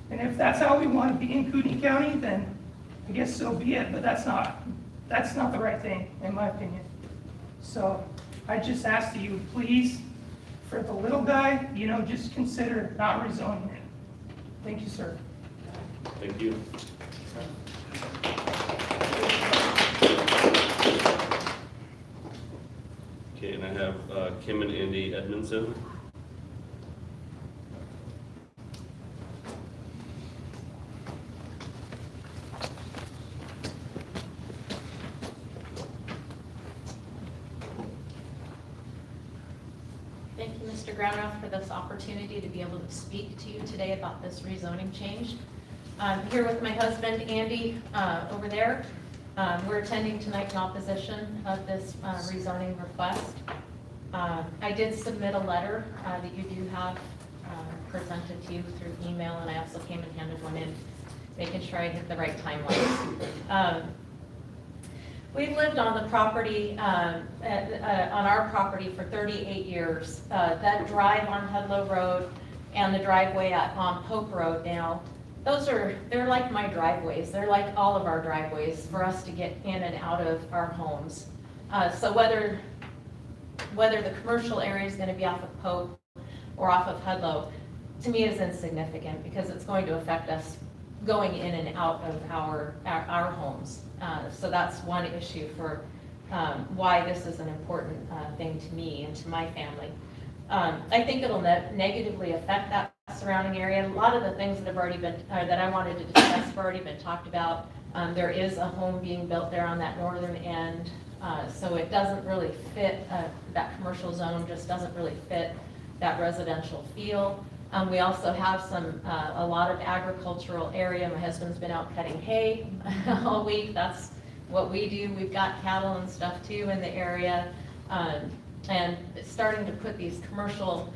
And if that's how we want to be in Kootenai County, then I guess so be it, but that's not the right thing, in my opinion. So I just ask that you please, for the little guy, just consider not rezoning it. Thank you, sir. Thank you. Okay, and I have Kim and Andy Edmondson. Thank you, Mr. Groundrath, for this opportunity to be able to speak to you today about this rezoning change. I'm here with my husband, Andy, over there. We're attending tonight in opposition of this rezoning request. I did submit a letter that you do have presented to you through email, and I also came and handed one in, making sure I hit the right timeline. We've lived on the property, on our property for 38 years. That drive on Hudlow Road and the driveway on Pope Road now, they're like my driveways. They're like all of our driveways for us to get in and out of our homes. So whether the commercial area is going to be off of Pope or off of Hudlow, to me is insignificant because it's going to affect us going in and out of our homes. So that's one issue for why this is an important thing to me and to my family. I think it'll negatively affect that surrounding area. A lot of the things that have already been, that I wanted to discuss have already been talked about. There is a home being built there on that northern end, so it doesn't really fit, that commercial zone just doesn't really fit that residential feel. We also have a lot of agricultural area. My husband's been out cutting hay all week. That's what we do. We've got cattle and stuff too in the area. And starting to put these commercial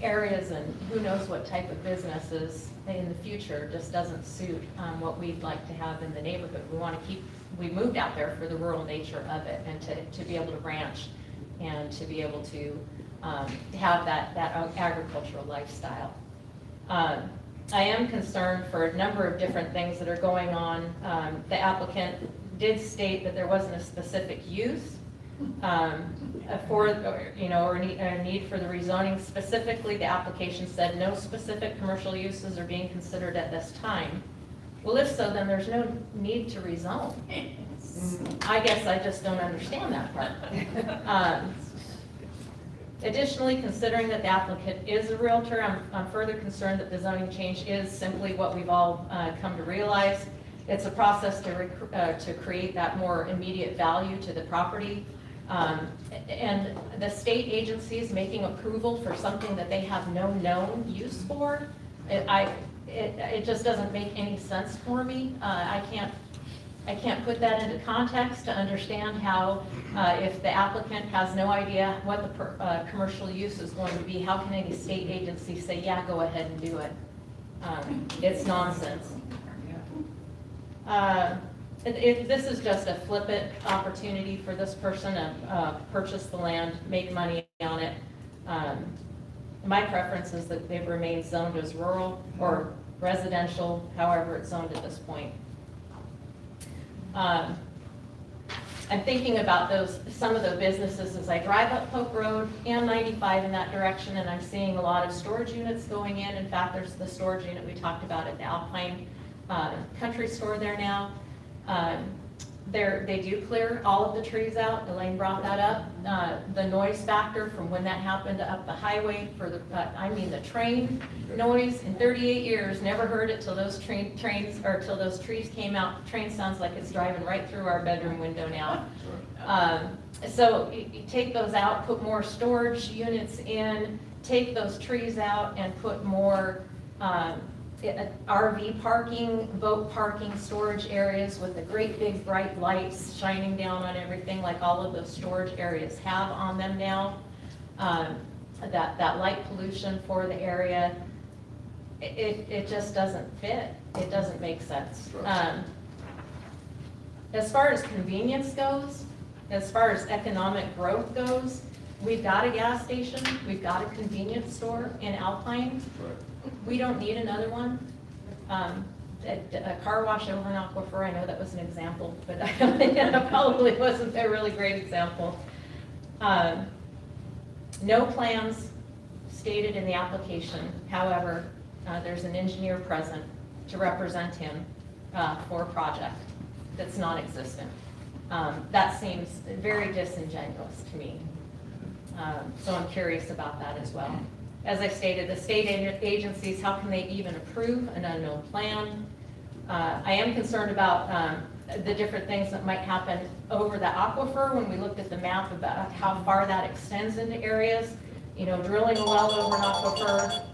areas and who knows what type of businesses in the future just doesn't suit what we'd like to have in the neighborhood. We want to keep, we moved out there for the rural nature of it and to be able to ranch and to be able to have that agricultural lifestyle. I am concerned for a number of different things that are going on. The applicant did state that there wasn't a specific use for, or a need for the rezoning. Specifically, the application said no specific commercial uses are being considered at this time. Well, if so, then there's no need to rezone. I guess I just don't understand that part. Additionally, considering that the applicant is a realtor, I'm further concerned that the zoning change is simply what we've all come to realize. It's a process to create that more immediate value to the property. And the state agencies making approval for something that they have no known use for, it just doesn't make any sense for me. I can't put that into context to understand how, if the applicant has no idea what the commercial use is going to be, how can any state agency say, yeah, go ahead and do it? It's nonsense. This is just a flip-it opportunity for this person to purchase the land, make money on it. My preference is that they remain zoned as rural or residential, however it's zoned at this point. I'm thinking about some of the businesses as I drive up Pope Road and 95 in that direction, and I'm seeing a lot of storage units going in. In fact, there's the storage unit we talked about at the Alpine Country Store there now. They do clear all of the trees out. Elaine brought that up. The noise factor from when that happened up the highway for the train noise in 38 years, never heard it till those till those trees came out. Train sounds like it's driving right through our bedroom window now. So you take those out, put more storage units in, take those trees out and put more RV parking, boat parking, storage areas with the great big bright lights shining down on everything like all of those storage areas have on them now. That light pollution for the area, it just doesn't fit. It doesn't make sense. As far as convenience goes, as far as economic growth goes, we've got a gas station, we've got a convenience store in Alpine. We don't need another one. A car wash over an aquifer, I know that was an example, but it probably wasn't a really great example. No plans stated in the application. However, there's an engineer present to represent him for a project that's non-existent. That seems very disingenuous to me. So I'm curious about that as well. As I stated, the state agencies, how can they even approve an unknown plan? I am concerned about the different things that might happen over the aquifer when we looked at the map about how far that extends into areas. Drilling a well over an aquifer,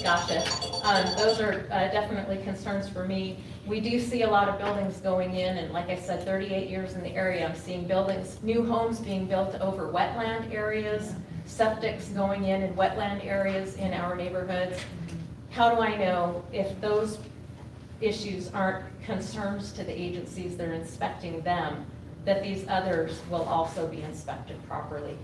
gotcha. Those are definitely concerns for me. We do see a lot of buildings going in, and like I said, 38 years in the area, I'm seeing buildings, new homes being built over wetland areas, septics going in wetland areas in our neighborhoods. How do I know if those issues aren't concerns to the agencies that are inspecting them, that these others will also be inspected properly?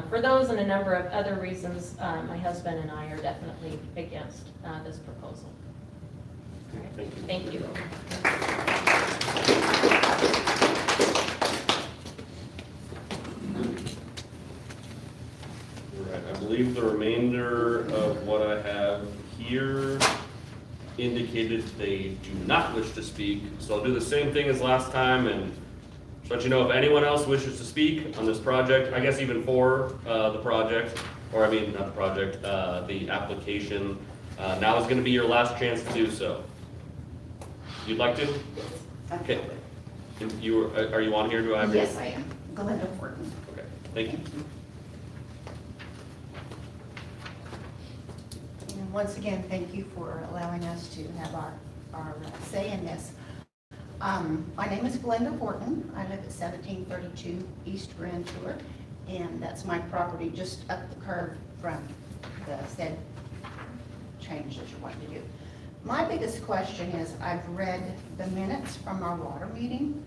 For those and a number of other reasons, my husband and I are definitely against this proposal. Thank you. Right, I believe the remainder of what I have here indicated they do not wish to speak. So I'll do the same thing as last time and just let you know if anyone else wishes to speak on this project, I guess even for the project, or I mean, not the project, the application. Now is going to be your last chance to do so. You'd like to? Okay. Are you on here? Do I have Yes, I am. Glenda Horton. Okay, thank you. And once again, thank you for allowing us to have our say in this. My name is Glenda Horton. I live at 1732 East Grand Tour, and that's my property just up the curve from the said change that you're wanting to do. My biggest question is, I've read the minutes from our water meeting,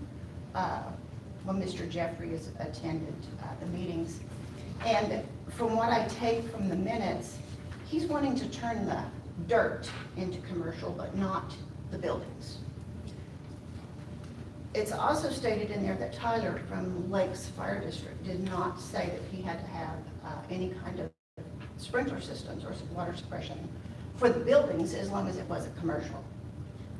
when Mr. Jeffrey has attended the meetings, and from what I take from the minutes, he's wanting to turn the dirt into commercial, but not the buildings. It's also stated in there that Tyler from Lakes Fire District did not say that he had to have any kind of sprinkler systems or water suppression for the buildings as long as it wasn't commercial.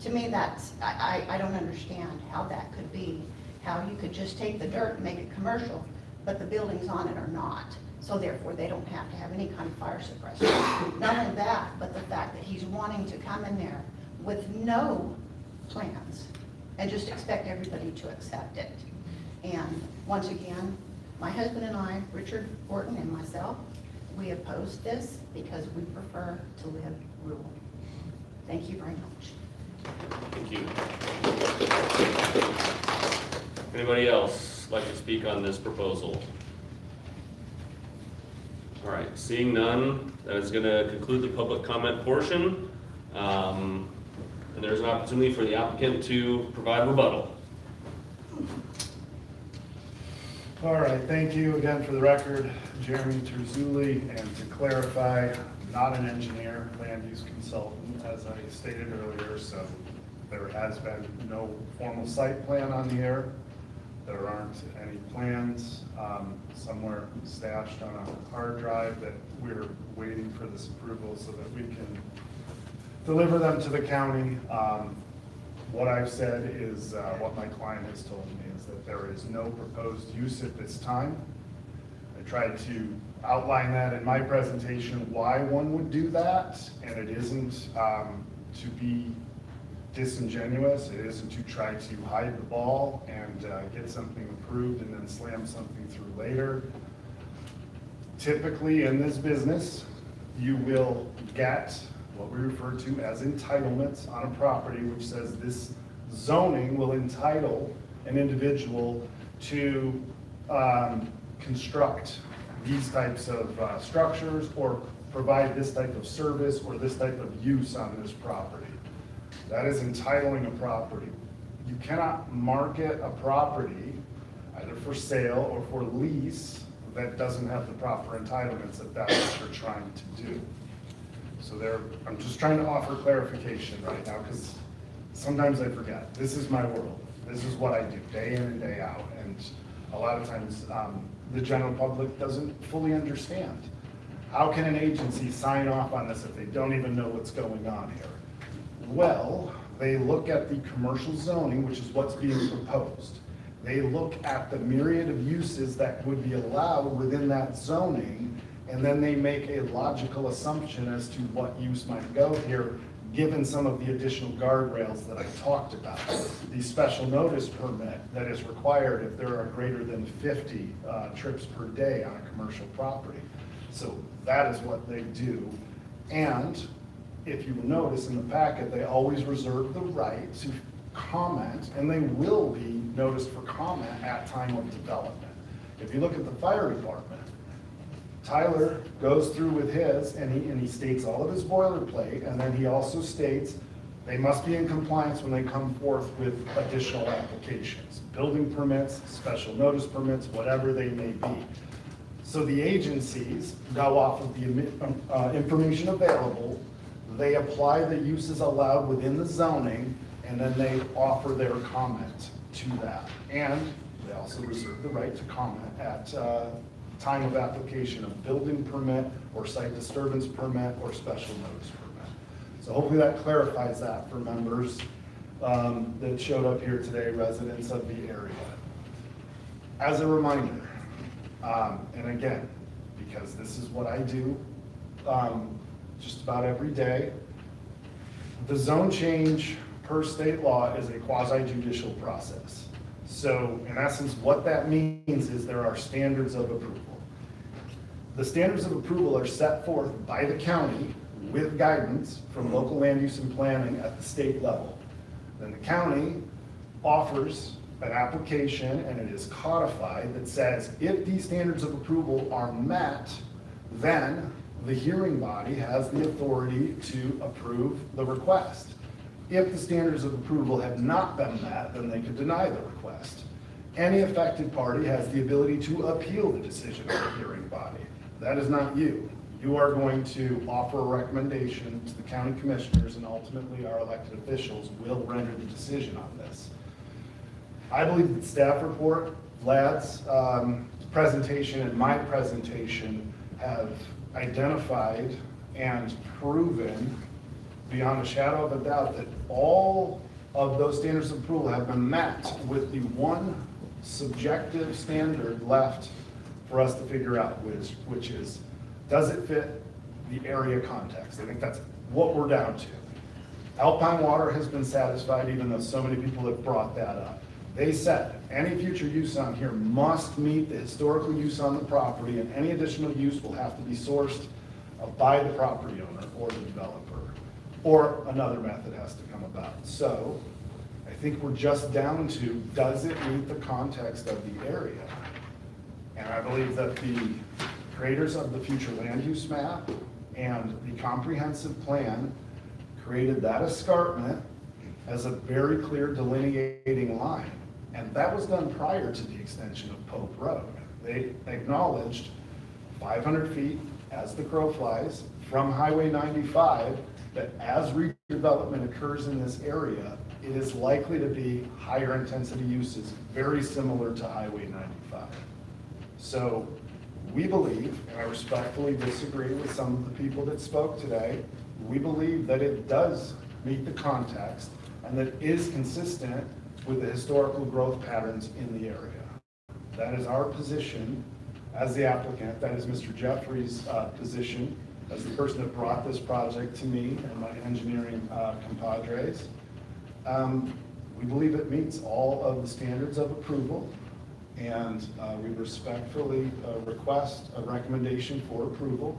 To me, that's, I don't understand how that could be, how you could just take the dirt and make it commercial, but the buildings on it are not. So therefore, they don't have to have any kind of fire suppression. Not only that, but the fact that he's wanting to come in there with no plans and just expect everybody to accept it. And once again, my husband and I, Richard Horton and myself, we oppose this because we prefer to live rural. Thank you very much. Thank you. Anybody else like to speak on this proposal? All right, seeing none, that is going to conclude the public comment portion. And there's an opportunity for the applicant to provide rebuttal. All right, thank you again for the record, Jeremy Terzulli, and to clarify, I'm not an engineer, land use consultant, as I stated earlier, so there has been no formal site plan on here. There aren't any plans somewhere stashed on a hard drive that we're waiting for this approval so that we can deliver them to the county. What I've said is, what my client has told me is that there is no proposed use at this time. I tried to outline that in my presentation, why one would do that, and it isn't to be disingenuous. It isn't to try to hide the ball and get something approved and then slam something through later. Typically in this business, you will get what we refer to as entitlements on a property, which says this zoning will entitle an individual to construct these types of structures or provide this type of service or this type of use on this property. That is entitling a property. You cannot market a property either for sale or for lease that doesn't have the proper entitlements if that's what you're trying to do. So I'm just trying to offer clarification right now because sometimes I forget. This is my world. This is what I do day in and day out. And a lot of times the general public doesn't fully understand. How can an agency sign off on this if they don't even know what's going on here? Well, they look at the commercial zoning, which is what's being proposed. They look at the myriad of uses that would be allowed within that zoning, and then they make a logical assumption as to what use might go here, given some of the additional guardrails that I talked about. The special notice permit that is required if there are greater than 50 trips per day on a commercial property. So that is what they do. And if you will notice in the packet, they always reserve the right to comment, and they will be noticed for comment at time of development. If you look at the fire department, Tyler goes through with his, and he states all of his boilerplate, and then he also states they must be in compliance when they come forth with additional applications, building permits, special notice permits, whatever they may be. So the agencies go off of the information available. They apply the uses allowed within the zoning, and then they offer their comment to that. And they also reserve the right to comment at time of application of building permit or site disturbance permit or special notice permit. So hopefully that clarifies that for members that showed up here today, residents of the area. As a reminder, and again, because this is what I do just about every day, the zone change per state law is a quasi-judicial process. So in essence, what that means is there are standards of approval. The standards of approval are set forth by the county with guidance from local land use and planning at the state level. Then the county offers an application and it is codified that says if these standards of approval are met, then the hearing body has the authority to approve the request. If the standards of approval have not been met, then they could deny the request. Any affected party has the ability to appeal the decision of the hearing body. That is not you. You are going to offer a recommendation to the county commissioners, and ultimately our elected officials will render the decision on this. I believe the staff report, Vlad's presentation, and my presentation have identified and proven beyond a shadow of a doubt that all of those standards of approval have been met, with the one subjective standard left for us to figure out, which is, does it fit the area context? I think that's what we're down to. Alpine Water has been satisfied, even though so many people have brought that up. They said any future use on here must meet the historical use on the property, and any additional use will have to be sourced by the property owner or the developer, or another method has to come about. So I think we're just down to, does it meet the context of the area? And I believe that the creators of the future land use map and the comprehensive plan created that escarpment as a very clear delineating line. And that was done prior to the extension of Pope Road. They acknowledged 500 feet as the crow flies from Highway 95, that as redevelopment occurs in this area, it is likely to be higher intensity uses, very similar to Highway 95. So we believe, and I respectfully disagree with some of the people that spoke today, we believe that it does meet the context and that it is consistent with the historical growth patterns in the area. That is our position as the applicant. That is Mr. Jeffrey's position as the person that brought this project to me and my engineering compadres. We believe it meets all of the standards of approval, and we respectfully request a recommendation for approval.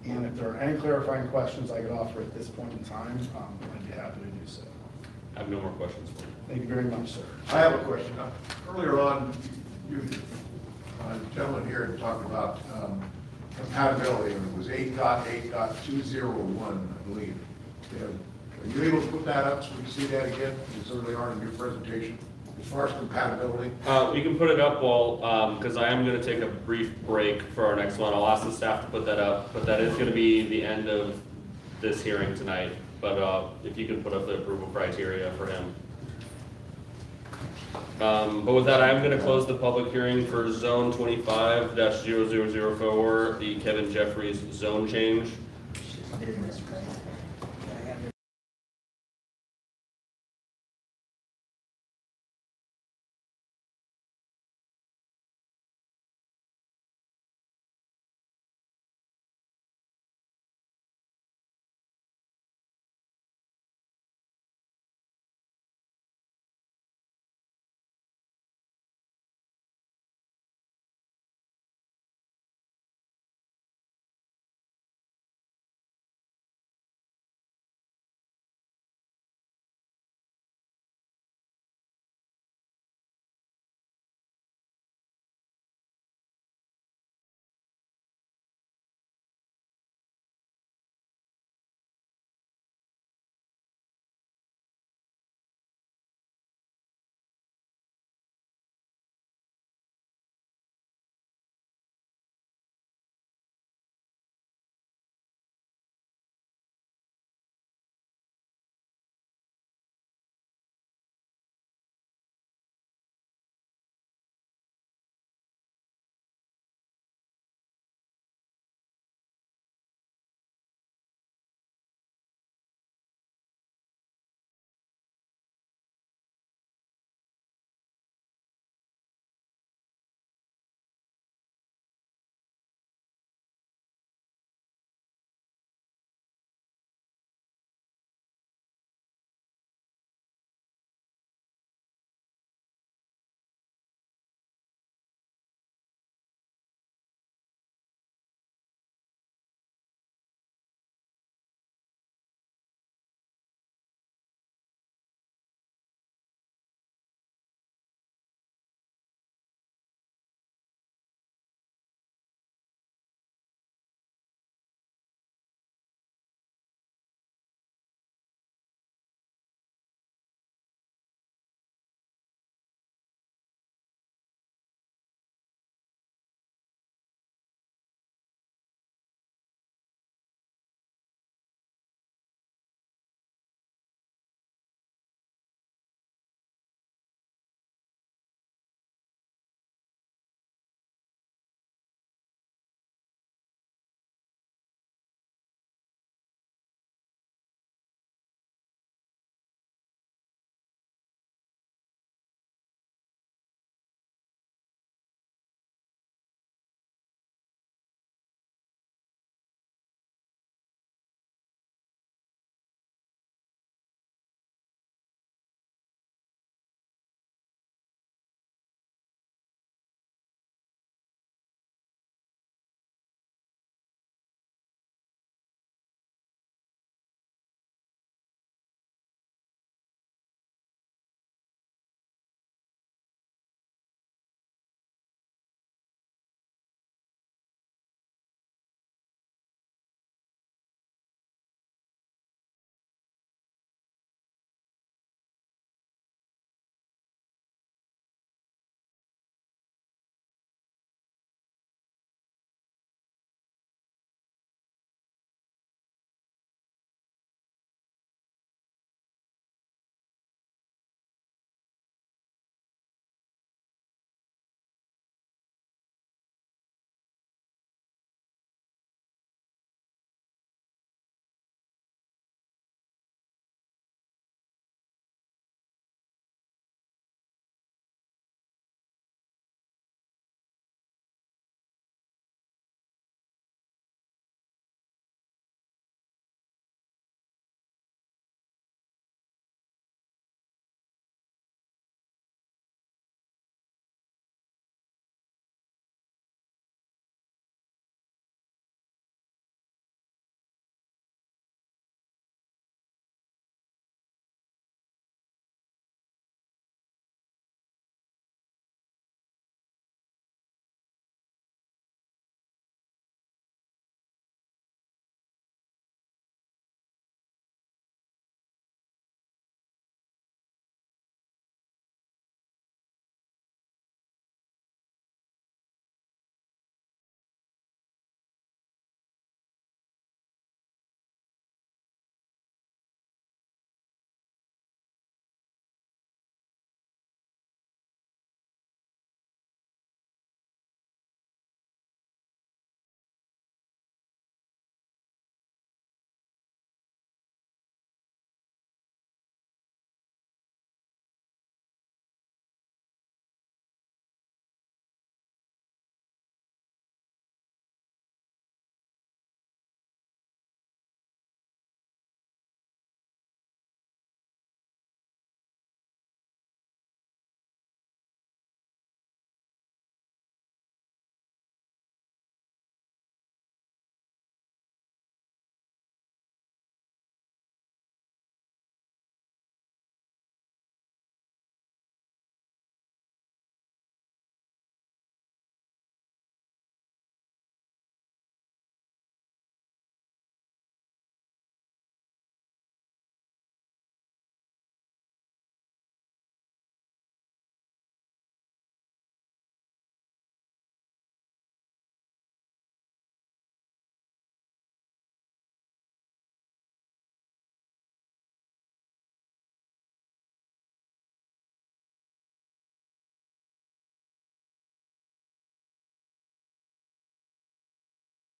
And if there are any clarifying questions I could offer at this point in time, I'd be happy to do so. I have no more questions for you. Thank you very much, sir. I have a question. Earlier on, you, gentleman here had talked about compatibility, and it was 8.8.201, I believe. Are you able to put that up so we can see that again, as early on in your presentation, as far as compatibility? We can put it up while, because I am going to take a brief break for our next one. I'll ask the staff to put that up, but that is going to be the end of this hearing tonight. But if you can put up the approval criteria for him. But with that, I'm going to close the public hearing for Zone 25-0004, the Kevin Jeffries zone change.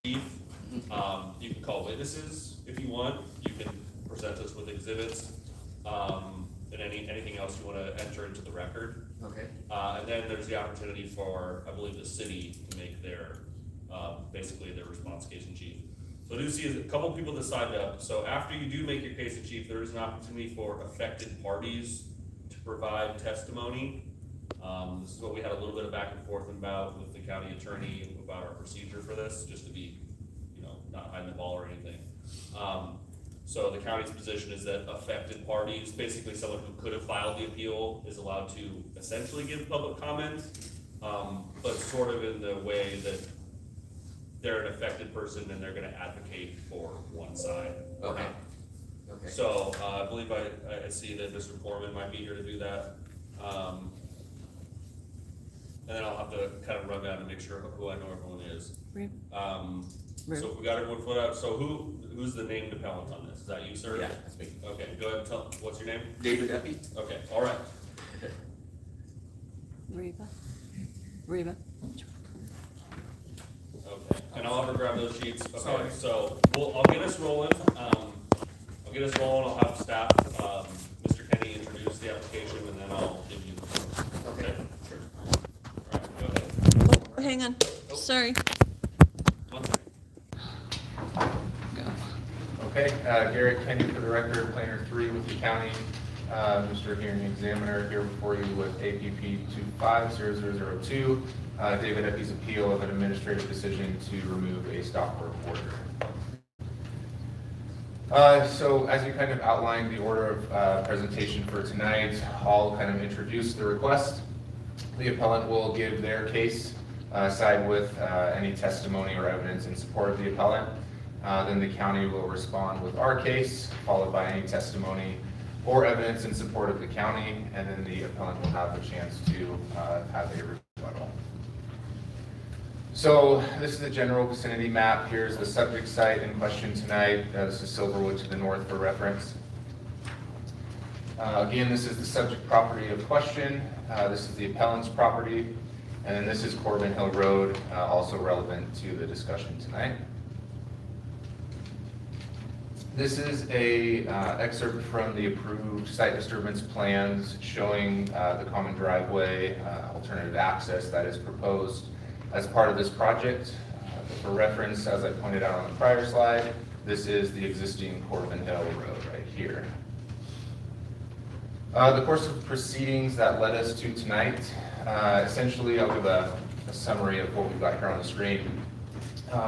chief. You can call witnesses if you want. You can present us with exhibits, and anything else you want to enter into the record. Okay. And then there's the opportunity for, I believe, the city to make their, basically their response case in chief. So I do see a couple people that signed up. So after you do make your case in chief, there is an opportunity for affected parties to provide testimony. This is what we had a little bit of back and forth about with the county attorney about our procedure for this, just to be, not hiding the ball or anything. So the county's position is that affected parties, basically someone who could have filed the appeal, is allowed to essentially give public comment, but sort of in the way that they're an affected person and they're gonna advocate for one side. Okay. Okay. So, I believe I see that Mr. Foreman might be here to do that. And then I'll have to kind of run down and make sure who I know everyone is. So if we got everyone filled out, so who's the named appellant on this? Is that you, sir? Yeah, that's me. Okay, go ahead and tell, what's your name? David Eppey. Okay, all right. Reba. Okay, and I'll have her grab those sheets. Okay, Sorry. so I'll get us rolling. I'll have staff, Mr. Kenney introduce the application, and then I'll give you. Okay. Sure. All right, go ahead. Oh, hang on. Sorry. Okay, Garret, Kenney for the record, planner 3 with the county. Mr. Hearing Examiner here before you with APP 250002. David Eppey's appeal of an administrative decision to remove a stop work order. So as you kind of outlined the order of presentation for tonight, I'll kind of introduce the request. The appellant will give their case, side with any testimony or evidence in support of the appellant. Then the county will respond with our case, followed by any testimony or evidence in support of the county, and then the appellant will have the chance to have a rebuttal. So this is the general vicinity map. Here's the subject site in question tonight. This is Silverwood to the north for reference. Again, this is the subject property of question. This is the appellant's property, and then this is Corbin Hill Road, also relevant to the discussion tonight. This is a excerpt from the approved site disturbance plans showing the common driveway, alternative access that is proposed as part of this project. For reference, as I pointed out on the prior slide, this is the existing Corbin Hill Road right here. The course of proceedings that led us to tonight, essentially I'll give a summary of what we've got here on the screen.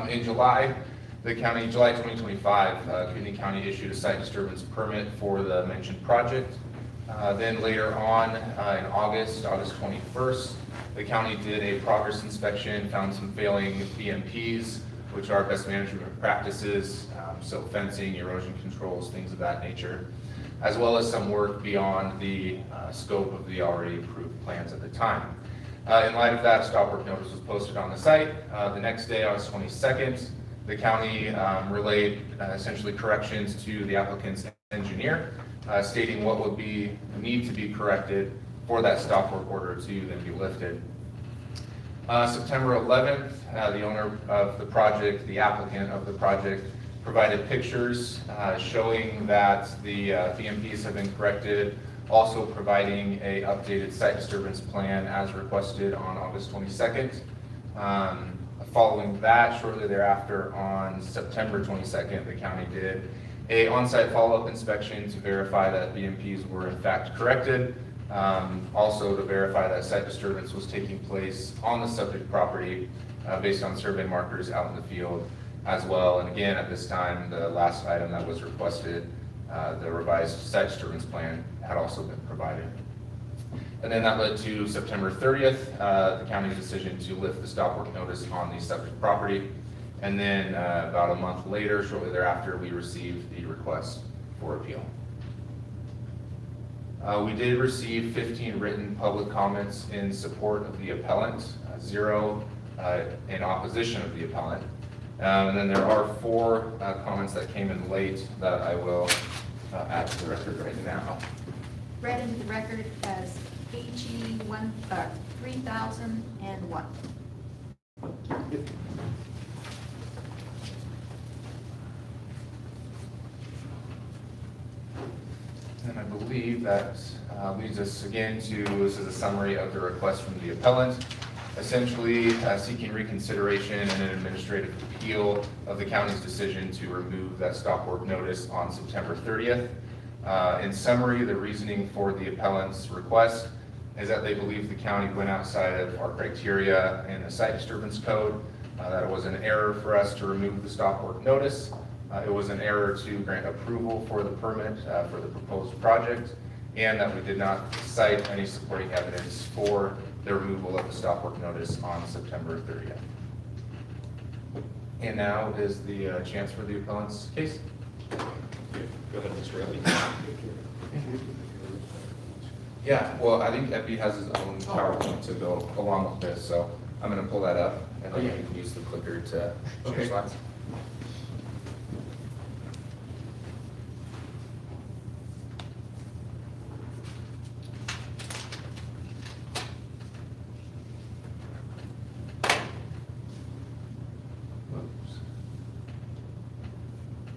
In July 2025, Kootenai County issued a site disturbance permit for the mentioned project. Then later on, in August 21st, the county did a progress inspection, found some failing BMPs, which are best management practices, so fencing, erosion controls, things of that nature, as well as some work beyond the scope of the already approved plans at the time. In light of that, stop work notice was posted on the site. The next day, August 22nd, the county relayed essentially corrections to the applicant's engineer, stating what would need to be corrected for that stop work order to then be lifted. September 11th, the owner of the project, the applicant of the project, provided pictures showing that the BMPs have been corrected, also providing a updated site disturbance plan as requested on August 22nd. Following that, shortly thereafter, on September 22nd, the county did a on-site follow-up inspection to verify that BMPs were in fact corrected, also to verify that site disturbance was taking place on the subject property based on survey markers out in the field as well. And again, at this time, the last item that was requested, the revised site disturbance plan, had also been provided. And then that led to September 30th, the county's decision to lift the stop work notice on the subject property. And then about a month later, shortly thereafter, we received the request for appeal. We did receive 15 written public comments in support of the appellant, 0 in opposition of the appellant. And then there are 4 comments that came in late that I will add to the record right now. Read into the record as HE 3001. believe that leads us again to, this is a summary of the request from the appellant, essentially seeking reconsideration and an administrative appeal of the county's decision to remove that stop work notice on September 30th. In summary, the reasoning for the appellant's request is that they believe the county went outside of our criteria in the site disturbance code, that it was an error for us to remove the stop work notice. It was an error to grant approval for the permit for the proposed project, and that we did not cite any supporting evidence for the removal of the stop work notice on September 30th. And now is the chance for the appellant's case. Go ahead, Mr. Eppey. Yeah, well, I think Eppey has his own PowerPoint to go along with this, so I'm going to pull that up, and then you can use the clicker to share slides.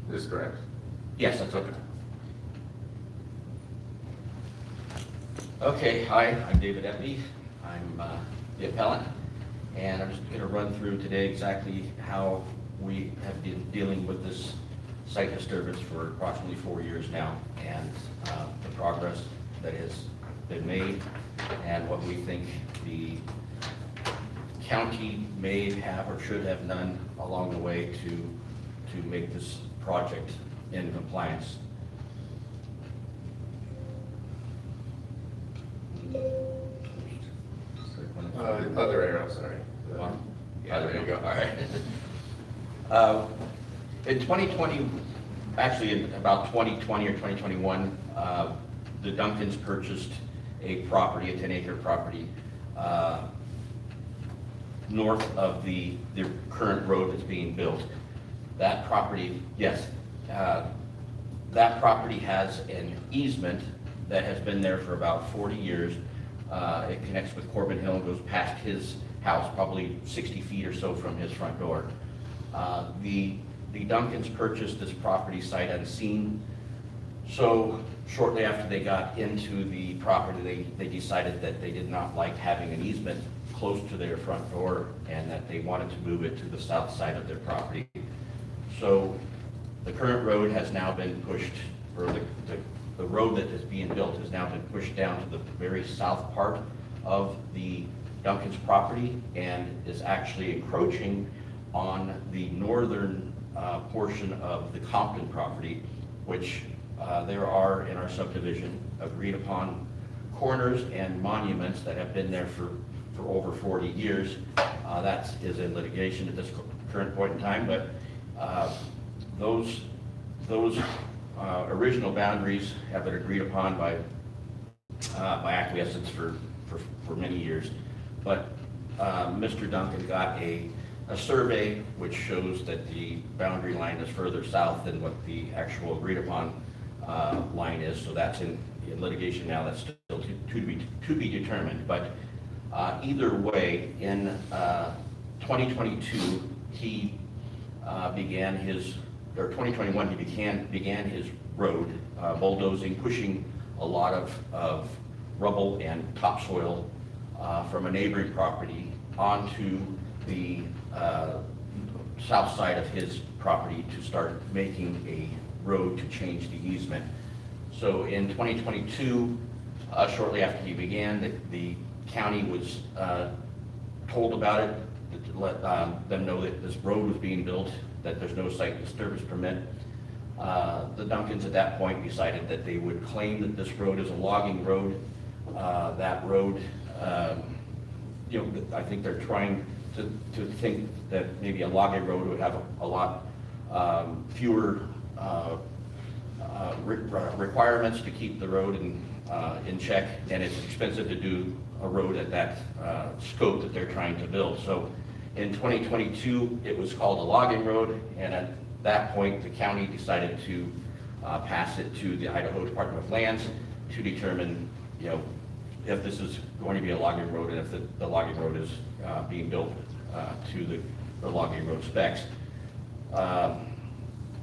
Is this correct? Yes, that's okay. Okay, hi, I'm David Eppey. I'm the appellant, and I'm just going to run through today exactly how we have been dealing with this site disturbance for approximately 4 years now, and the progress that has been made, and what we think the county may have or should have done along the way to make this project in compliance. Other arrow, sorry. Yeah, there you go, all right. In 2020, actually in about 2020 or 2021, the Duncans purchased a property, a 10-acre property, north of the current road that's being built. That property, yes, that property has an easement that has been there for about 40 years. It connects with Corbin Hill and goes past his house, probably 60 feet or so from his front door. The Duncans purchased this property sight unseen. So shortly after they got into the property, they decided that they did not like having an easement close to their front door, and that they wanted to move it to the south side of their property. So the current road has now been pushed, or the road that is being built has now been pushed down to the very south part of the Duncan's property, and is actually encroaching on the northern portion of the Compton property, which there are in our subdivision agreed upon corners and monuments that have been there for over 40 years. That is in litigation at this current point in time, but those original boundaries have been agreed upon by acquiescence for many years. But Mr. Duncan got a survey which shows that the boundary line is further south than what the actual agreed upon line is. So that's in litigation now. That's still to be determined. But either way, in 2022, he began his, or 2021, he began his road, bulldozing, pushing a lot of rubble and topsoil from a neighboring property onto the south side of his property to start making a road to change the easement. So in 2022, shortly after he began, the county was told about it, to let them know that this road was being built, that there's no site disturbance permit. The Duncans at that point decided that they would claim that this road is a logging road. That road, I think they're trying to think that maybe a logging road would have a lot fewer requirements to keep the road in check, and it's expensive to do a road at that scope that they're trying to build. So in 2022, it was called a logging road, and at that point, the county decided to pass it to the Idaho Department of Lands to determine, if this is going to be a logging road, and if the logging road is being built to the logging road specs.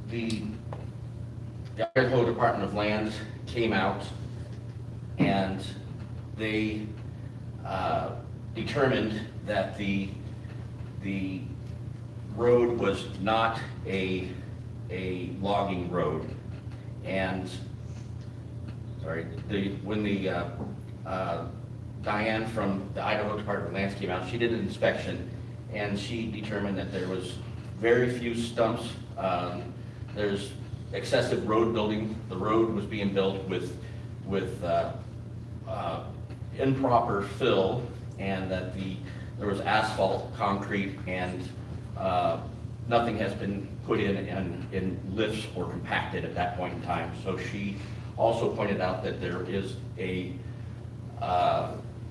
The Idaho Department of Lands came out and they determined that the road was not a logging road. And, sorry, when Diane from the Idaho Department of Lands came out, she did an inspection, and she determined that there was very few stumps. There's excessive road building. The road was being built with improper fill, and that there was asphalt, concrete, and nothing has been put in lifts or compacted at that point in time. So she also pointed out that there is a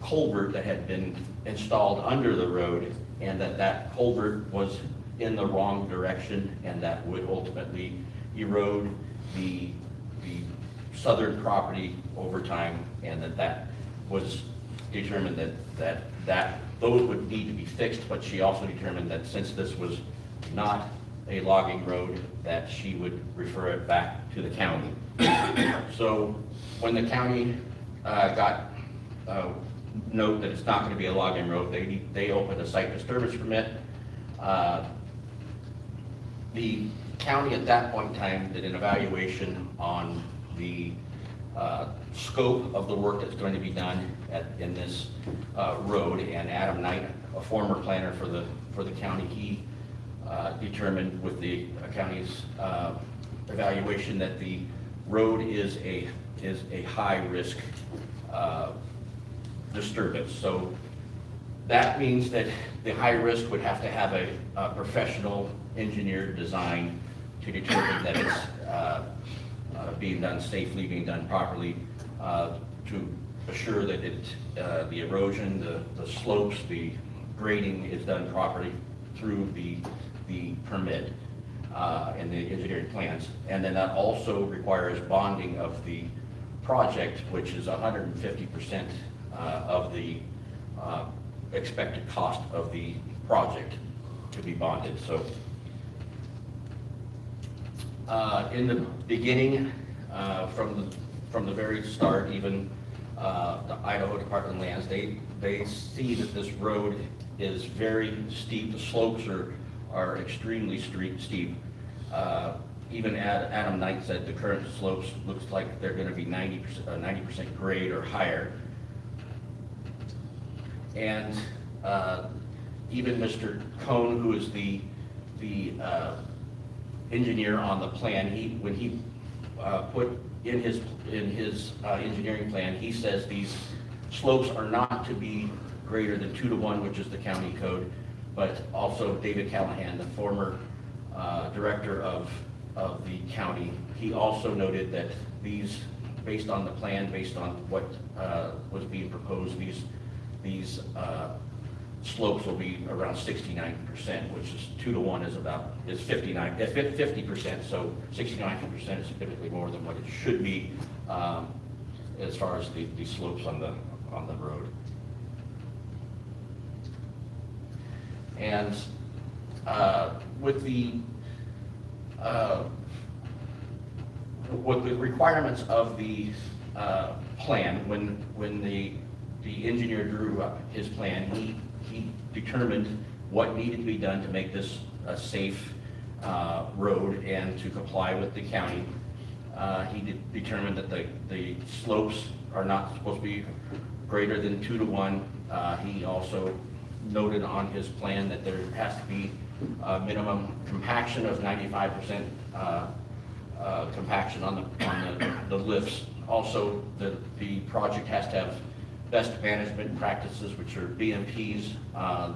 culvert that had been installed under the road, and that culvert was in the wrong direction, and that would ultimately erode the southern property over time, and that was determined that those would need to be fixed. But she also determined that since this was not a logging road, that she would refer it back to the county. So when the county got note that it's not going to be a logging road, they opened a site disturbance permit. The county at that point in time did an evaluation on the scope of the work that's going to be done in this road, and Adam Knight, a former planner for the county, he determined with the county's evaluation that the road is a high risk disturbance. So that means that the high risk would have to have a professional engineer design to determine that it's being done safely, being done properly, to assure that the erosion, the slopes, the grading is done properly through the permit and the engineering plans. And then that also requires bonding of the project, which is 150% of the expected cost of the project to be bonded. So in the beginning, from the very start, even the Idaho Department of Lands, they see that this road is very steep. The slopes are extremely steep. Even Adam Knight said the current slopes looks like they're going to be 90% grade or higher. And even Mr. Cohn, who is the engineer on the plan, when he put in his engineering plan, he says these slopes are not to be greater than 2-to-1, which is the county code. But also David Callahan, the former director of the county, he also noted that these, based on the plan, based on what was being proposed, these slopes will be around 69%, which is 2-to-1 is 50%. So 69% is significantly more than what it should be as far as the slopes on the road. And with the requirements of the plan, when the engineer drew up his plan, he determined what needed to be done to make this a safe road and to comply with the county. He determined that the slopes are not supposed to be greater than 2-to-1. He also noted on his plan that there has to be a minimum compaction of 95% compaction on the lifts. Also, the project has to have best management practices, which are BMPs.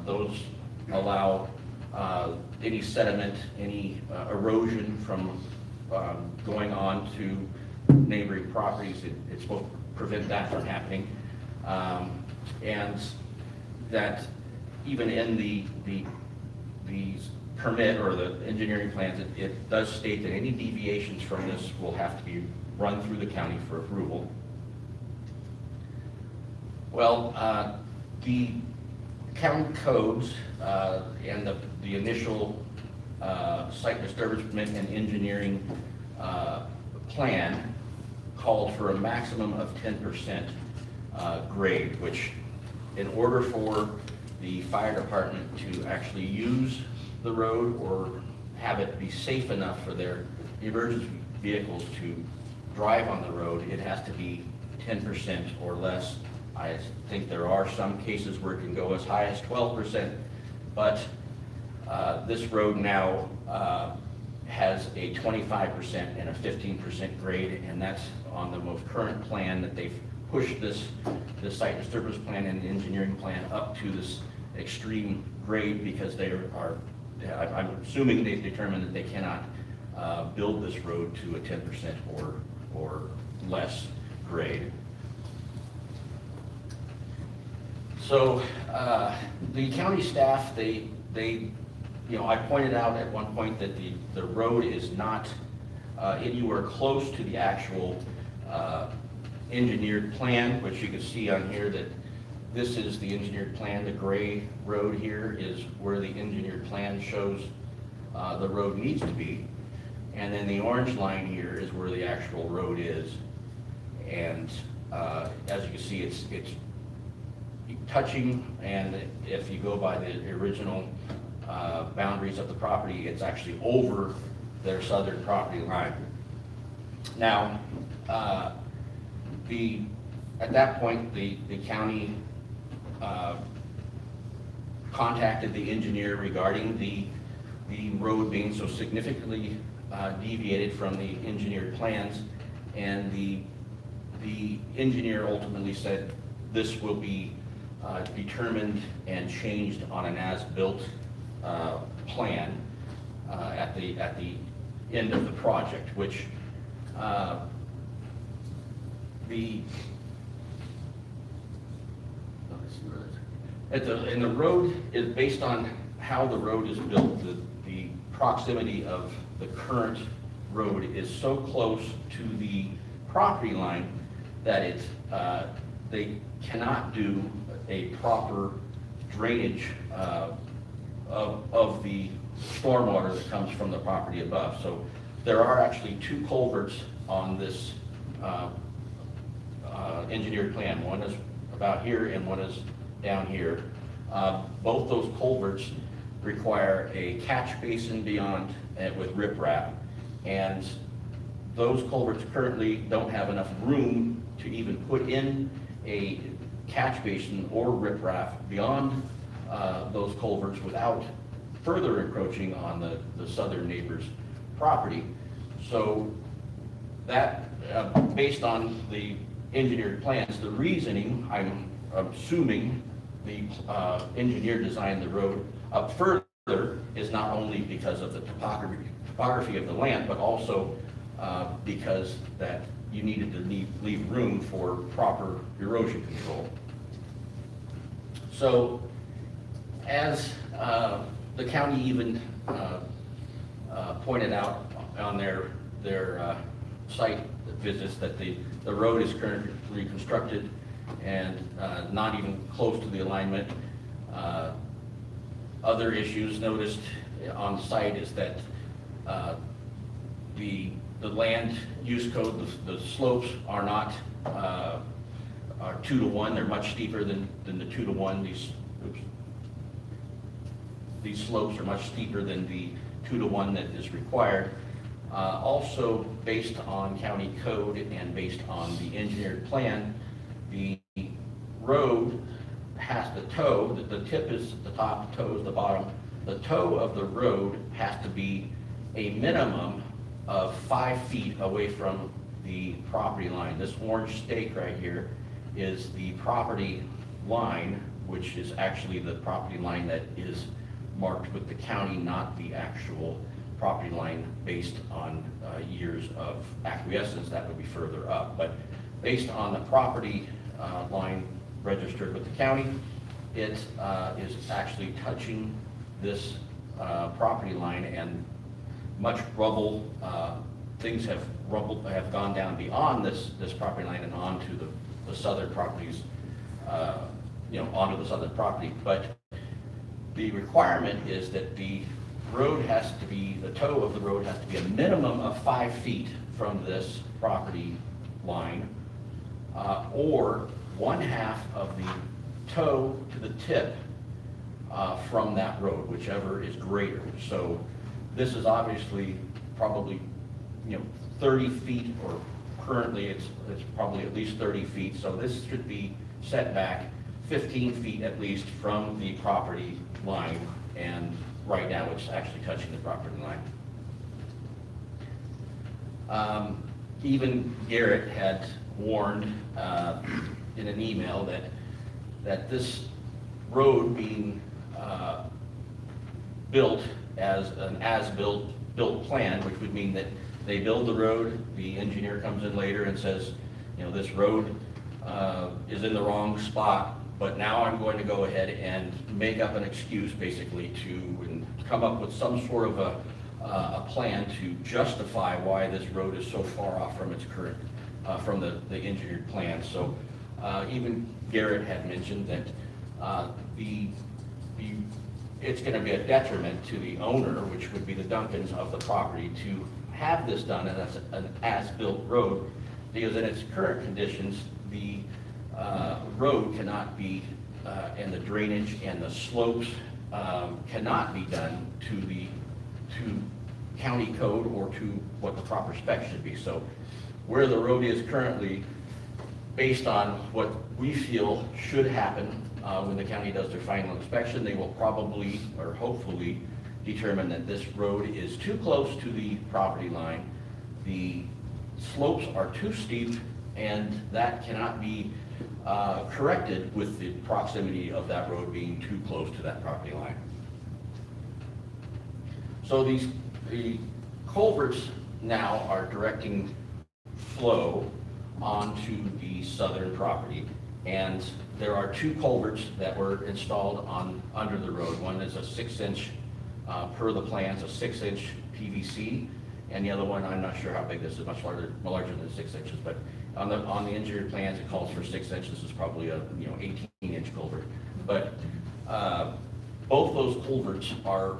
Those allow any sediment, any erosion from going on to neighboring properties. It's supposed to prevent that from happening. And that even in the permit or the engineering plans, it does state that any deviations from this will have to be run through the county for approval. Well, the county codes and the initial site disturbance permit and engineering plan called for a maximum of 10%. grade, which in order for the fire department to actually use the road or have it be safe enough for their emergency vehicles to drive on the road, it has to be 10% or less. I think there are some cases where it can go as high as 12%, but this road now has a 25% and a 15% grade, and that's on the most current plan that they've pushed this site disturbance plan and the engineering plan up to this extreme grade because they are, I'm assuming they've determined that they cannot build this road to a 10% or less grade. So the county staff, they I pointed out at one point that the road is not anywhere close to the actual engineered plan, which you can see on here that this is the engineered plan. The gray road here is where the engineered plan shows the road needs to be. And then the orange line here is where the actual road is. And as you can see, it's touching, and if you go by the original boundaries of the property, it's actually over their southern property line. Now, at that point, the county contacted the engineer regarding the road being so significantly deviated from the engineered plans, and the engineer ultimately said this will be determined and changed on an as-built plan at the end of the project, which and the road is based on how the road is built. The proximity of the current road is so close to the property line that they cannot do a proper drainage of the stormwater that comes from the property above. So there are actually two culverts on this engineered plan. One is about here and one is down here. Both those culverts require a catch basin beyond with riprap, and those culverts currently don't have enough room to even put in a catch basin or riprap beyond those culverts without further encroaching on the southern neighbor's property. So that, based on the engineered plans, the reasoning, I'm assuming the engineer designed the road up further is not only because of the topography of the land, but also because that you needed to leave room for proper erosion control. So as the county even pointed out on their site visits that the road is currently constructed and not even close to the alignment. Other issues noticed on site is that the land use code, the slopes are not are 2-to-1. They're much steeper than the 2-to-1. These slopes are much steeper than the 2-to-1 that is required. Also, based on county code and based on the engineered plan, the road has to toe, the tip is at the top, the toe is the bottom. The toe of the road has to be a minimum of 5 feet away from the property line. This orange stake right here is the property line, which is actually the property line that is marked with the county, not the actual property line based on years of acquiescence. That would be further up. But based on the property line registered with the county, it is actually touching this property line, and much rubble, things have gone down beyond this property line and onto the southern properties, onto the southern property. But the requirement is that the road has to be, the toe of the road has to be a minimum of 5 feet from this property line, or 1/2 of the toe to the tip from that road, whichever is greater. So this is obviously probably, 30 feet, or currently it's probably at least 30 feet. So this should be set back 15 feet at least from the property line, and right now it's actually touching the property line. Even Garret had warned in an email that this road being built as an as-built plan, which would mean that they build the road, the engineer comes in later and says, this road is in the wrong spot, but now I'm going to go ahead and make up an excuse basically and come up with some sort of a plan to justify why this road is so far off from its current, from the engineered plan. So even Garret had mentioned that it's going to be a detriment to the owner, which would be the Duncans of the property, to have this done as an as-built road, because in its current conditions, the road cannot be, and the drainage and the slopes cannot be done to county code or to what the proper spec should be. So where the road is currently, based on what we feel should happen when the county does their final inspection, they will probably, or hopefully, determine that this road is too close to the property line. The slopes are too steep, and that cannot be corrected with the proximity of that road being too close to that property line. So the culverts now are directing flow onto the southern property, and there are 2 culverts that were installed under the road. One is a 6-inch, per the plans, a 6-inch PVC, and the other one, I'm not sure how big this is, much larger than 6 inches, but on the engineered plans, it calls for 6 inches. This is probably a 18-inch culvert. But both those culverts are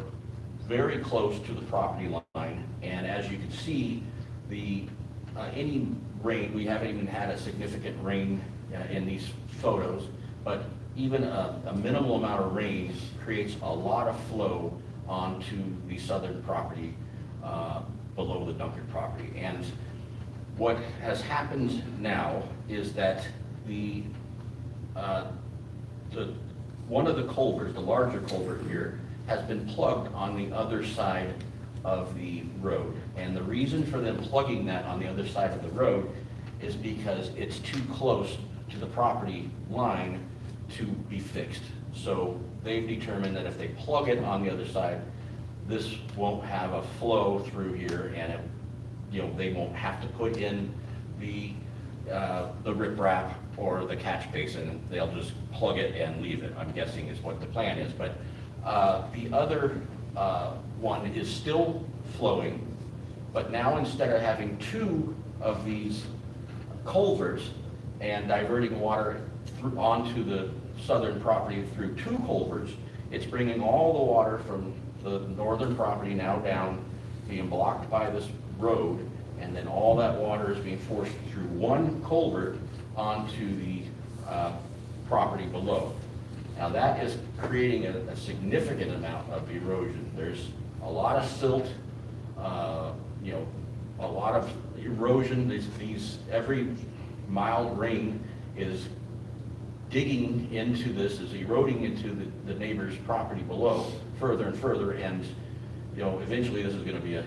very close to the property line, and as you can see, any rain, we haven't even had a significant rain in these photos, but even a minimal amount of rain creates a lot of flow onto the southern property below the Duncan property. And what has happened now is that one of the culverts, the larger culvert here, has been plugged on the other side of the road. And the reason for them plugging that on the other side of the road is because it's too close to the property line to be fixed. So they've determined that if they plug it on the other side, this won't have a flow through here, and they won't have to put in the riprap or the catch basin. They'll just plug it and leave it, I'm guessing is what the plan is. But the other one is still flowing, but now instead of having 2 of these culverts and diverting water onto the southern property through 2 culverts, it's bringing all the water from the northern property now down, being blocked by this road, and then all that water is being forced through 1 culvert onto the property below. Now that is creating a significant amount of erosion. There's a lot of silt, a lot of erosion. Every mild rain is digging into this, is eroding into the neighbor's property below further and further, and eventually this is going to be a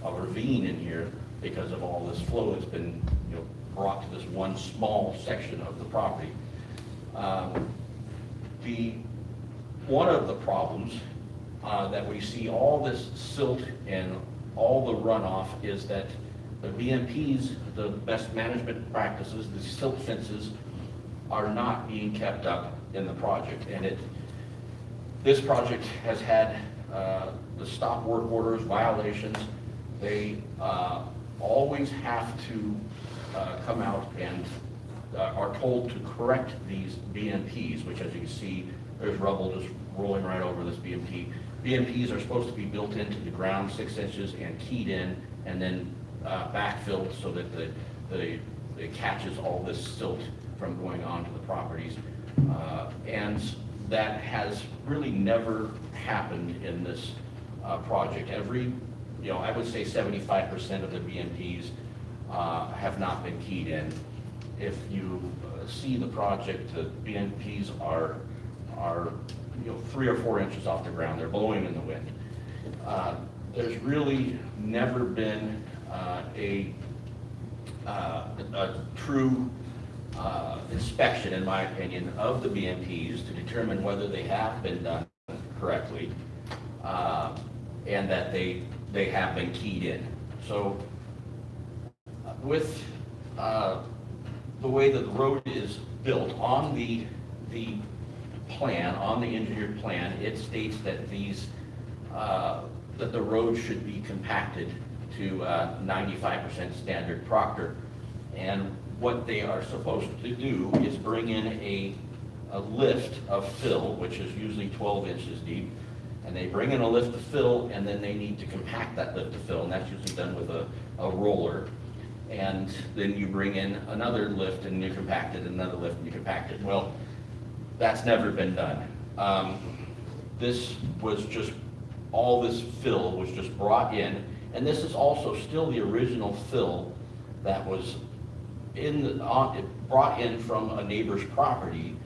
ravine in here because of all this flow that's been brought to this one small section of the property. One of the problems that we see all this silt and all the runoff is that the BMPs, the best management practices, the silt fences, are not being kept up in the project. And this project has had the stop work orders, violations. They always have to come out and are told to correct these BMPs, which, as you can see, there's rubble just rolling right over this BMP. BMPs are supposed to be built into the ground 6 inches and keyed in, and then backfilled so that it catches all this silt from going onto the properties. And that has really never happened in this project. I would say 75% of the BMPs have not been keyed in. If you see the project, the BMPs are 3 or 4 inches off the ground. They're blowing in the wind. There's really never been a true inspection, in my opinion, of the BMPs to determine whether they have been done correctly and that they have been keyed in. So with the way that the road is built on the plan, on the engineered plan, it states that that the road should be compacted to 95% standard Proctor. And what they are supposed to do is bring in a lift of fill, which is usually 12 inches deep, and they bring in a lift of fill, and then they need to compact that lift of fill, and that's usually done with a roller. And then you bring in another lift and you compact it, another lift and you compact it. Well, that's never been done. This was just, all this fill was just brought in, and this is also still the original fill that was brought in from a neighbor's property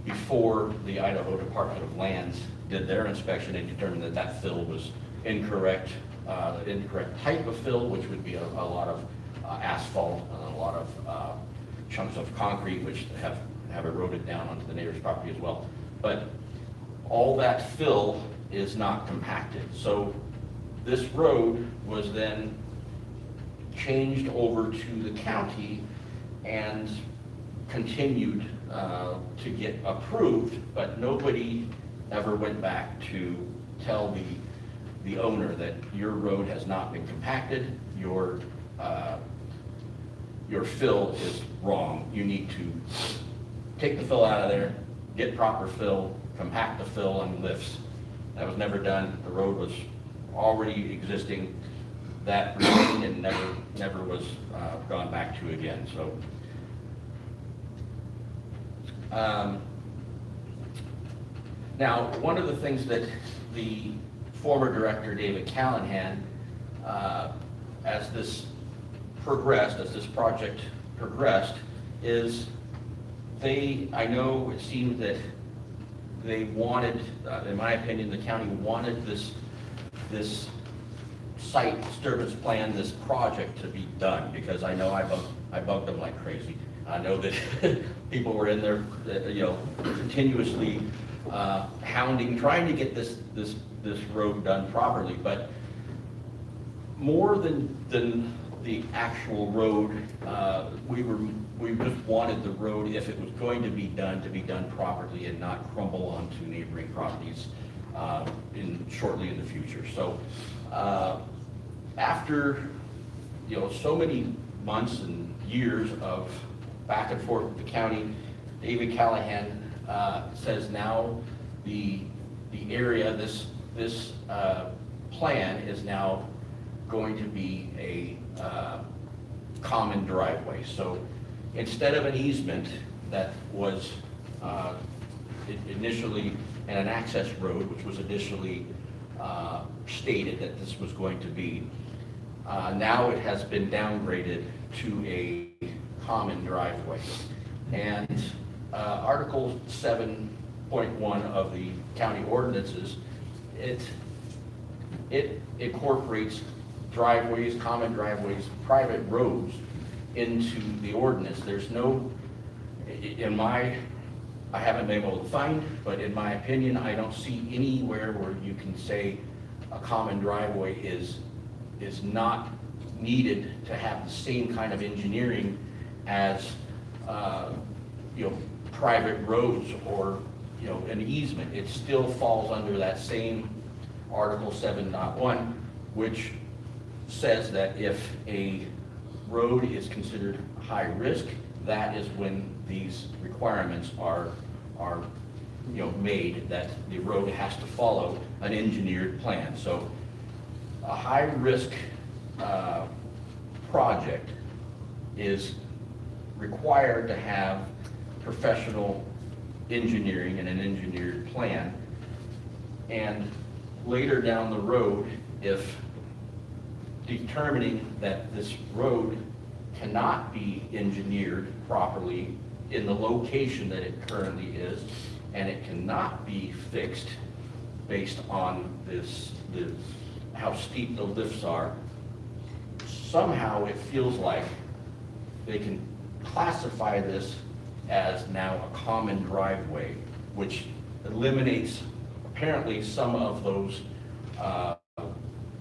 before the Idaho Department of Lands did their inspection and determined that that fill was incorrect, incorrect type of fill, which would be a lot of asphalt and a lot of chunks of concrete, which have eroded down onto the neighbor's property as well. But all that fill is not compacted. So this road was then changed over to the county and continued to get approved, but nobody ever went back to tell the owner that your road has not been compacted, your fill is wrong. You need to take the fill out of there, get proper fill, compact the fill and lifts. That was never done. The road was already existing. That remained and never was gone back to again. So now, one of the things that the former director, David Callahan, as this project progressed, is I know it seemed that they wanted, in my opinion, the county wanted this site disturbance plan, this project to be done, because I know I bugged them like crazy. I know that people were in there, continuously hounding, trying to get this road done properly. But more than the actual road, we just wanted the road, if it was going to be done properly and not crumble onto neighboring properties shortly in the future. So after so many months and years of back and forth with the county, David Callahan says now the area, this plan is now going to be a common driveway. So instead of an easement that was initially, and an access road, which was initially stated that this was going to be, now it has been downgraded to a common driveway. And Article 7.1 of the county ordinances, it incorporates driveways, common driveways, private roads into the ordinance. There's no, I haven't been able to find, but in my opinion, I don't see anywhere where you can say a common driveway is not needed to have the same kind of engineering as private roads or an easement. It still falls under that same Article 7.1, which says that if a road is considered high risk, that is when these requirements are made, that the road has to follow an engineered plan. So a high risk project is required to have professional engineering and an engineered plan. And later down the road, if determining that this road cannot be engineered properly in the location that it currently is, and it cannot be fixed based on how steep the lifts are, somehow it feels like they can classify this as now a common driveway, which eliminates apparently some of those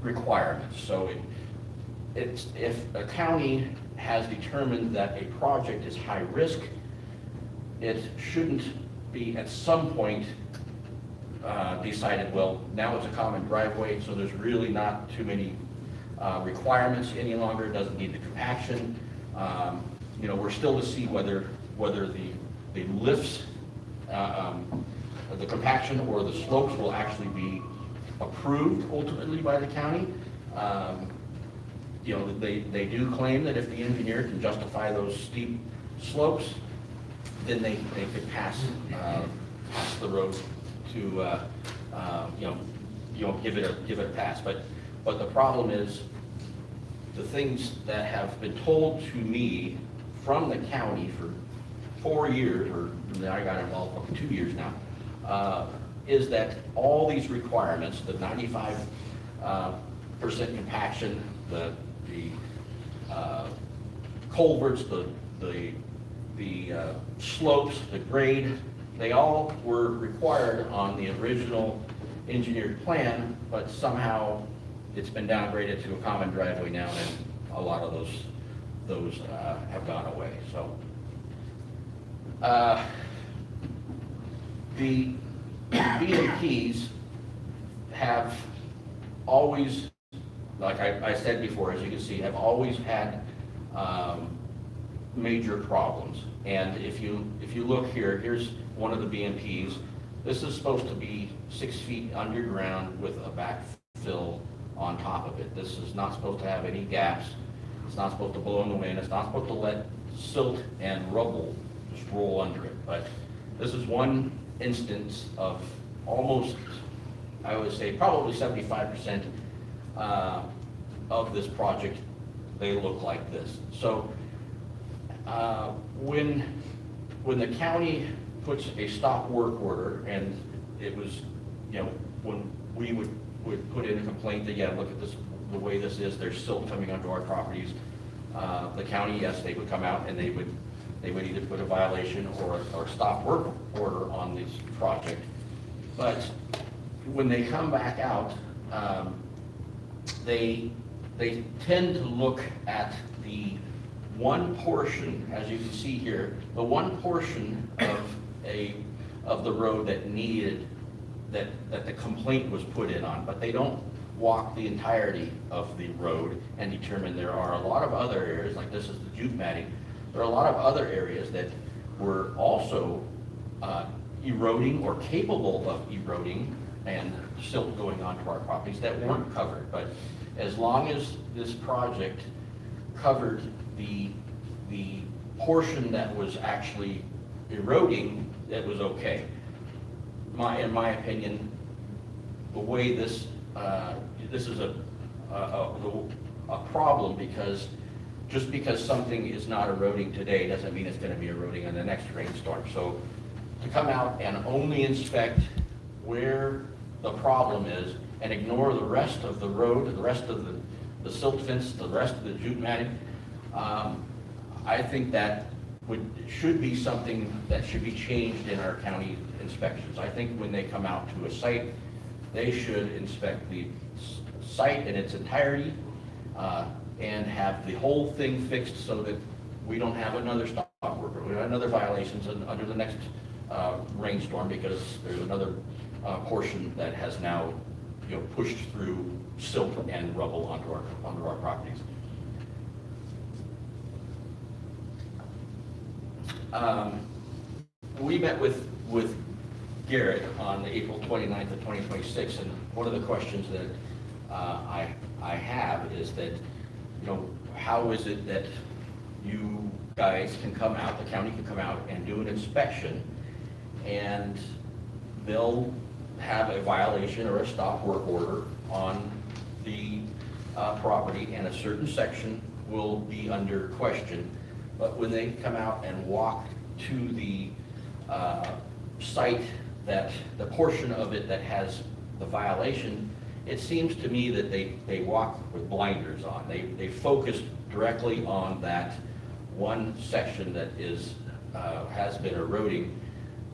requirements. So if a county has determined that a project is high risk, it shouldn't be at some point decided, well, now it's a common driveway, so there's really not too many requirements any longer. It doesn't need the compaction. We're still to see whether the lifts, the compaction or the slopes will actually be approved ultimately by the county. They do claim that if the engineer can justify those steep slopes, then they could pass the road to give it a pass. But the problem is the things that have been told to me from the county for 4 years, or I got involved for 2 years now, is that all these requirements, the 95% compaction, the culverts, the slopes, the grade, they all were required on the original engineered plan, but somehow it's been downgraded to a common driveway now, and a lot of those have gone away. So the BMPs have always, like I said before, as you can see, have always had major problems. And if you look here, here's one of the BMPs. This is supposed to be 6 feet underground with a backfill on top of it. This is not supposed to have any gaps. It's not supposed to blow in the wind. It's not supposed to let silt and rubble just roll under it. But this is one instance of almost, I would say, probably 75% of this project, they look like this. So when the county puts a stop work order, and it was, when we would put in a complaint that, yeah, look at this, the way this is, there's silt coming onto our properties, the county, yes, they would come out and they would either put a violation or stop work order on this project. But when they come back out, they tend to look at the one portion, as you can see here, the one portion of the road that needed, that the complaint was put in on, but they don't walk the entirety of the road and determine there are a lot of other areas, like this is the jute matting, there are a lot of other areas that were also eroding or capable of eroding and silt going onto our properties that weren't covered. But as long as this project covered the portion that was actually eroding, it was okay. In my opinion, the way this is a problem, because just because something is not eroding today doesn't mean it's going to be eroding in the next rainstorm. So to come out and only inspect where the problem is and ignore the rest of the road, the rest of the silt fence, the rest of the jute matting, I think that should be something that should be changed in our county inspections. I think when they come out to a site, they should inspect the site in its entirety and have the whole thing fixed so that we don't have another stop work or another violations under the next rainstorm, because there's another portion that has now pushed through silt and rubble onto our properties. We met with Garret on April 29th of 2026, and one of the questions that I have is that, how is it that you guys can come out, the county can come out and do an inspection, and they'll have a violation or a stop work order on the property, and a certain section will be under question. But when they come out and walk to the site, that the portion of it that has the violation, it seems to me that they walk with blinders on. They focus directly on that one section that is has been eroding.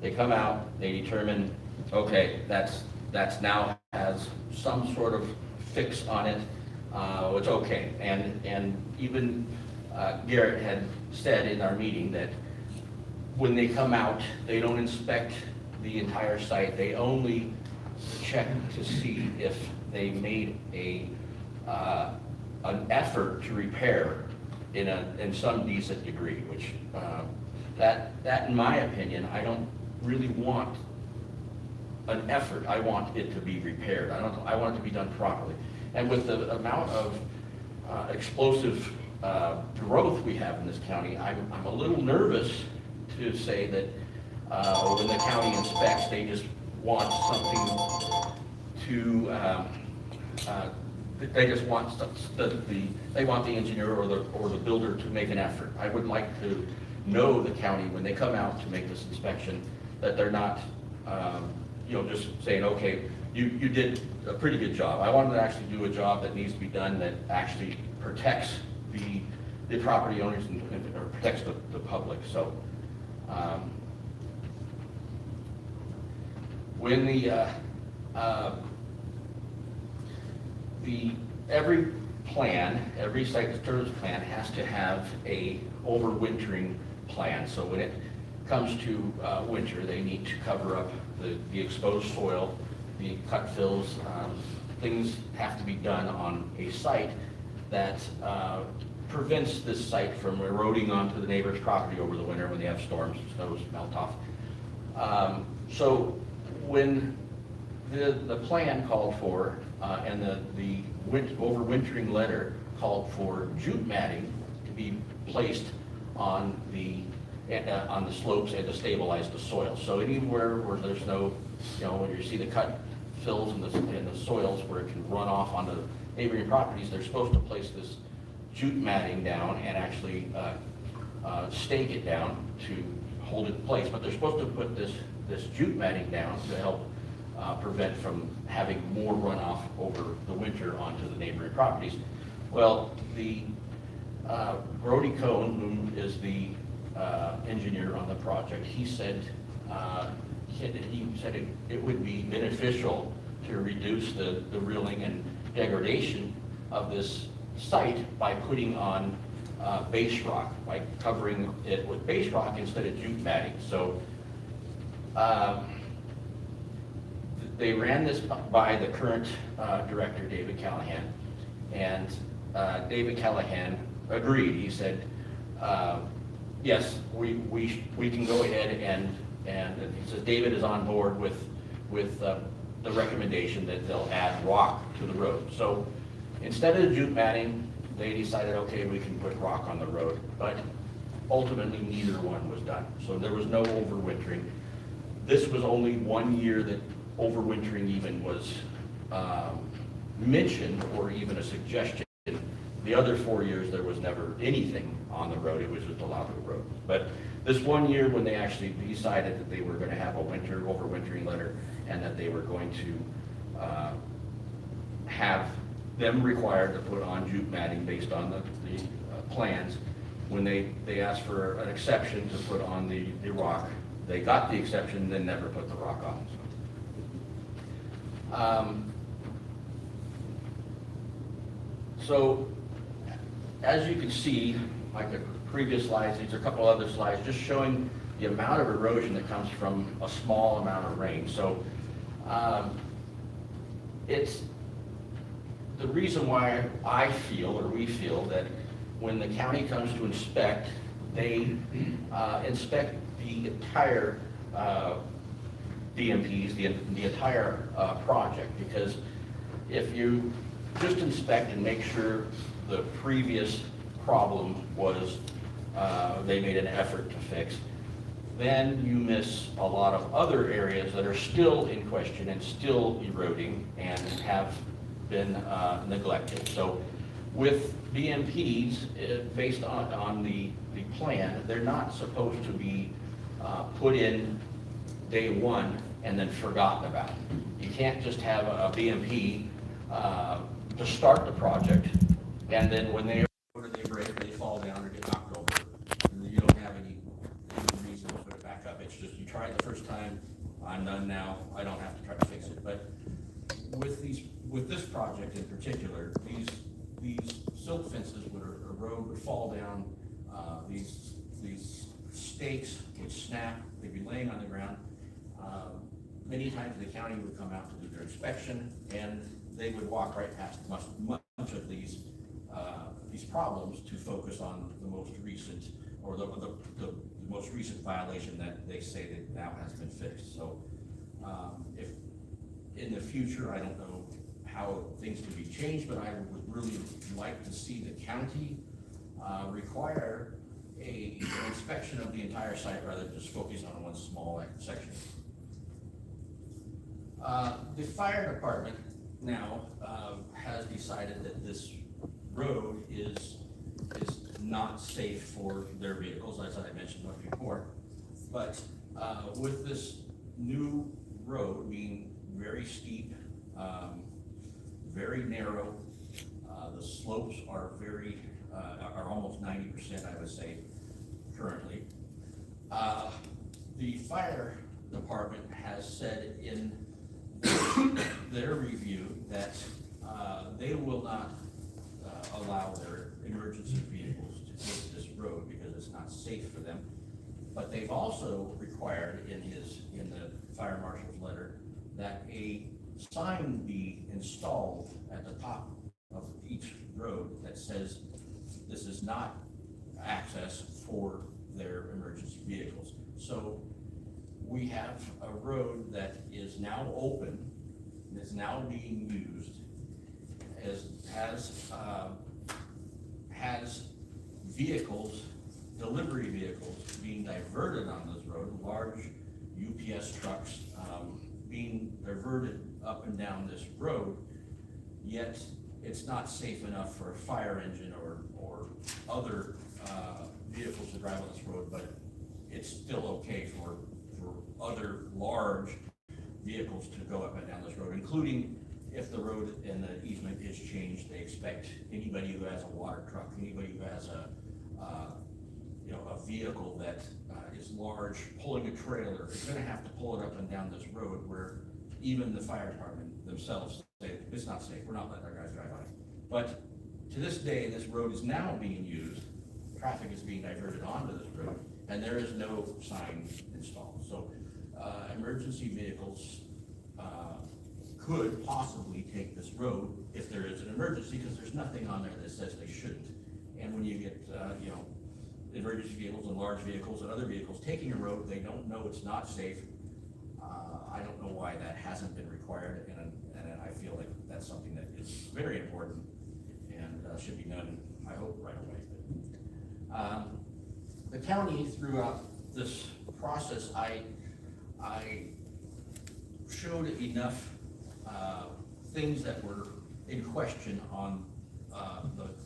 They come out, they determine, okay, that's now has some sort of fix on it. It's okay. And even Garret had said in our meeting that when they come out, they don't inspect the entire site. They only check to see if they made an effort to repair in some decent degree, which that in my opinion, I don't really want an effort. I want it to be repaired. I want it to be done properly. And with the amount of explosive growth we have in this county, I'm a little nervous to say that when the county inspects, they just want something to, they just want they want the engineer or the builder to make an effort. I would like to know the county when they come out to make this inspection that they're not, just saying, okay, you did a pretty good job. I want them to actually do a job that needs to be done that actually protects the property owners and or protects the public. So when every site disturbance plan has to have a overwintering plan. So when it comes to winter, they need to cover up the exposed soil, the cut fills. Things have to be done on a site that prevents this site from eroding onto the neighbor's property over the winter when they have storms, snows melt off. So when the plan called for and the overwintering letter called for jute matting to be placed on the slopes and to stabilize the soil. So anywhere where there's no, when you see the cut fills in the soils where it can run off onto neighboring properties, they're supposed to place this jute matting down and actually stake it down to hold it in place. But they're supposed to put this jute matting down to help prevent from having more runoff over the winter onto the neighboring properties. Well, the Brody Cohn, who is the engineer on the project, he said it would be beneficial to reduce the rilling and degradation of this site by putting on base rock, by covering it with base rock instead of jute matting. So they ran this by the current director, David Callahan, and David Callahan agreed. He said, yes, we can go ahead and he says David is on board with the recommendation that they'll add rock to the road. So instead of jute matting, they decided, okay, we can put rock on the road, but ultimately neither one was done. So there was no overwintering. This was only 1 year that overwintering even was mentioned or even a suggestion. The other 4 years, there was never anything on the road. It was just a lava road. But this 1 year when they actually decided that they were going to have a overwintering letter and that they were going to have them required to put on jute matting based on the plans, when they asked for an exception to put on the rock, they got the exception, then never put the rock on. So as you can see, like the previous slides, these are a couple other slides just showing the amount of erosion that comes from a small amount of rain. So it's the reason why I feel, or we feel, that when the county comes to inspect, they inspect the entire DMPs, the entire project, because if you just inspect and make sure the previous problem was they made an effort to fix. Then you miss a lot of other areas that are still in question and still eroding and have been neglected. So with BMPs, based on the plan, they're not supposed to be put in day one and then forgotten about. You can't just have a BMP to start the project, and then when they break, they fall down or get knocked over, and then you don't have any reason to put it back up. It's just, you tried the first time, I'm done now, I don't have to try to fix it. But with this project in particular, these silt fences would erode, would fall down, these stakes would snap, they'd be laying on the ground. Many times the county would come out to do their inspection, and they would walk right past much of these problems to focus on the most recent, or the most recent violation that they say that now has been fixed. So if in the future, I don't know how things can be changed, but I would really like to see the county require an inspection of the entire site rather than just focus on one small section. The fire department now has decided that this road is not safe for their vehicles, as I mentioned before. But with this new road being very steep, very narrow, the slopes are are almost 90%, I would say, currently. The fire department has said in their review that they will not allow their emergency vehicles to take this road because it's not safe for them. But they've also required in the fire marshal's letter that a sign be installed at the top of each road that says this is not access for their emergency vehicles. So we have a road that is now open, and is now being used, has vehicles, delivery vehicles being diverted on this road, large UPS trucks being diverted up and down this road, yet it's not safe enough for a fire engine or other vehicles to drive on this road, but it's still okay for other large vehicles to go up and down this road, including if the road and the easement is changed. They expect anybody who has a water truck, anybody who has a vehicle that is large, pulling a trailer, is going to have to pull it up and down this road, where even the fire department themselves say it's not safe. We're not letting our guys drive on it. But to this day, this road is now being used. Traffic is being diverted onto this road, and there is no sign installed. So emergency vehicles could possibly take this road if there is an emergency, because there's nothing on there that says they shouldn't. And when you get emergency vehicles and large vehicles and other vehicles taking a road, they don't know it's not safe. I don't know why that hasn't been required, and I feel like that's something that is very important and should be done, I hope, right away. The county, throughout this process, I showed enough things that were in question on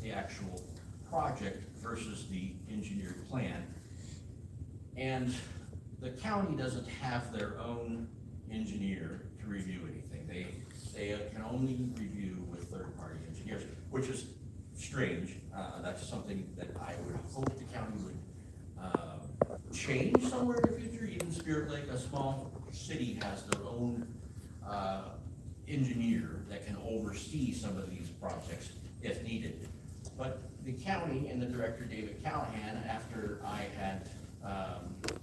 the actual project versus the engineered plan. And the county doesn't have their own engineer to review anything. They can only review with third-party engineers, which is strange. That's something that I would hope the county would change somewhere in the future. Even Spirit Lake, a small city, has their own engineer that can oversee some of these projects if needed. But the county and the director, David Callahan, after I had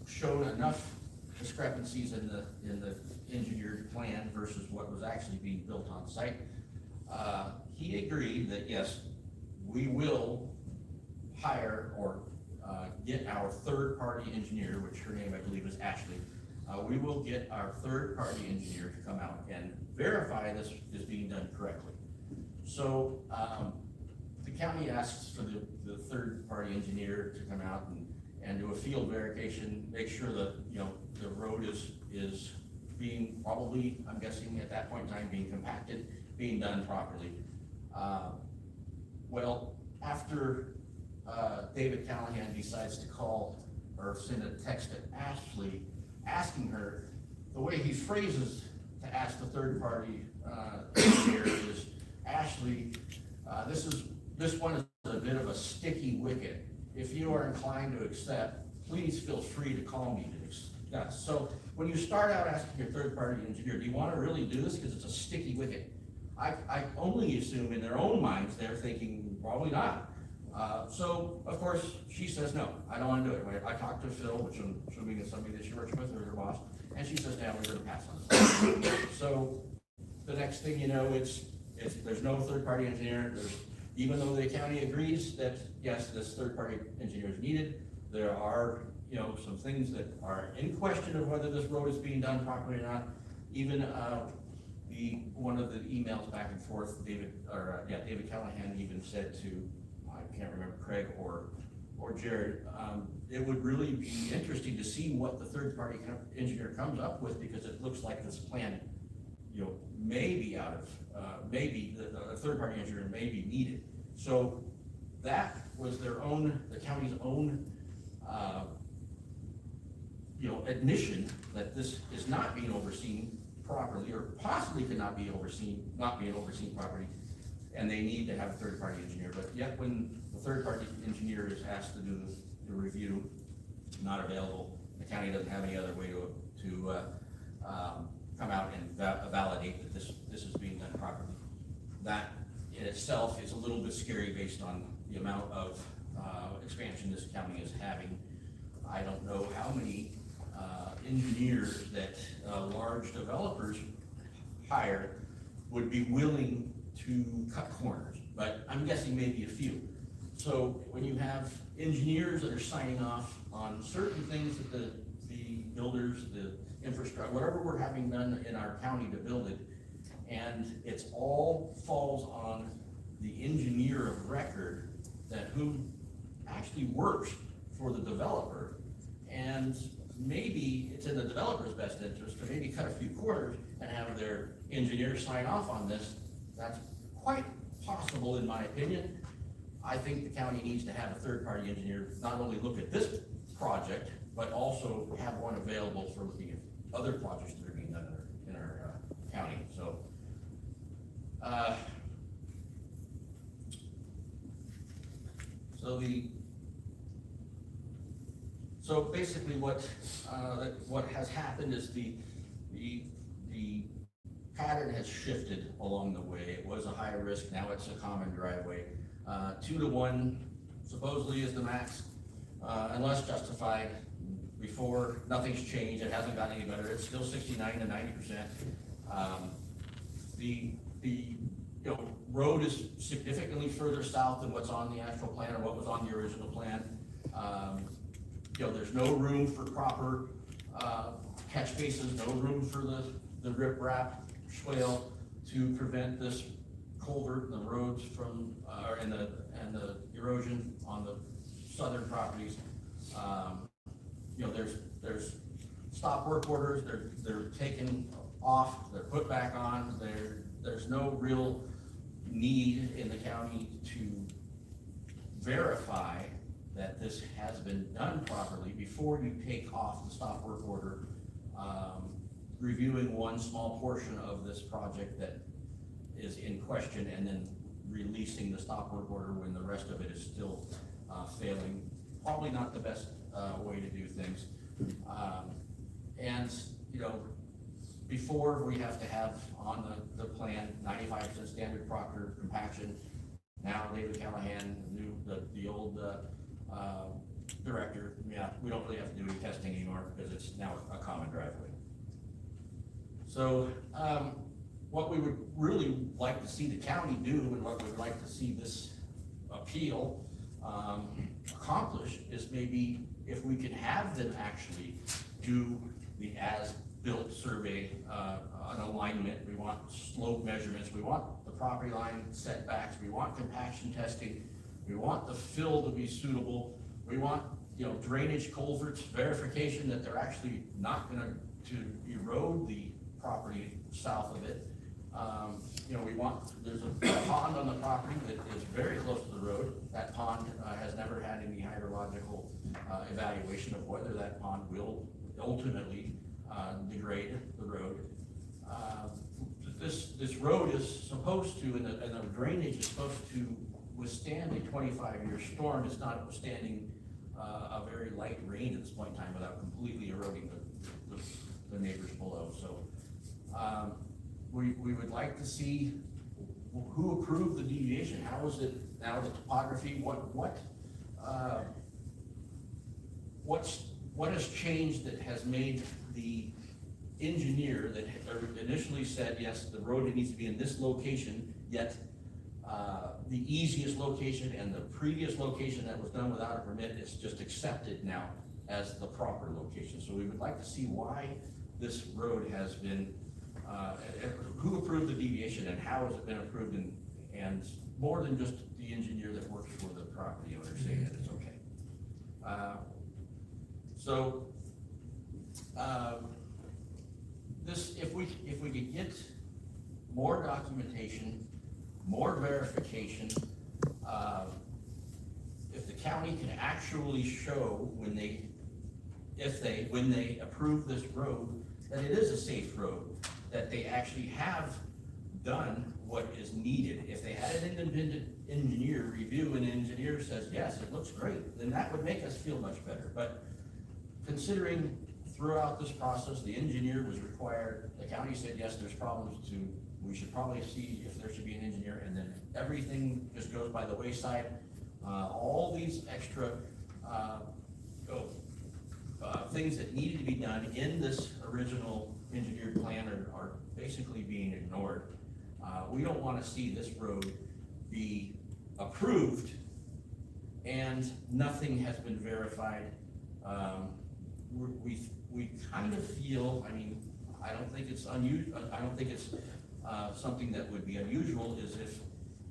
shown enough discrepancies in the engineered plan versus what was actually being built on site, he agreed that yes, we will hire or get our third-party engineer, which her name I believe is Ashley. We will get our third-party engineer to come out and verify this is being done correctly. So the county asks for the third-party engineer to come out and do a field verification, make sure that, you know, the road is being probably, I'm guessing at that point in time, being compacted, being done properly. Well, after David Callahan decides to call or send a text to Ashley, asking her, the way he phrases to ask the third-party engineer is, Ashley, this one is a bit of a sticky wicket. If you are inclined to accept, please feel free to call me to discuss. So when you start out asking your third-party engineer, do you want to really do this because it's a sticky wicket? I only assume in their own minds they're thinking probably not. So of course she says no, I don't want to do it. I talked to Phil, which I'm assuming is somebody that she works with or her boss, and she says, "Yeah, we're going to pass on this." So the next thing you know, there's no third-party engineer. Even though the county agrees that yes, this third-party engineer is needed, there are, you know, some things that are in question of whether this road is being done properly or not. Even one of the emails back and forth, David Callahan even said to, I can't remember, Craig or Jared, it would really be interesting to see what the third-party engineer comes up with, because it looks like this plan, you know, may be out of, maybe the third-party engineer may be needed. So that was the county's own, you know, admission that this is not being overseen properly, or possibly could not being overseen properly, and they need to have a third-party engineer. But yet when the third-party engineer is asked to do the review, not available, the county doesn't have any other way to come out and validate that this is being done properly. That in itself is a little bit scary based on the amount of expansion this county is having. I don't know how many engineers that large developers hire would be willing to cut corners, but I'm guessing maybe a few. So when you have engineers that are signing off on certain things that the builders, the infrastructure, whatever we're having done in our county to build it, and it's all falls on the engineer of record that who actually works for the developer, and maybe it's in the developer's best interest to maybe cut a few corners and have their engineer sign off on this. That's quite possible in my opinion. I think the county needs to have a third-party engineer not only look at this project, but also have one available for looking at other projects that are being done in our county. So basically what has happened is the pattern has shifted along the way. It was a high risk, now it's a common driveway. 2 to 1 supposedly is the max, unless justified. Before, nothing's changed, it hasn't gotten any better, it's still 69 to 90%. The road is significantly further south than what's on the actual plan or what was on the original plan. There's no room for proper catch bases, no room for the riprap swale to prevent this culvert and the roads from, and the erosion on the southern properties. There's stop work orders, they're taken off, they're put back on. There's no real need in the county to verify that this has been done properly before you take off the stop work order, reviewing one small portion of this project that is in question and then releasing the stop work order when the rest of it is still failing. Probably not the best way to do things. Before we have to have on the plan 95% standard Proctor compaction. Now David Callahan, the old director, we don't really have to do any testing anymore because it's now a common driveway. So what we would really like to see the county do, and what we would like to see this appeal accomplish, is maybe if we can have them actually do the as-built survey, an alignment. We want slope measurements, we want the property line setbacks, we want compaction testing. We want the fill to be suitable. We want, drainage culverts, verification that they're actually not gonna to erode the property south of it. There's a pond on the property that is very close to the road. That pond has never had any hydrological evaluation of whether that pond will ultimately degrade the road. This road is supposed to, and the drainage is supposed to withstand a 25-year storm. It's not withstanding a very light rain at this point in time without completely eroding the neighbors below. So we would like to see who approved the deviation. How is it now, the topography? What has changed that has made the engineer that initially said, yes, the road needs to be in this location, yet the easiest location and the previous location that was done without a permit is just accepted now as the proper location. So we would like to see why this road has been, who approved the deviation and how has it been approved, and more than just the engineer that works for the property owner saying that it's okay. If we could get more documentation, more verification, if the county can actually show when they approve this road, that it is a safe road, that they actually have done what is needed. If they had an independent engineer review and the engineer says, yes, it looks great, then that would make us feel much better. But considering throughout this process, the engineer was required, the county said, yes, there's problems too, we should probably see if there should be an engineer, and then everything just goes by the wayside. All these extra things that needed to be done in this original engineered plan are basically being ignored. We don't want to see this road be approved and nothing has been verified. We kind of feel, I don't think it's unusual, I don't think it's something that would be unusual, is if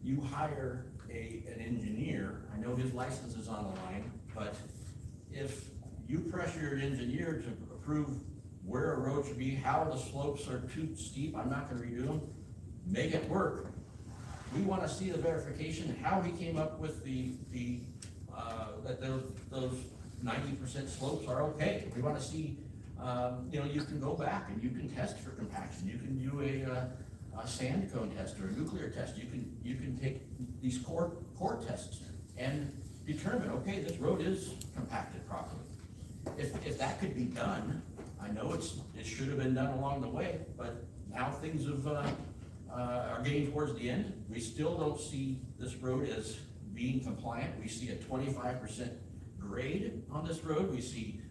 you hire an engineer, I know his license is on the line, but if you pressure an engineer to approve where a road should be, how the slopes are too steep, I'm not gonna redo them, make it work. We wanna see the verification, how he came up with that those 90% slopes are okay. We wanna see, you can go back and you can test for compaction. You can do a sand cone test or a nuclear test. You can take these core tests and determine, okay, this road is compacted properly. If that could be done, I know it should have been done along the way, but now things are getting towards the end. We still don't see this road as being compliant. We see a 25% grade on this road. We see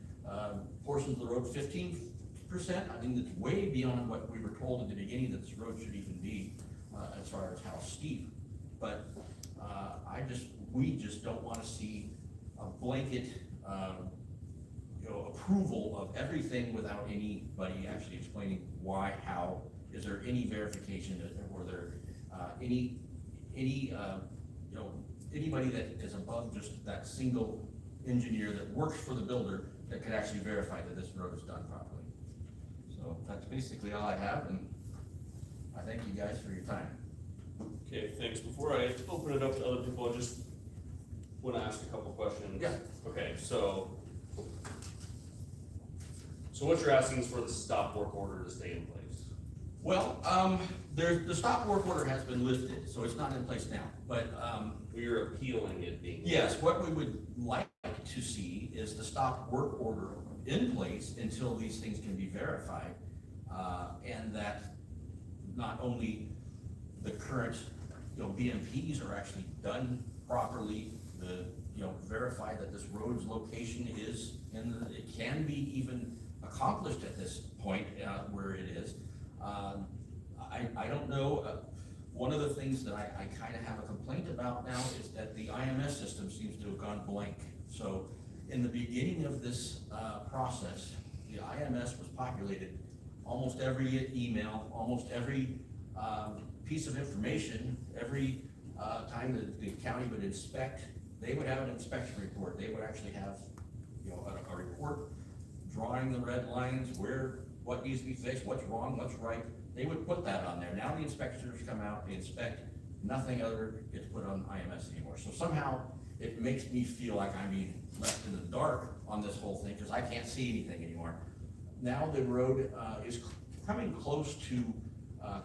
portions of the road 15%. I think that's way beyond what we were told at the beginning that this road should even be as far as how steep. But we just don't want to see a blanket approval of everything without anybody actually explaining why, how. Is there any verification, or there anybody that is above just that single engineer that works for the builder that could actually verify that this road is done properly. So that's basically all I have, and I thank you guys for your time. Okay, thanks. Before I open it up to other people, I just want to ask a couple questions. Yeah. Okay, so what you're asking is for the stop work order to stay in place? Well, the stop work order has been lifted, so it's not in place now, but we're appealing it being. Yes, what we would like to see is the stop work order in place until these things can be verified, and that not only the current, BMPs are actually done properly, verify that this road's location is, and it can be even accomplished at this point where it is. I don't know. One of the things that I kind of have a complaint about now is that the IMS system seems to have gone blank. So in the beginning of this process, the IMS was populated. Almost every email, almost every piece of information, every time that the county would inspect, they would have an inspection report. They would actually have, you know, a report drawing the red lines, what needs to be fixed, what's wrong, what's right. They would put that on there. Now the inspectors come out, they inspect, nothing other gets put on IMS anymore. So somehow it makes me feel like I'm being left in the dark on this whole thing because I can't see anything anymore. Now the road is coming close to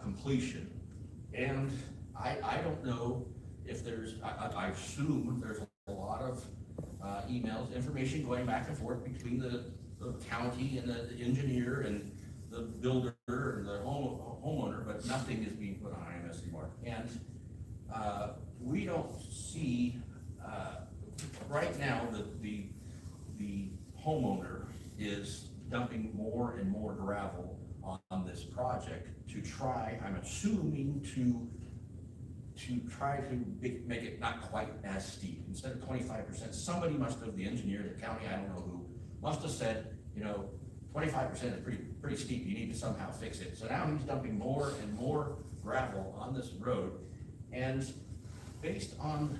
completion, and I don't know if there's, I assume there's a lot of emails, information going back and forth between the county and the engineer and the builder and the homeowner, but nothing is being put on IMS anymore. And we don't see, right now, the homeowner is dumping more and more gravel on this project to try, I'm assuming, to try to make it not quite as steep. Instead of 25%, somebody must have, the engineer, the county, I don't know who, must have said, you know, 25% is pretty steep, you need to somehow fix it. So now he's dumping more and more gravel on this road, and based on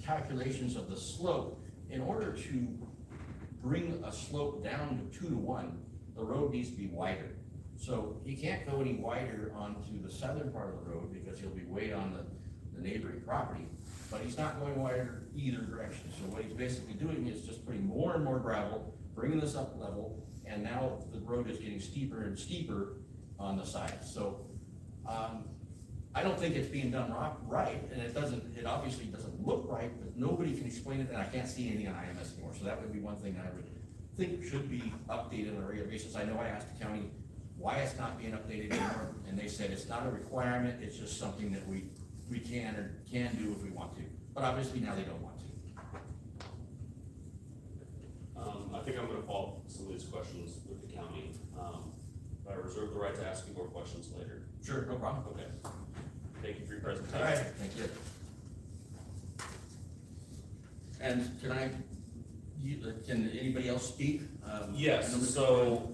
calculations of the slope, in order to bring a slope down to 2 to 1, the road needs to be wider. So he can't go any wider onto the southern part of the road because he'll be way on the neighboring property, but he's not going wider either direction. So what he's basically doing is just putting more and more gravel, bringing this up level, and now the road is getting steeper and steeper on the side. So I don't think it's being done right, and it obviously doesn't look right, but nobody can explain it, and I can't see anything on IMS anymore. So that would be one thing I would think should be updated on a regular basis. I know I asked the county why it's not being updated anymore, and they said it's not a requirement, it's just something that we can do if we want to. But obviously now they don't want to. I think I'm gonna follow up some of these questions with the county. But I reserve the right to ask you more questions later. Sure, no problem. Okay. Thank you for your presentation. All right, thank you. And can anybody else speak? Yes, so,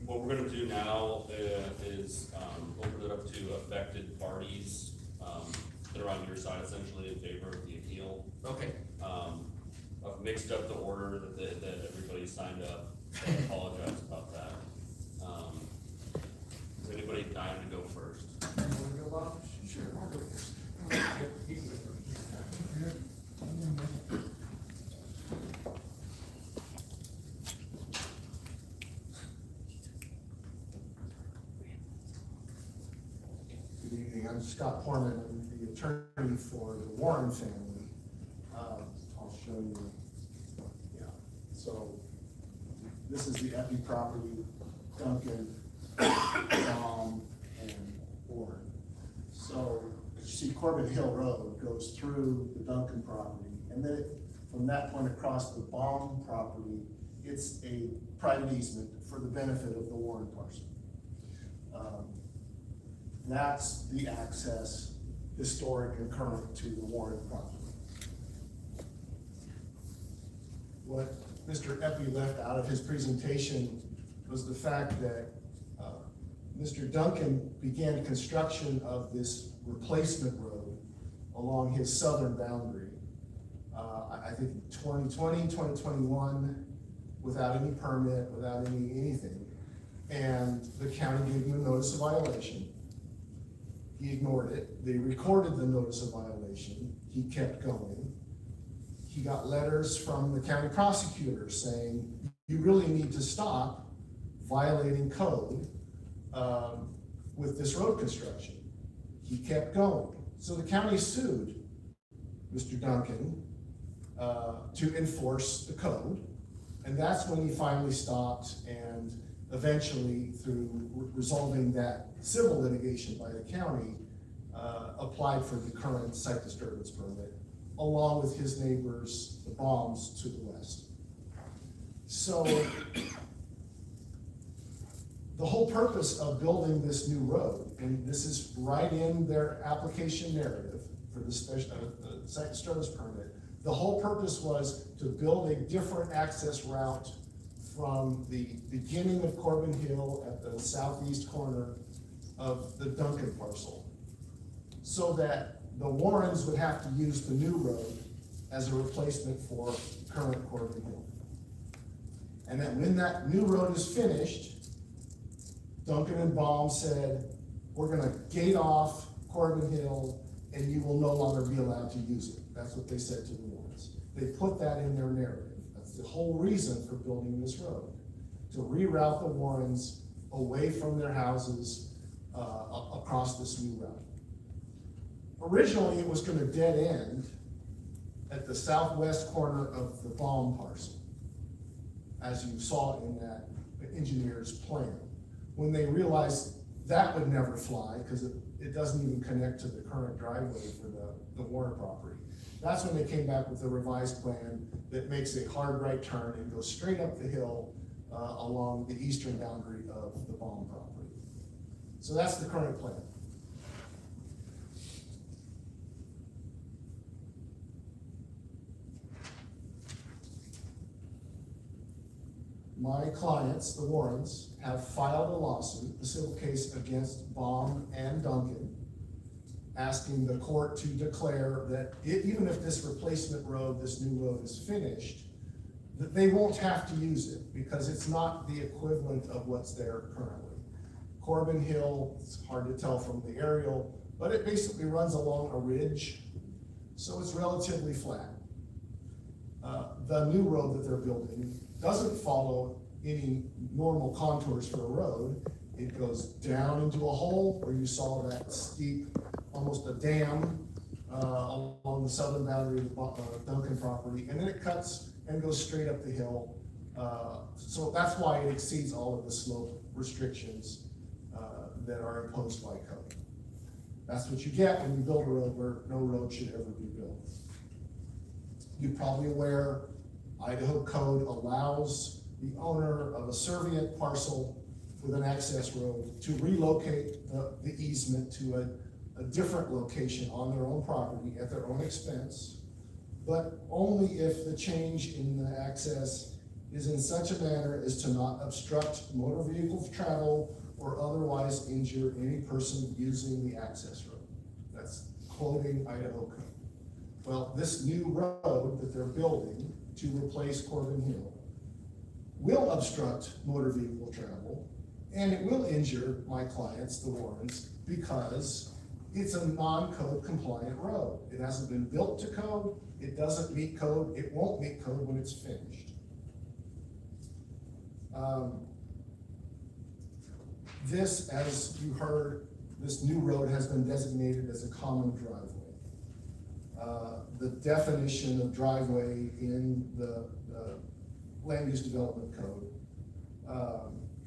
what we're gonna do now is, open it up to affected parties, that are on your side essentially in favor of the appeal. Okay. I've mixed up the order that everybody signed up, so I apologize about that. Is anybody dying to go first? Sure, I'll go first. Good evening, I'm Scott Porman, I'm the attorney for the Warren family. I'll show you, yeah, so this is the Eppey property, Duncan, and Warren. So, you see Corbin Hill Road goes through the Duncan property, and then from that point across the Baum property, it's a private easement for the benefit of the Warren parcel. That's the access, historic and current, to the Warren property. What Mr. Eppey left out of his presentation was the fact that Mr. Duncan began construction of this replacement road along his southern boundary, I think 2020, 2021, without any permit, without anything. And the county gave him a notice of violation. He ignored it. They recorded the notice of violation. He kept going. He got letters from the county prosecutor saying, you really need to stop violating code with this road construction. He kept going. So the county sued Mr. Duncan to enforce the code. And that's when he finally stopped, and eventually, through resolving that civil litigation by the county, applied for the current site disturbance permit, along with his neighbors, the Baums, to the west. So the whole purpose of building this new road, and this is right in their application narrative for the special site disturbance permit, the whole purpose was to build a different access route from the beginning of Corbin Hill at the southeast corner of the Duncan parcel, so that the Warrens would have to use the new road as a replacement for current Corbin Hill. And then when that new road is finished, Duncan and Baum said, we're gonna gate off Corbin Hill and you will no longer be allowed to use it. That's what they said to the Warrens. They put that in their narrative. That's the whole reason for building this road, to reroute the Warrens away from their houses across this new route. Originally, it was gonna dead end at the southwest corner of the Baum parcel, as you saw in that engineer's plan. When they realized that would never fly, because it doesn't even connect to the current driveway for the Warren property. That's when they came back with a revised plan that makes a hard right turn and goes straight up the hill along the eastern boundary of the Baum property. So that's the current plan. My clients, the Warrens, have filed a lawsuit, a civil case against Baum and Duncan, asking the court to declare that even if this replacement road, this new road is finished, that they won't have to use it because it's not the equivalent of what's there currently. Corbin Hill, it's hard to tell from the aerial, but it basically runs along a ridge, so it's relatively flat. The new road that they're building doesn't follow any normal contours for a road. It goes down into a hole where you saw that steep, almost a dam along the southern boundary of the Duncan property, and then it cuts and goes straight up the hill. So that's why it exceeds all of the slope restrictions that are imposed by code. That's what you get when you build a road where no road should ever be built. You're probably aware Idaho code allows the owner of a servient parcel with an access road to relocate the easement to a different location on their own property at their own expense, but only if the change in the access is in such a manner as to not obstruct motor vehicle travel or otherwise injure any person using the access road. That's quoting Idaho code. Well, this new road that they're building to replace Corbin Hill will obstruct motor vehicle travel, and it will injure my clients, the Warrens, because it's a non-code compliant road. It hasn't been built to code, it doesn't meet code, it won't meet code when it's finished. This, as you heard, this new road has been designated as a common driveway. The definition of driveway in the Land Use Development Code,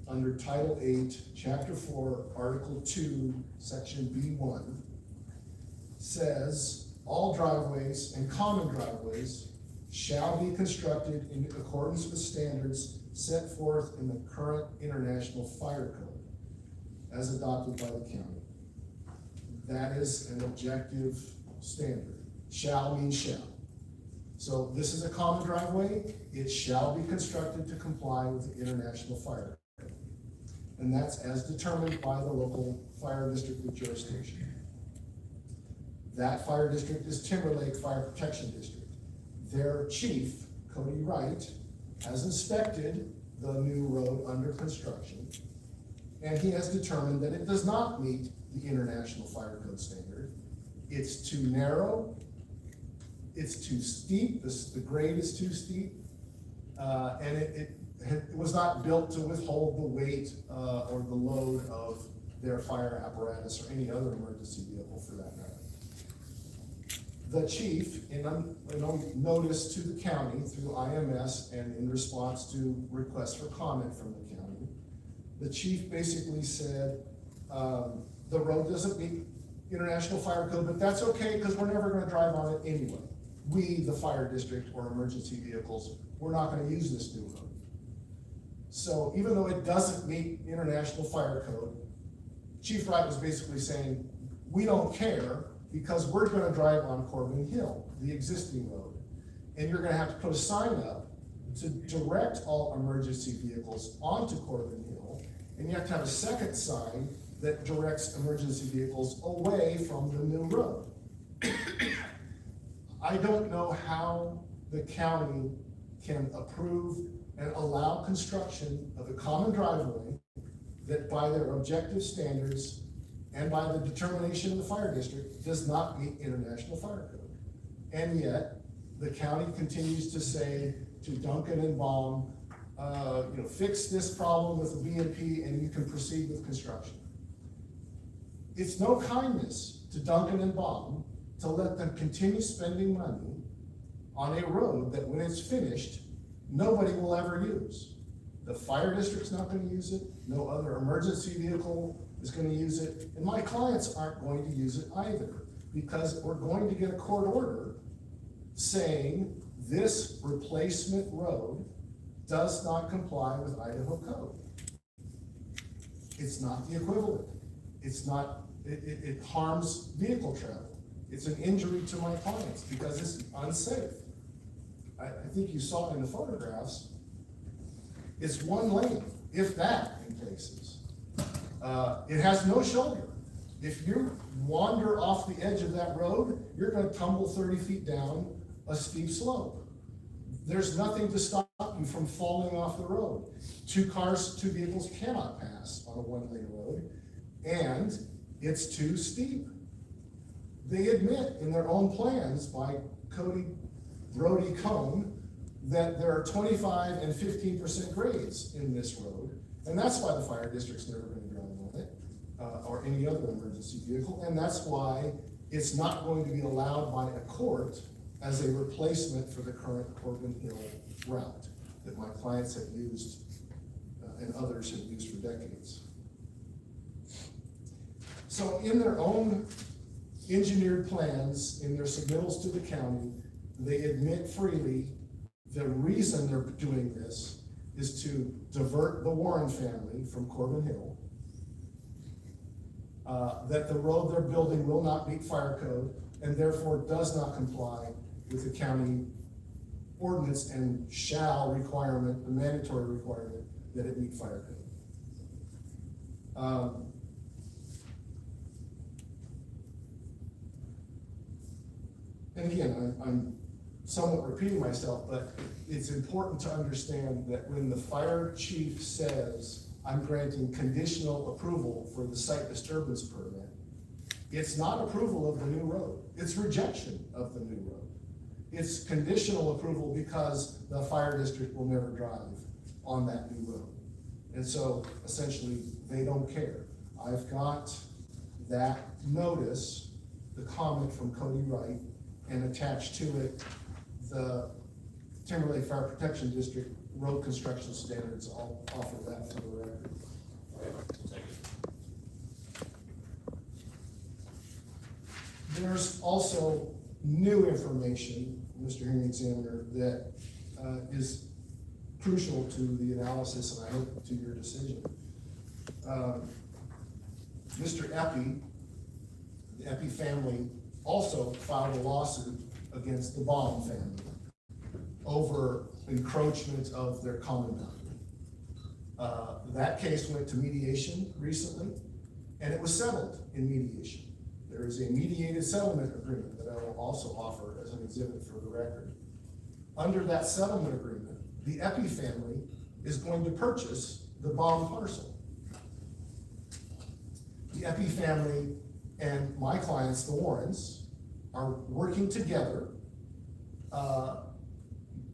under Title 8, Chapter 4, Article 2, Section B1, says all driveways and common driveways shall be constructed in accordance with standards set forth in the current International Fire Code as adopted by the county. That is an objective standard. Shall means shall. So this is a common driveway. It shall be constructed to comply with the International Fire Code. And that's as determined by the local fire district with jurisdiction. That fire district is Timberlake Fire Protection District. Their chief, Cody Wright, has inspected the new road under construction, and he has determined that it does not meet the International Fire Code standard. It's too narrow, it's too steep, the grade is too steep, and it was not built to withhold the weight or the load of their fire apparatus or any other emergency vehicle for that matter. The chief, in notice to the county through IMS and in response to requests for comment from the county, the chief basically said, the road doesn't meet International Fire Code, but that's okay because we're never gonna drive on it anyway. We, the fire district or emergency vehicles, we're not gonna use this new road. So even though it doesn't meet International Fire Code, Chief Wright was basically saying, we don't care because we're gonna drive on Corbin Hill, the existing road. And you're gonna have to put a sign up to direct all emergency vehicles onto Corbin Hill. And you have to have a second sign that directs emergency vehicles away from the new road. I don't know how the county can approve and allow construction of a common driveway that by their objective standards and by the determination of the fire district does not meet international fire code. And yet, the county continues to say to Duncan and Baum, fix this problem with the BMP and you can proceed with construction. It's no kindness to Duncan and Baum to let them continue spending money on a road that when it's finished, nobody will ever use. The fire district's not gonna use it, no other emergency vehicle is gonna use it, and my clients aren't going to use it either, because we're going to get a court order saying this replacement road does not comply with Idaho code. It's not the equivalent. It's not, it harms vehicle travel. It's an injury to my clients because it's unsafe. I think you saw in the photographs, it's one lane, if that, in places. It has no shoulder. If you wander off the edge of that road, you're gonna tumble 30 feet down a steep slope. There's nothing to stop you from falling off the road. Two vehicles cannot pass on a one-lane road, and it's too steep. They admit in their own plans by Brody Cone that there are 25 and 15% grades in this road, and that's why the fire district's never going to drive on it, or any other emergency vehicle, and that's why it's not going to be allowed by a court as a replacement for the current Corbin Hill route that my clients have used and others have used for decades. So in their own engineered plans, in their submittals to the county, they admit freely the reason they're doing this is to divert the Warren family from Corbin Hill, that the road they're building will not meet fire code and therefore does not comply with the county ordinance and shall requirement, the mandatory requirement that it meet fire code. And again, I'm somewhat repeating myself, but it's important to understand that when the fire chief says, I'm granting conditional approval for the site disturbance permit, it's not approval of the new road, it's rejection of the new road. It's conditional approval because the fire district will never drive on that new road. And so essentially, they don't care. I've got that notice, the comment from Cody Wright, and attached to it the Timberlake Fire Protection District road construction standards. I'll offer that for the record. There's also new information, Mr. Hearing Examiner, that is crucial to the analysis and I hope to your decision. Mr. Eppey, the Eppey family, also filed a lawsuit against the Baum family over encroachment of their common boundary. That case went to mediation recently, and it was settled in mediation. There is a mediated settlement agreement that I will also offer as an exhibit for the record. Under that settlement agreement, the Eppey family is going to purchase the Baum parcel. The Eppey family and my clients, the Warrens, are working together.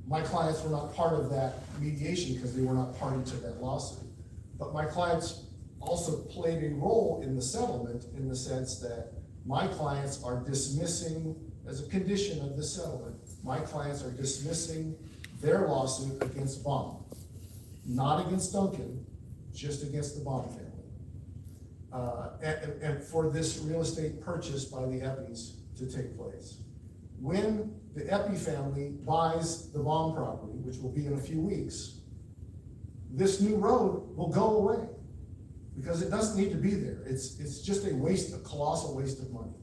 My clients were not part of that mediation because they were not party to that lawsuit. But my clients also played a role in the settlement in the sense that my clients are dismissing, as a condition of the settlement, my clients are dismissing their lawsuit against Baum. Not against Duncan, just against the Baum family. And for this real estate purchase by the Eppeys to take place. When the Eppey family buys the Baum property, which will be in a few weeks, this new road will go away because it doesn't need to be there. It's just a waste, a colossal waste of money.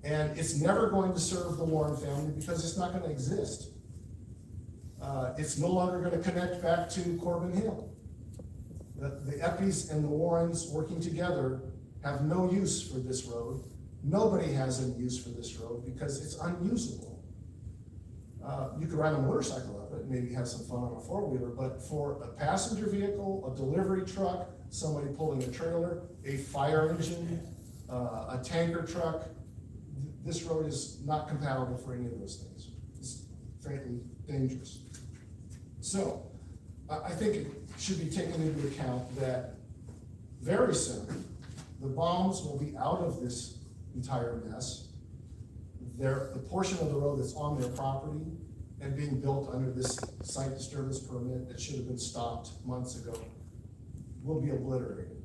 And it's never going to serve the Warren family because it's not going to exist. It's no longer going to connect back to Corbin Hill. The Eppeys and the Warrens working together have no use for this road, Nobody has any use for this road because it's unusable. You could ride a motorcycle up it, maybe have some fun on a four-wheeler, but for a passenger vehicle, a delivery truck, somebody pulling a trailer, a fire engine, a tanker truck, this road is not compatible for any of those things. It's frankly dangerous. So, I think it should be taken into account that very soon, the bombs will be out of this entire mess. The portion of the road that's on their property and being built under this site disturbance permit that should have been stopped months ago will be obliterated.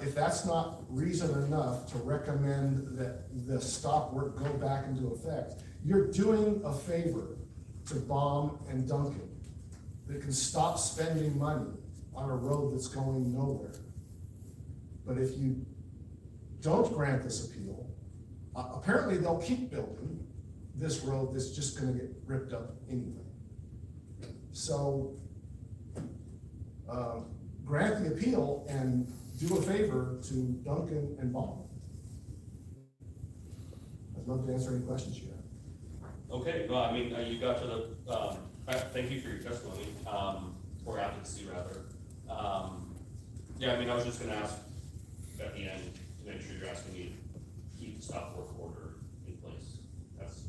If that's not reason enough to recommend that the stop work go back into effect, you're doing a favor to Baum and Duncan that can stop spending money on a road that's going nowhere. But if you don't grant this appeal, apparently they'll keep building this road that's just gonna get ripped up anyway. So, grant the appeal and do a favor to Duncan and Baum. I'd love to answer any questions you have. Okay, well, I mean, you got to the, thank you for your testimony, or advocacy rather. Yeah, I mean, I was just gonna ask at the end to make sure you're asking me to keep the stop work order in place. That's,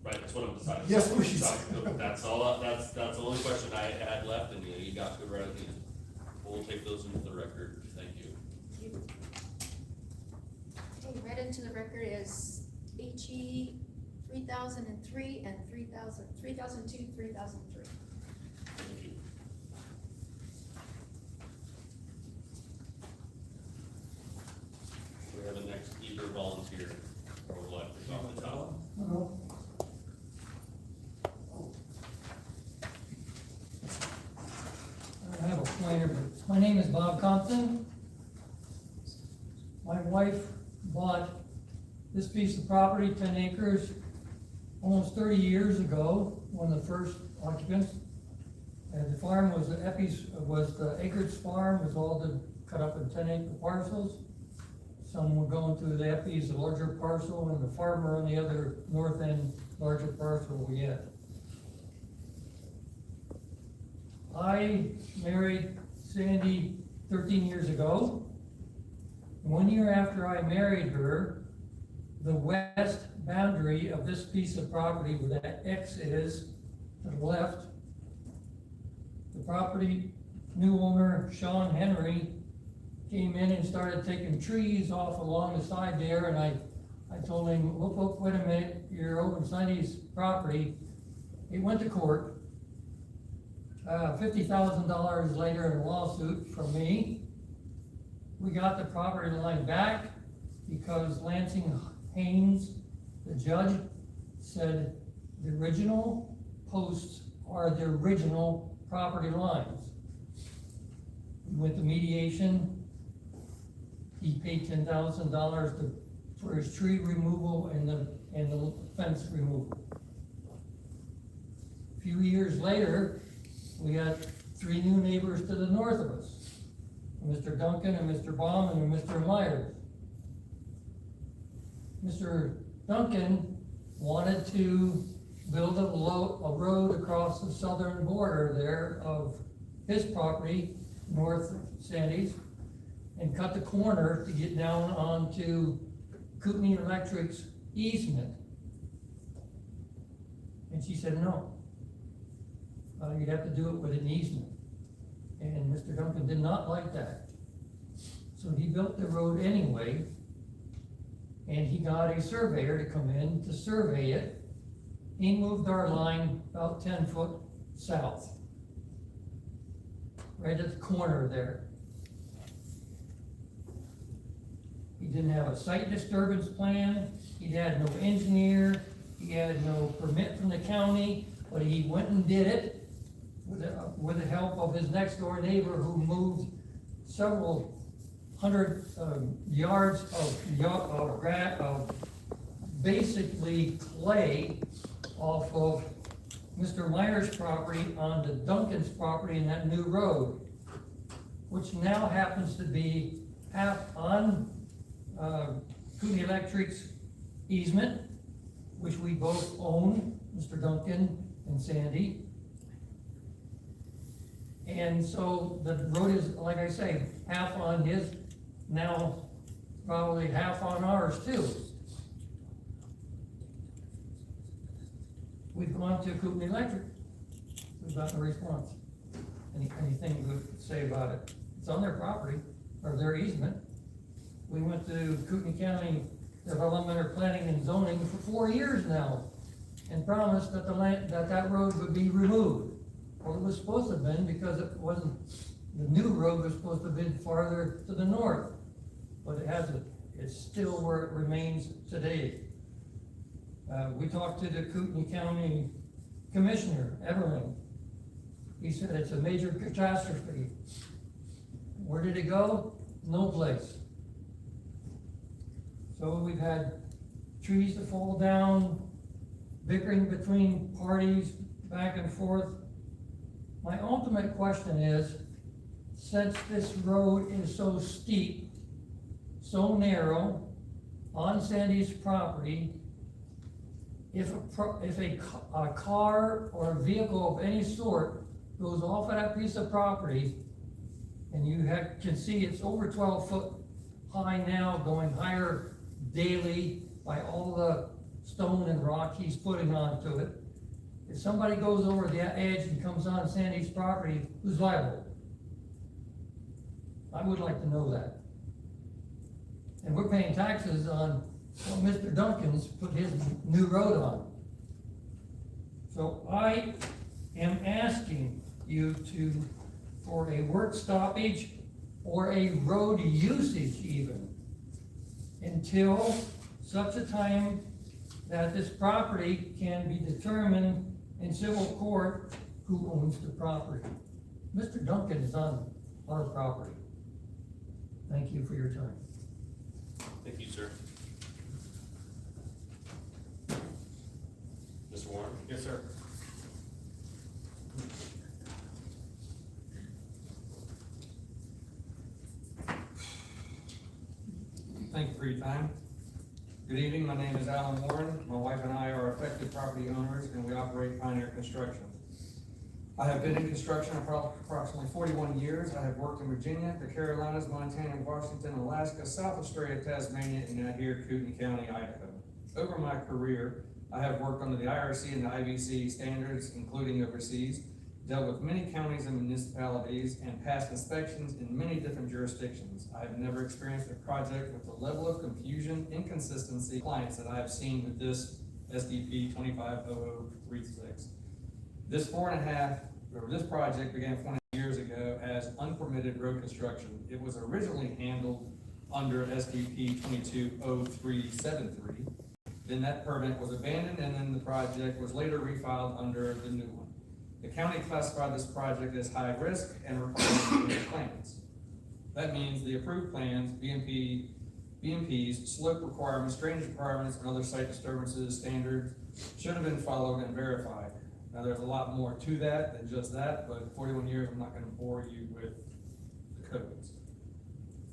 right, that's what I'm deciding. Yes, please. That's all, that's the only question I had left, and you got to it right at the end. We'll take those into the record, thank you. Okay, read into the record is HE 3003 and 3002, 3003. Thank you. We have a next eager volunteer, or what, off the top. I have a pointer, but my name is Bob Compton. My wife bought this piece of property, 10 acres, almost 30 years ago, one of the first occupants. And the farm was the Eppey's, was the acreage farm, was all cut up in 10-acre parcels. Some were going to the Eppey's, the larger parcel, and the farmer on the other north end, larger parcel we had. I married Sandy 13 years ago. 1 year after I married her, the west boundary of this piece of property where that X is, to the left, the property new owner, Sean Henry, came in and started taking trees off along the side there, and I told him, look, wait a minute, you're over Sandy's property. He went to court. $50,000 later in a lawsuit from me. We got the property line back because Lansing Haynes, the judge, said the original posts are the original property lines. We went to mediation. He paid $10,000 for his tree removal and the fence removal. A few years later, we got 3 new neighbors to the north of us, Mr. Duncan and Mr. Baum and Mr. Myers. Mr. Duncan wanted to build a road across the southern border there of his property, north of Sandy's, and cut the corner to get down onto Kootenai Electric's easement. And she said, no. You'd have to do it with an easement. And Mr. Duncan did not like that. So he built the road anyway, and he got a surveyor to come in to survey it. He moved our line about 10 foot south, right at the corner there. He didn't have a site disturbance plan. He had no engineer. He had no permit from the county, but he went and did it with the help of his next door neighbor who moved several hundred yards of basically clay off of Mr. Myers' property onto Duncan's property in that new road, which now happens to be half Kootenai Electric's easement, which we both own, Mr. Duncan and Sandy. And so the road is, like I say, half on his, now probably half on ours too. We've gone to Kootenai Electric. We've gotten a response. Anything to say about it? It's on their property, or their easement. We went to Kootenai County Development or Planning and Zoning for 4 years now, and promised that that road would be removed. Well, it was supposed to have been, because it wasn't, the new road was supposed to have been farther to the north, but it hasn't. It's still where it remains today. We talked to the Kootenai County Commissioner, Everling. He said it's a major catastrophe. Where did it go? No place. So we've had trees that fall down, bickering between parties, back and forth. My ultimate question is, since this road is so steep, so narrow, on Sandy's property, if a car or a vehicle of any sort goes off of that piece of property, and you can see it's over 12 foot high now, going higher daily by all the stone and rock he's putting onto it. If somebody goes over the edge and comes on Sandy's property, who's liable? I would like to know that. And we're paying taxes on what Mr. Duncan's put his new road on. So I am asking you for a work stoppage or a road usage even, until such a time that this property can be determined in civil court who owns the property. Mr. Duncan is on our property. Thank you for your time. Thank you, sir. Mr. Warren? Yes, sir. Thank you for your time. Good evening, my name is Alan Warren. My wife and I are affected property owners, and we operate Pioneer Construction. I have been in construction for approximately 41 years. I have worked in Virginia, the Carolinas, Montana, Washington, Alaska, South Australia, Tasmania, and now here Kootenai County, Idaho. Over my career, I have worked under the IRC and the IBC standards, including overseas, dealt with many counties and municipalities, and passed inspections in many different jurisdictions. I have never experienced a project with the level of confusion, inconsistency, clients that I have seen with this SDP 250036. This project began 4.5 years ago as unpermitted road construction. It was originally handled under SDP 220373. Then that permit was abandoned, and then the project was later refiled under the new one. The county classified this project as high risk and required plans. That means the approved plans, BMP's slope requirements, drainage requirements, and other site disturbances standards should have been followed and verified. Now, there's a lot more to that than just that, but 41 years, I'm not going to bore you with the codes.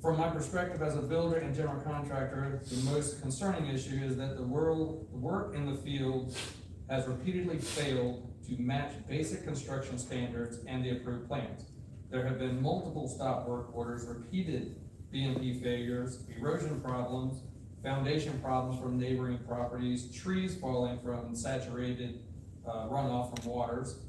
From my perspective as a builder and general contractor, the most concerning issue is that the work in the field has repeatedly failed to match basic construction standards and the approved plans. There have been multiple stop work orders, repeated BMP failures, erosion problems, foundation problems from neighboring properties, trees falling from saturated runoff from waters,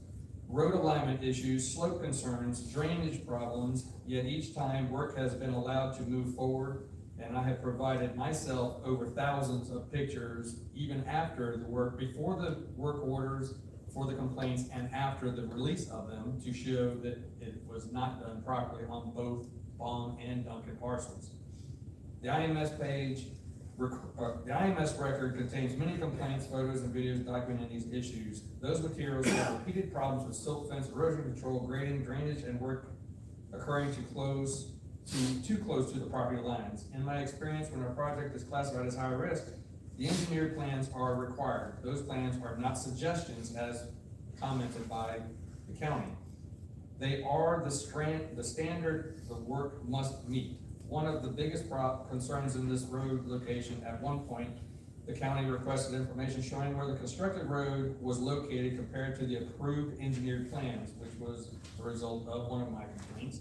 road alignment issues, slope concerns, drainage problems, yet each time work has been allowed to move forward, and I have provided myself over thousands of pictures even after the work, before the work orders, for the complaints, and after the release of them, to show that it was not done properly on both Bong and Duncan parcels. The IMS page, the IMS record contains many complaints, photos, and videos documenting these issues. Those materials have repeated problems with silt fence, erosion control, grading, drainage, and work occurring too close to the property lines. In my experience, when a project is classified as high risk, the engineered plans are required. Those plans are not suggestions as commented by the county. They are the standard the work must meet. One of the biggest concerns in this road location, at one point, the county requested information showing where the constructed road was located compared to the approved engineered plans, which was the result of one of my complaints.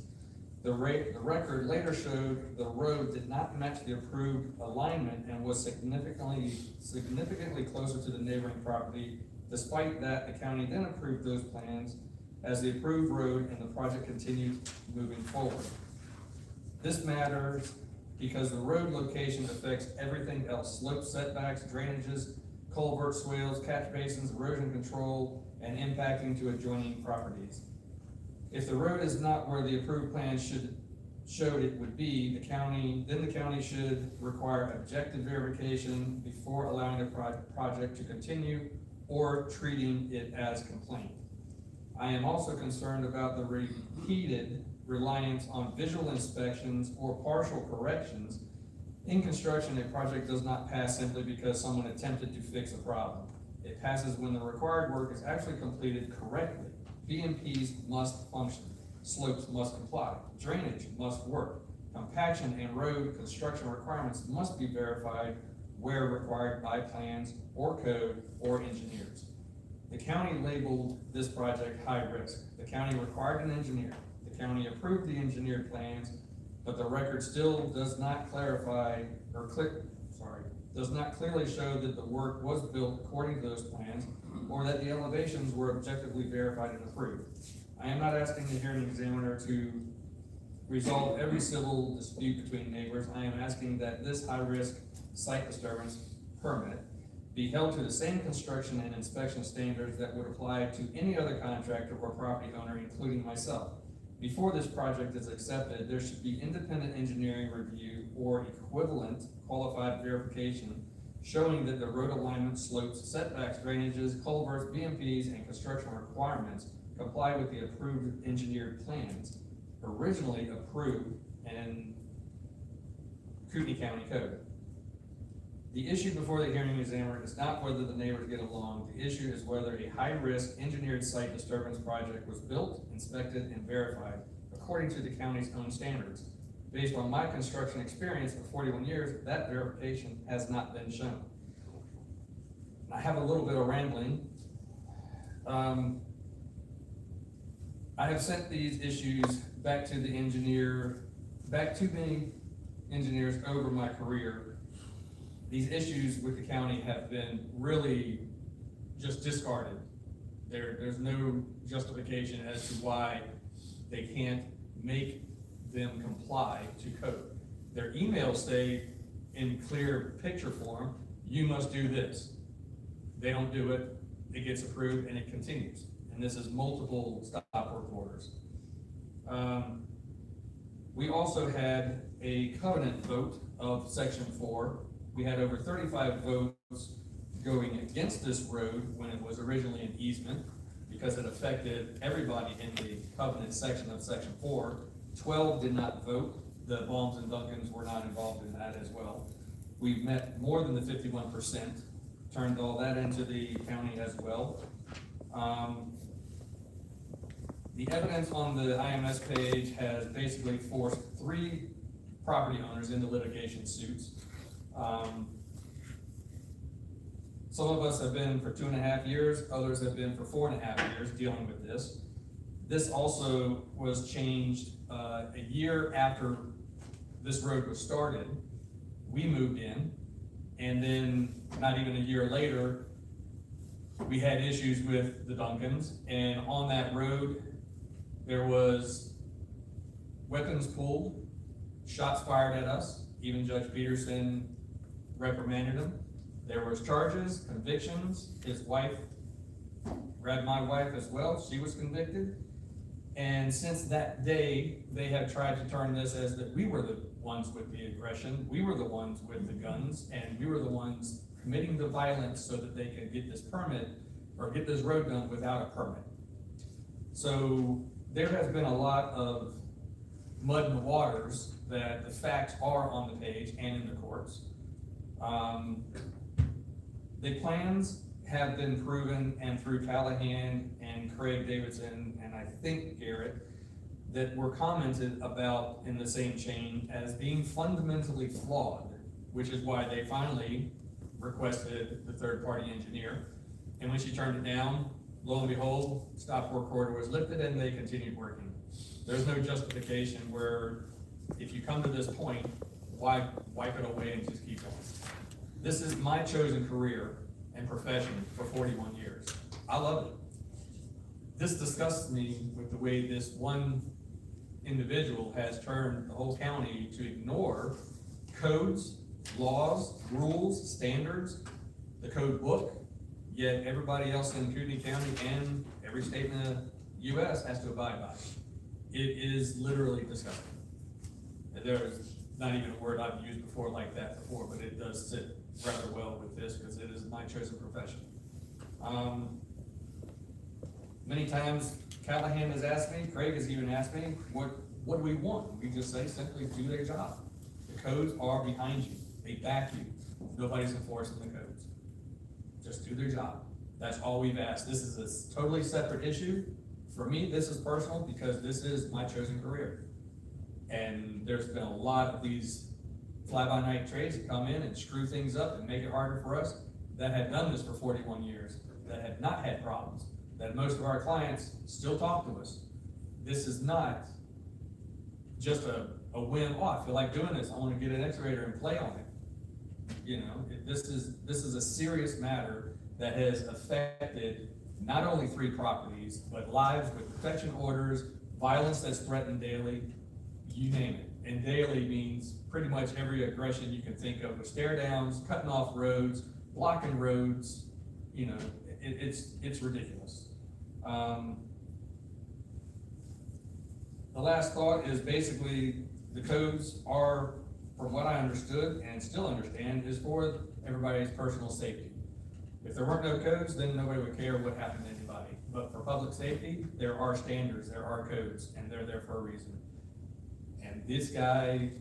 The record later showed the road did not match the approved alignment and was significantly closer to the neighboring property. Despite that, the county then approved those plans as the approved road, and the project continued moving forward. This matters because the road location affects everything else: slopes, setbacks, drainages, culvert swales, catch basins, erosion control, and impacting to adjoining properties. If the road is not where the approved plan showed it would be, the county should require objective verification before allowing the project to continue or treating it as complaint. I am also concerned about the repeated reliance on visual inspections or partial corrections. In construction, a project does not pass simply because someone attempted to fix a problem. It passes when the required work is actually completed correctly. BMPs must function, slopes must comply, drainage must work, compaction and road construction requirements must be verified where required by plans or code or engineers. The county labeled this project high risk. The county required an engineer. The county approved the engineered plans, but the record still does not clarify does not clearly show that the work was built according to those plans or that the elevations were objectively verified and approved. I am not asking the hearing examiner to resolve every civil dispute between neighbors. I am asking that this high-risk site disturbance permit be held to the same construction and inspection standards that would apply to any other contractor or property owner, including myself. Before this project is accepted, there should be independent engineering review or equivalent qualified verification showing that the road alignment, slopes, setbacks, drainages, culverts, BMPs, and construction requirements comply with the approved engineered plans originally approved in Kootenai County Code. The issue before the hearing examiner is not whether the neighbors get along. The issue is whether a high-risk engineered site disturbance project was built, inspected, and verified according to the county's own standards. Based on my construction experience of 41 years, that verification has not been shown. I have a little bit of rambling. I have sent these issues back to the engineers over my career. These issues with the county have been really just discarded. There's no justification as to why they can't make them comply to code. Their emails say in clear picture form, you must do this. They don't do it, it gets approved, and it continues. And this is multiple stop work orders. We also had a covenant vote of section 4. We had over 35 votes going against this road when it was originally an easement because it affected everybody in the covenant section of section 4. 12 did not vote. The Baums and Duncans were not involved in that as well. We've met more than the 51%, turned all that into the county as well. The evidence on the IMS page has basically forced 3 property owners into litigation suits. Some of us have been for 2.5 years, others have been for 4.5 years dealing with this. This also was changed a year after this road was started. We moved in, and then not even a year later, we had issues with the Duncans, and on that road, there was weapons pulled, shots fired at us. Even Judge Peterson reprimanded him. There was charges, convictions. His wife grabbed my wife as well. She was convicted. And since that day, they have tried to turn this as that we were the ones with the aggression, we were the ones with the guns, and we were the ones committing the violence so that they could get this permit or get this road done without a permit. So there has been a lot of mud in the waters that the facts are on the page and in the courts. The plans have been proven, and through Callahan and Craig Davidson, and I think Garret, that were commented about in the same chain as being fundamentally flawed, which is why they finally requested the third-party engineer. And when she turned it down, lo and behold, stop work order was lifted and they continued working. There's no justification where if you come to this point, why wipe it away and just keep going? This is my chosen career and profession for 41 years. I love it. This disgusts me with the way this one individual has turned the whole county to ignore codes, laws, rules, standards, the code book, yet everybody else in Kootenai County and every state in the US has to abide by it. It is literally disgusting. There's not even a word I've used before like that before, but it does sit rather well with this because it is my chosen profession. Many times Callahan has asked me, Craig has even asked me, what do we want? We just say simply do their job. The codes are behind you. They back you. Nobody's enforcing the codes. Just do their job. That's all we've asked. This is a totally separate issue. For me, this is personal because this is my chosen career. And there's been a lot of these fly-by-night trades that come in and screw things up and make it harder for us that have done this for 41 years, that have not had problems, that most of our clients still talk to us. This is not just a whim, oh, I feel like doing this, I want to get an excavator and play on it. You know, this is a serious matter that has affected not only 3 properties, but lives with protection orders, violence that's threatened daily, you name it. And daily means pretty much every aggression you can think of with stare downs, cutting off roads, blocking roads, you know, it's ridiculous. The last thought is basically the codes are, from what I understood and still understand, is for everybody's personal safety. If there weren't no codes, then nobody would care what happened to anybody. But for public safety, there are standards, there are codes, and they're there for a reason. And this guy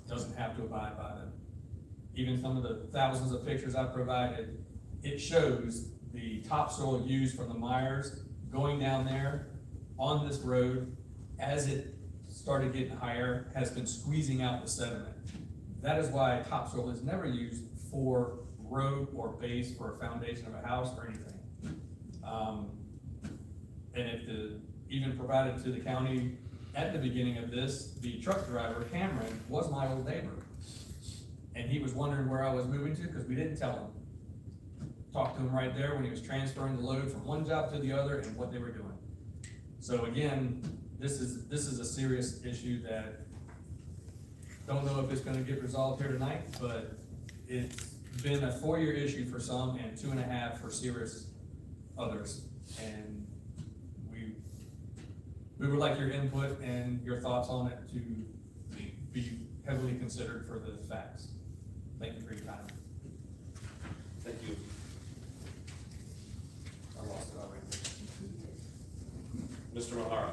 doesn't have to abide by them. Even some of the thousands of pictures I've provided, it shows the topsoil used from the Myers going down there on this road as it started getting higher has been squeezing out the sediment. That is why topsoil is never used for road or base for a foundation of a house or anything. And if even provided to the county at the beginning of this, the truck driver, Cameron, was my old neighbor. And he was wondering where I was moving to because we didn't tell him. Talked to him right there when he was transferring the load from one job to the other and what they were doing. So again, this is a serious issue that don't know if it's gonna get resolved here tonight, but it's been a 4-year issue for some and 2.5 for serious others. And we would like your input and your thoughts on it to be heavily considered for the facts. Thank you for your time. Thank you. I lost it already. Mr. Mahara.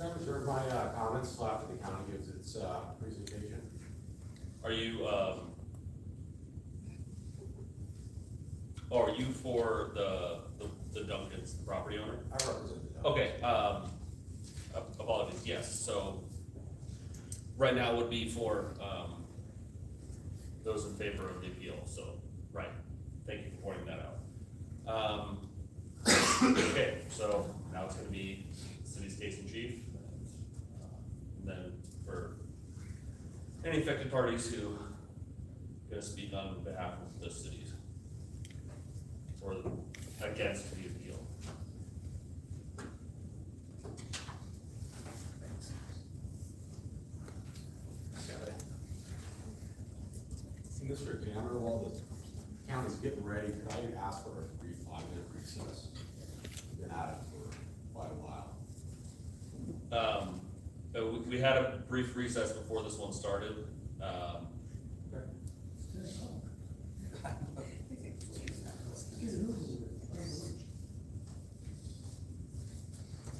I reserve my comments till after the county gives its presentation. Are you, are you for the Duncans, the property owner? I represent the Duncans. Okay, apologies, yes, so right now would be for, those in favor of the appeal, so, right, thank you for pointing that out. Okay, so now it's gonna be the city's case in chief, and then for any affected parties who gonna speak on behalf of the cities or against the appeal. Mr. Tanner, while the county's getting ready, could I ask for a brief 5-minute recess? We've been at it for quite a while. We had a brief recess before this one started. Go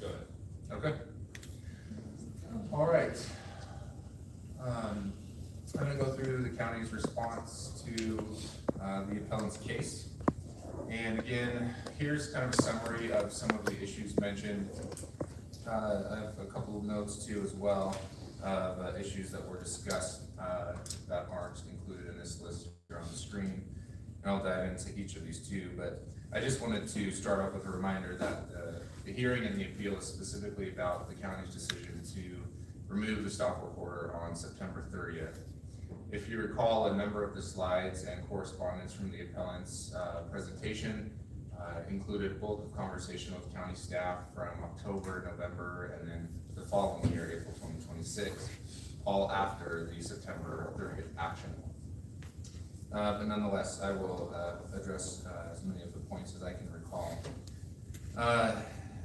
ahead. Okay. All right. I'm gonna go through the county's response to the appellant's case. And again, here's kind of a summary of some of the issues mentioned. I have a couple of notes too as well of issues that were discussed that aren't included in this list here on the screen. And I'll dive into each of these too, but I just wanted to start off with a reminder that the hearing and the appeal is specifically about the county's decision to remove the stop work order on September 30th. If you recall, a number of the slides and correspondence from the appellant's presentation included a bulk of conversation with county staff from October, November, and then the following year, April 2026, all after the September 30th action. But nonetheless, I will address as many of the points as I can recall.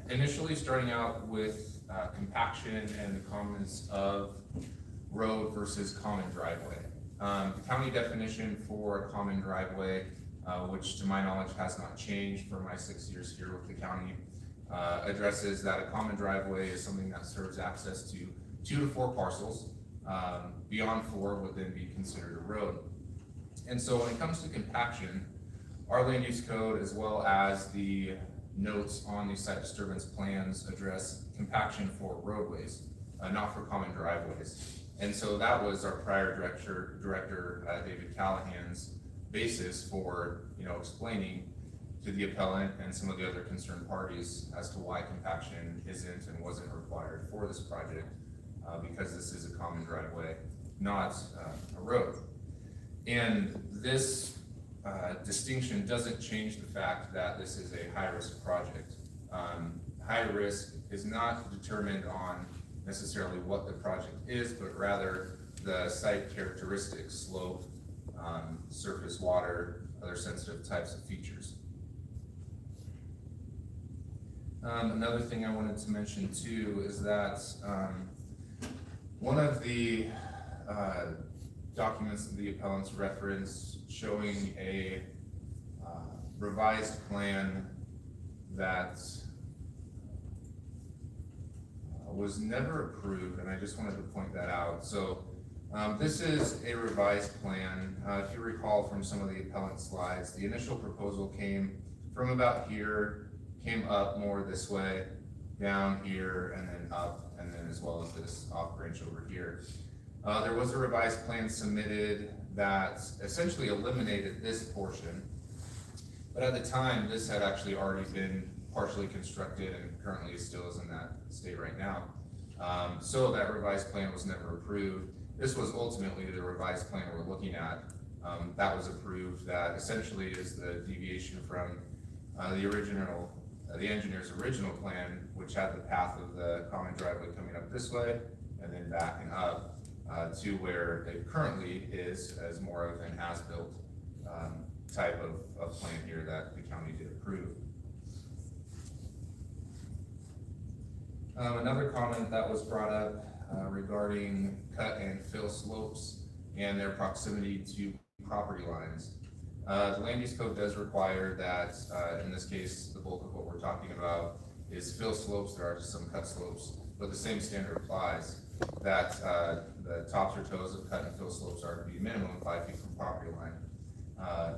Initially, starting out with compaction and the comments of road versus common driveway. The county definition for a common driveway, which to my knowledge has not changed for my 6 years here with the county, addresses that a common driveway is something that serves access to 2 to 4 parcels. Beyond 4 would then be considered a road. And so when it comes to compaction, our land use code as well as the notes on the site disturbance plans address compaction for roadways, not for common driveways. And so that was our prior director David Callahan's basis for, explaining to the appellant and some of the other concerned parties as to why compaction isn't and wasn't required for this project, because this is a common driveway, not a road. And this distinction doesn't change the fact that this is a high-risk project. High risk is not determined on necessarily what the project is, but rather the site characteristics, slope, surface water, other sensitive types of features. Another thing I wanted to mention too is that one of the documents that the appellants reference showing a revised plan that was never approved, and I just wanted to point that out. So this is a revised plan. If you recall from some of the appellant slides, the initial proposal came from about here, came up more this way, down here, and then up, and then as well as this off branch over here. There was a revised plan submitted that essentially eliminated this portion, but at the time, this had actually already been partially constructed and currently still is in that state right now. So that revised plan was never approved. This was ultimately the revised plan we're looking at. That was approved. That essentially is the deviation from the engineer's original plan, which had the path of the common driveway coming up this way and then backing up to where it currently is as more of an as-built type of plan here that the county did approve. Another comment that was brought up regarding cut and fill slopes and their proximity to property lines. The land use code does require that, in this case, the bulk of what we're talking about is fill slopes. There are some cut slopes, but the same standard applies, that the tops or toes of cut and fill slopes are to be minimum 5 feet from property line,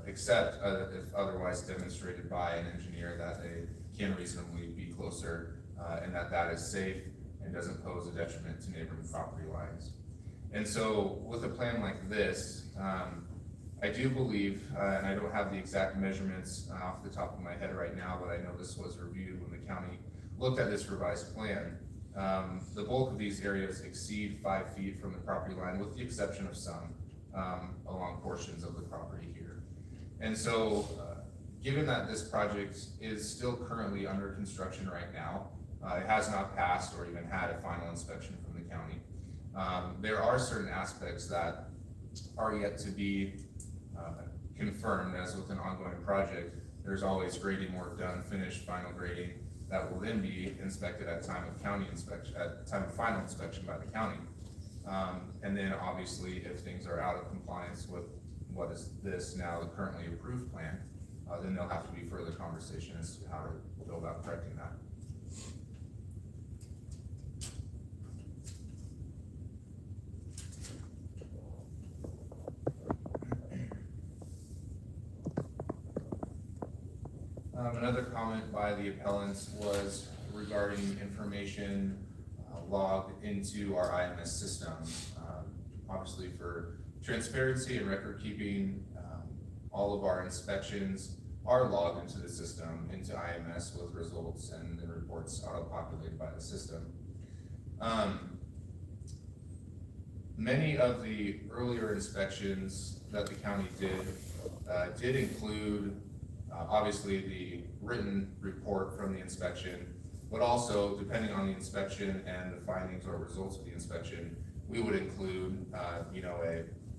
except if otherwise demonstrated by an engineer that they can reasonably be closer, and that is safe and doesn't pose a detriment to neighboring property lines. And so with a plan like this, I do believe, and I don't have the exact measurements off the top of my head right now, but I know this was reviewed when the county looked at this revised plan. The bulk of these areas exceed 5 feet from the property line, with the exception of some along portions of the property here. And so, given that this project is still currently under construction right now, it has not passed or even had a final inspection from the county. There are certain aspects that are yet to be confirmed. As with an ongoing project, there's always grading work done, finished final grading, that will then be inspected at time of county inspection, at time of final inspection by the county. And then obviously, if things are out of compliance with what is this now the currently approved plan, then there'll have to be further conversation as to how to go about correcting that. Another comment by the appellants was regarding information logged into our IMS system. Obviously for transparency and record keeping, all of our inspections are logged into the system, into IMS with results and the reports auto-populated by the system. Many of the earlier inspections that the county did include obviously the written report from the inspection, but also depending on the inspection and the findings or results of the inspection, we would include a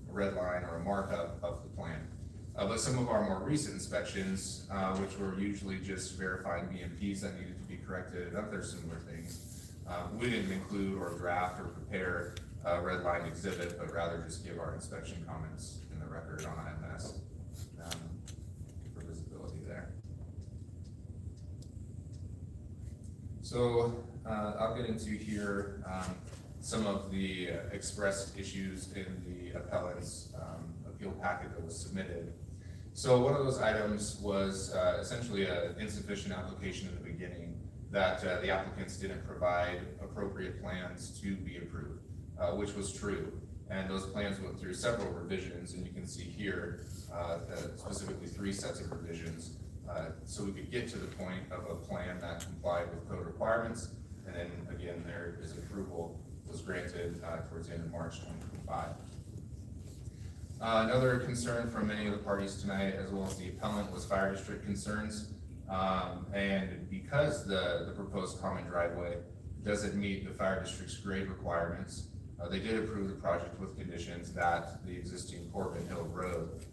red line or a markup of the plan. But some of our more recent inspections, which were usually just verifying BMPs that needed to be corrected and other similar things, we didn't include or draft or prepare a red line exhibit, but rather just give our inspection comments in the record on IMS for visibility there. So I'll get into here some of the expressed issues in the appellant's appeal packet that was submitted. So one of those items was essentially an insufficient application in the beginning, that the applicants didn't provide appropriate plans to be approved, which was true. And those plans went through several revisions, and you can see here specifically 3 sets of revisions. So we could get to the point of a plan that complied with code requirements, and then again, there is approval was granted towards the end of March 2025. Another concern from many of the parties tonight, as well as the appellant, was fire district concerns. And because the proposed common driveway doesn't meet the fire district's grade requirements, they did approve the project with conditions that the existing Corbin Hill Road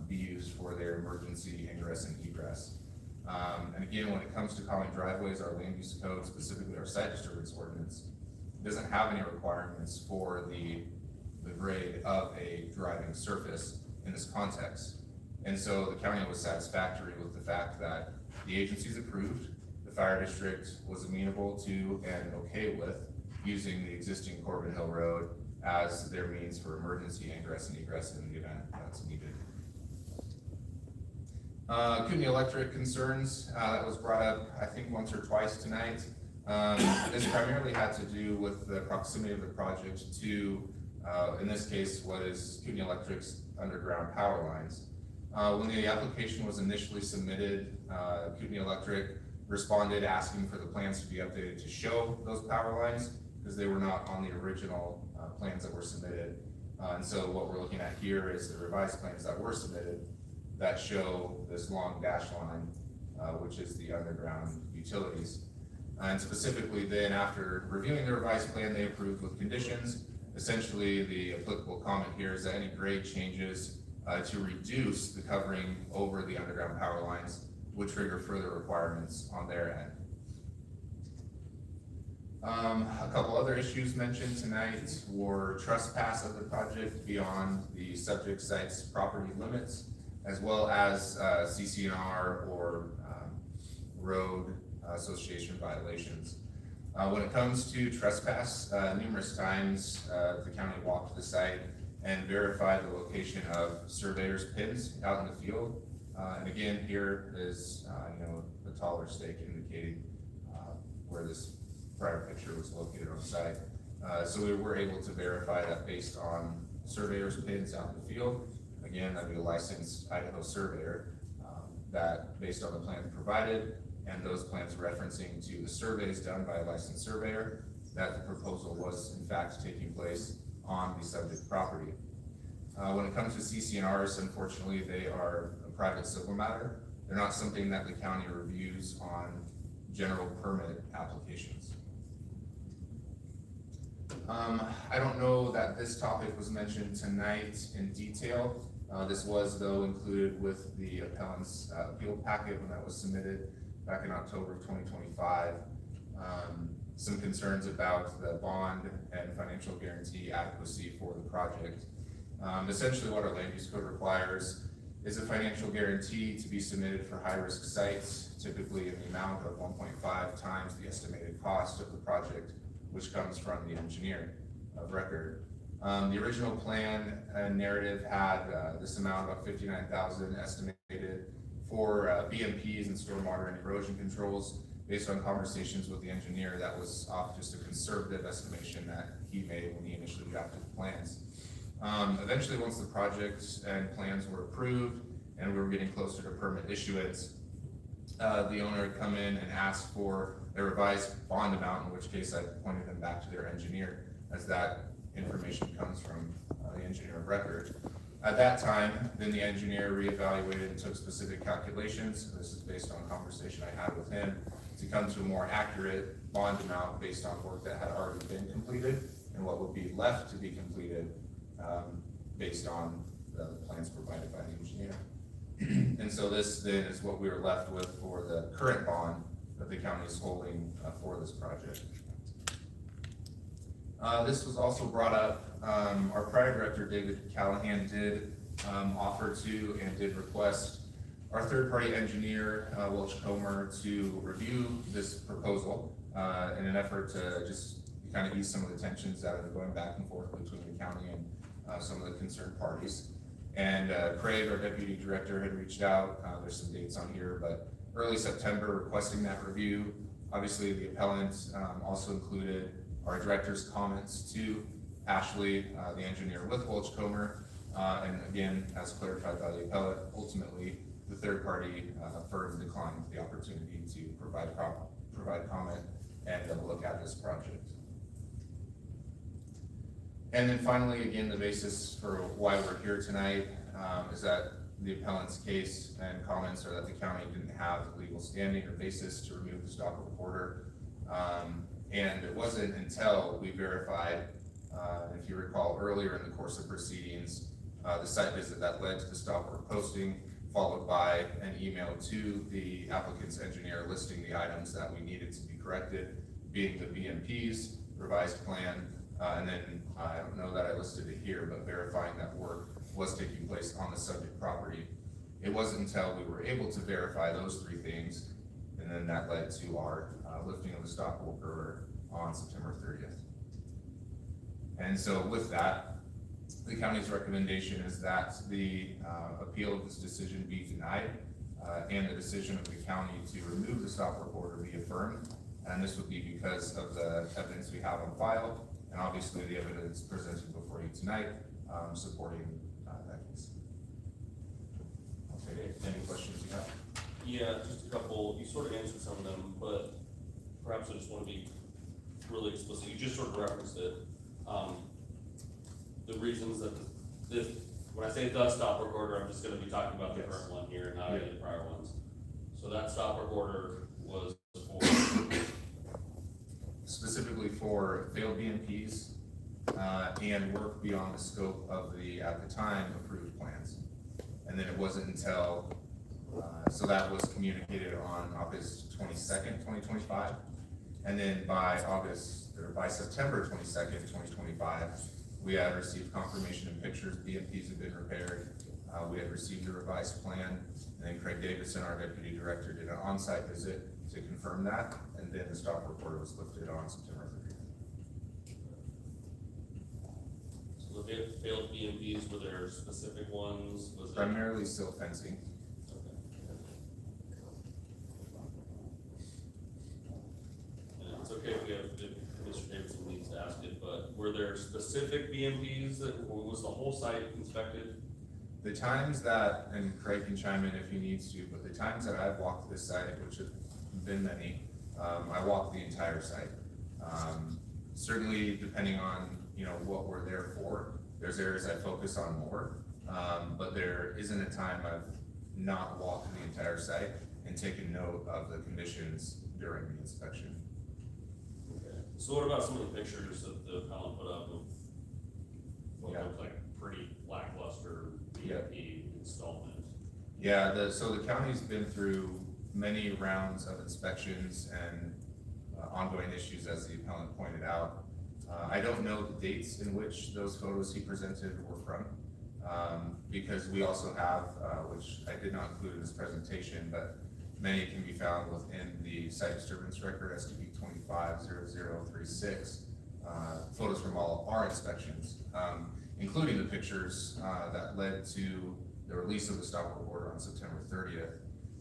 be used for their emergency ingress and egress. And again, when it comes to common driveways, our land use code, specifically our site disturbance ordinance, doesn't have any requirements for the grade of a driving surface in this context. And so the county was satisfactory with the fact that the agencies approved, the fire district was amenable to and okay with using the existing Corbin Hill Road as their means for emergency ingress and egress in the event that's needed. Kootenai electric concerns, that was brought up, I think, once or twice tonight. This primarily had to do with the proximity of the project to, in this case, what is Kootenai Electric's underground power lines. When the application was initially submitted, Kootenai Electric responded asking for the plans to be updated to show those power lines, because they were not on the original plans that were submitted. And so what we're looking at here is the revised plans that were submitted that show this long dash line, which is the underground utilities. And specifically then, after reviewing the revised plan, they approved with conditions. Essentially, the applicable comment here is that any grade changes to reduce the covering over the underground power lines would trigger further requirements on their end. A couple other issues mentioned tonight were trespass of the project beyond the subject site's property limits, as well as CC&R or road association violations. When it comes to trespass, numerous times the county walked the site and verified the location of surveyors' pins out in the field. And again, here is a taller stake indicating where this prior picture was located on site. So we were able to verify that based on surveyors' pins out in the field. Again, that'd be a licensed Idaho surveyor that, based on the plan provided and those plans referencing to the surveys done by a licensed surveyor, that the proposal was in fact taking place on the subject property. When it comes to CC&Rs, unfortunately, they are a private civil matter. They're not something that the county reviews on general permit applications. I don't know that this topic was mentioned tonight in detail. This was, though, included with the appellant's appeal packet when that was submitted back in October of 2025. Some concerns about the bond and financial guarantee adequacy for the project. Essentially, what our land use code requires is a financial guarantee to be submitted for high-risk sites, typically in the amount of 1.5 times the estimated cost of the project, which comes from the engineer of record. The original plan and narrative had this amount, about $59,000 estimated for BMPs and stormwater and erosion controls. Based on conversations with the engineer, that was off just a conservative estimation that he made when he initially drafted the plans. Eventually, once the project and plans were approved and we were getting closer to permit issuance, the owner had come in and asked for a revised bond amount, in which case I pointed them back to their engineer, as that information comes from the engineer of record. At that time, then the engineer reevaluated and took specific calculations. This is based on a conversation I had with him to come to a more accurate bond amount based on work that had already been completed and what would be left to be completed based on the plans provided by the engineer. And so this then is what we are left with for the current bond that the county is holding for this project. This was also brought up, our prior director, David Callahan, did offer to and did request our third-party engineer, Welch Comer, to review this proposal in an effort to just kind of ease some of the tensions that are going back and forth between the county and some of the concerned parties. And Craig, our deputy director, had reached out. There's some dates on here, but early September requesting that review. Obviously, the appellant also included our director's comments to Ashley, the engineer with Welch Comer. And again, as clarified by the appellant, ultimately, the third party firm declined the opportunity to provide comment and look at this project. And then finally, again, the basis for why we're here tonight is that the appellant's case and comments are that the county didn't have legal standing or basis to remove the stop work order. And it wasn't until we verified, if you recall earlier in the course of proceedings, the site visit that led to the stop work posting, followed by an email to the applicant's engineer listing the items that we needed to be corrected, being the BMPs, revised plan, and then I don't know that I listed it here, but verifying that work was taking place on the subject property. It wasn't until we were able to verify those three things, and then that led to our lifting of the stop work order on September 30th. And so with that, the county's recommendation is that the appeal of this decision be denied and the decision of the county to remove the stop work order be affirmed. And this would be because of the evidence we have on file and obviously the evidence presented before you tonight supporting that case. Okay, any questions you have? Yeah, just a couple. You sort of answered some of them, but perhaps I just want to be really explicit. You just sort of referenced it. The reasons that this, when I say the stop work order, I'm just going to be talking about the current one here, not any of the prior ones. So that stop work order was for specifically for failed BMPs and work beyond the scope of the, at the time, approved plans. And then it wasn't until, so that was communicated on August 22nd, 2025. And then by September 22nd, 2025, we had received confirmation and pictures, BMPs had been repaired. We had received a revised plan, and then Craig Davidson, our deputy director, did an on-site visit to confirm that, and then the stop work order was lifted on September 30th. So the failed BMPs, were there specific ones? Was primarily sill fencing. It's okay if we have, if Mr. Davidson needs to ask it, but were there specific BMPs that, or was the whole site inspected? The times that, and Craig can chime in if he needs to, but the times that I've walked this site, which have been many, I walked the entire site. Certainly depending on, what we're there for, there's areas I focus on more, but there isn't a time I've not walked the entire site and taken note of the conditions during the inspection. Okay. So what about some of the pictures that the appellant put up of what looked like pretty lackluster BMP installment? Yeah, so the county's been through many rounds of inspections and ongoing issues, as the appellant pointed out. I don't know the dates in which those photos he presented were from, because we also have, which I did not include in this presentation, but many can be found within the site disturbance record, STP 250036, photos from all of our inspections, including the pictures that led to the release of the stop work order on September 30th.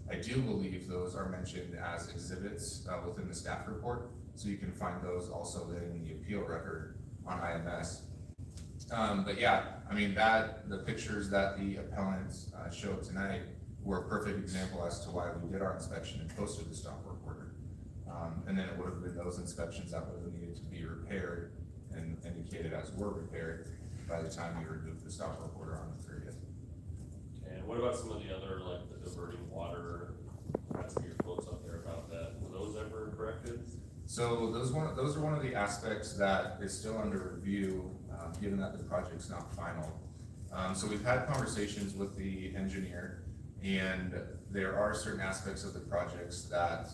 I do believe those are mentioned as exhibits within the staff report, so you can find those also then in the appeal record on IMS. But yeah, I mean, the pictures that the appellants showed tonight were a perfect example as to why we did our inspection and posted the stop work order. And then it would have been those inspections that would have needed to be repaired and indicated as were repaired by the time we removed the stop work order on the 30th. And what about some of the other, like the diverting water, had some of your quotes up there about that, were those ever corrected? So those are one of the aspects that is still under review, given that the project's not final. So we've had conversations with the engineer, and there are certain aspects of the projects that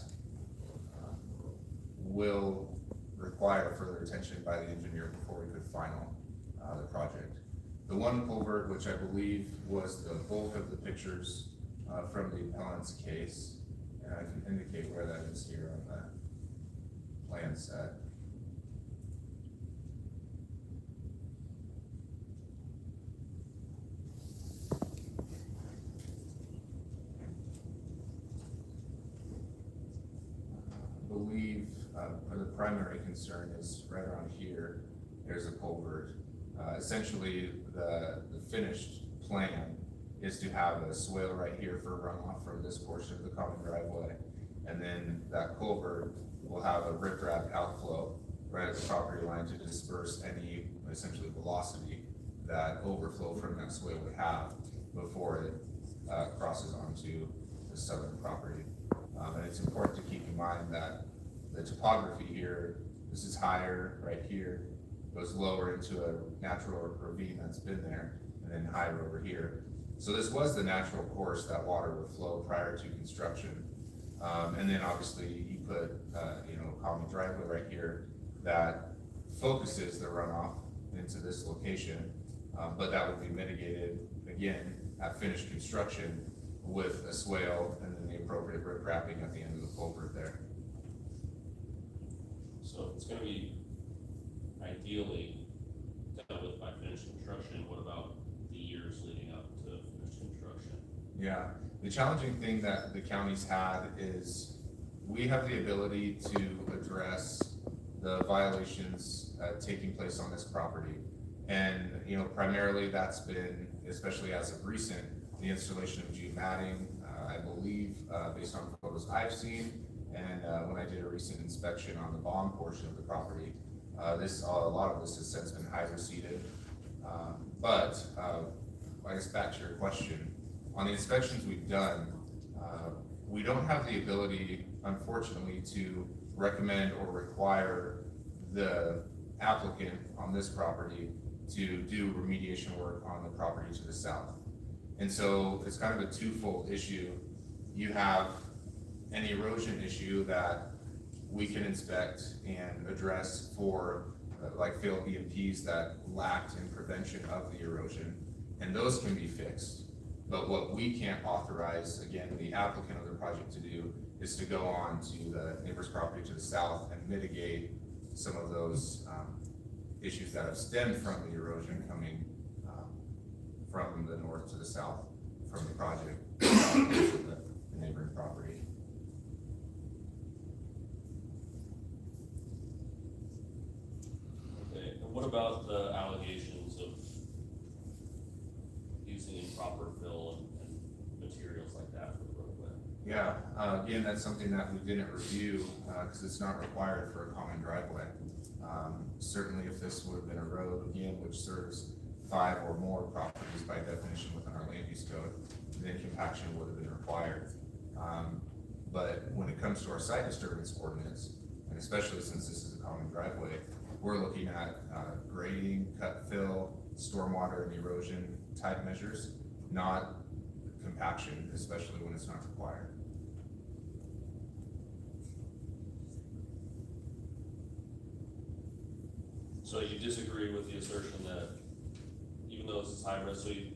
will require further attention by the engineer before we could final the project. The one culvert, which I believe was the bulk of the pictures from the appellant's case, and I can indicate where that is here on the plan set. I believe the primary concern is right around here. There's a culvert. Essentially, the finished plan is to have a swale right here for runoff from this portion of the common driveway. And then that culvert will have a riprap outflow right at the property line to disperse any essentially velocity that overflow from that swale would have before it crosses onto the southern property. And it's important to keep in mind that the topography here, this is higher right here, goes lower into a natural ravine that's been there, and then higher over here. So this was the natural course that water would flow prior to construction. And then obviously you put, a common driveway right here that focuses the runoff into this location, but that would be mitigated again at finished construction with a swale and then the appropriate rip wrapping at the end of the culvert there. So it's gonna be ideally dealt with by finished construction. What about the years leading up to finished construction? Yeah, the challenging thing that the county's had is we have the ability to address the violations taking place on this property. And, primarily that's been, especially as of recent, the installation of geomatting, I believe, based on photos I've seen. And when I did a recent inspection on the bottom portion of the property, a lot of this has since been hydroseeded. But I guess back to your question, on the inspections we've done, we don't have the ability, unfortunately, to recommend or require the applicant on this property to do remediation work on the property to the south. And so it's kind of a twofold issue. You have an erosion issue that we can inspect and address for like failed BMPs that lacked in prevention of the erosion, and those can be fixed. But what we can't authorize, again, the applicant of the project to do is to go on to the neighbor's property to the south and mitigate some of those issues that have stemmed from the erosion coming from the north to the south from the project to the neighboring property. Okay, and what about the allegations of using improper fill and materials like that for the roadway? Yeah, again, that's something that we didn't review because it's not required for a common driveway. Certainly if this would have been a road, again, which serves 5 or more properties by definition within our land use code, then compaction would have been required. But when it comes to our site disturbance ordinance, and especially since this is a common driveway, we're looking at grading, cut fill, stormwater and erosion type measures, not compaction, especially when it's not required. So you disagree with the assertion that even though this is high risk, so you,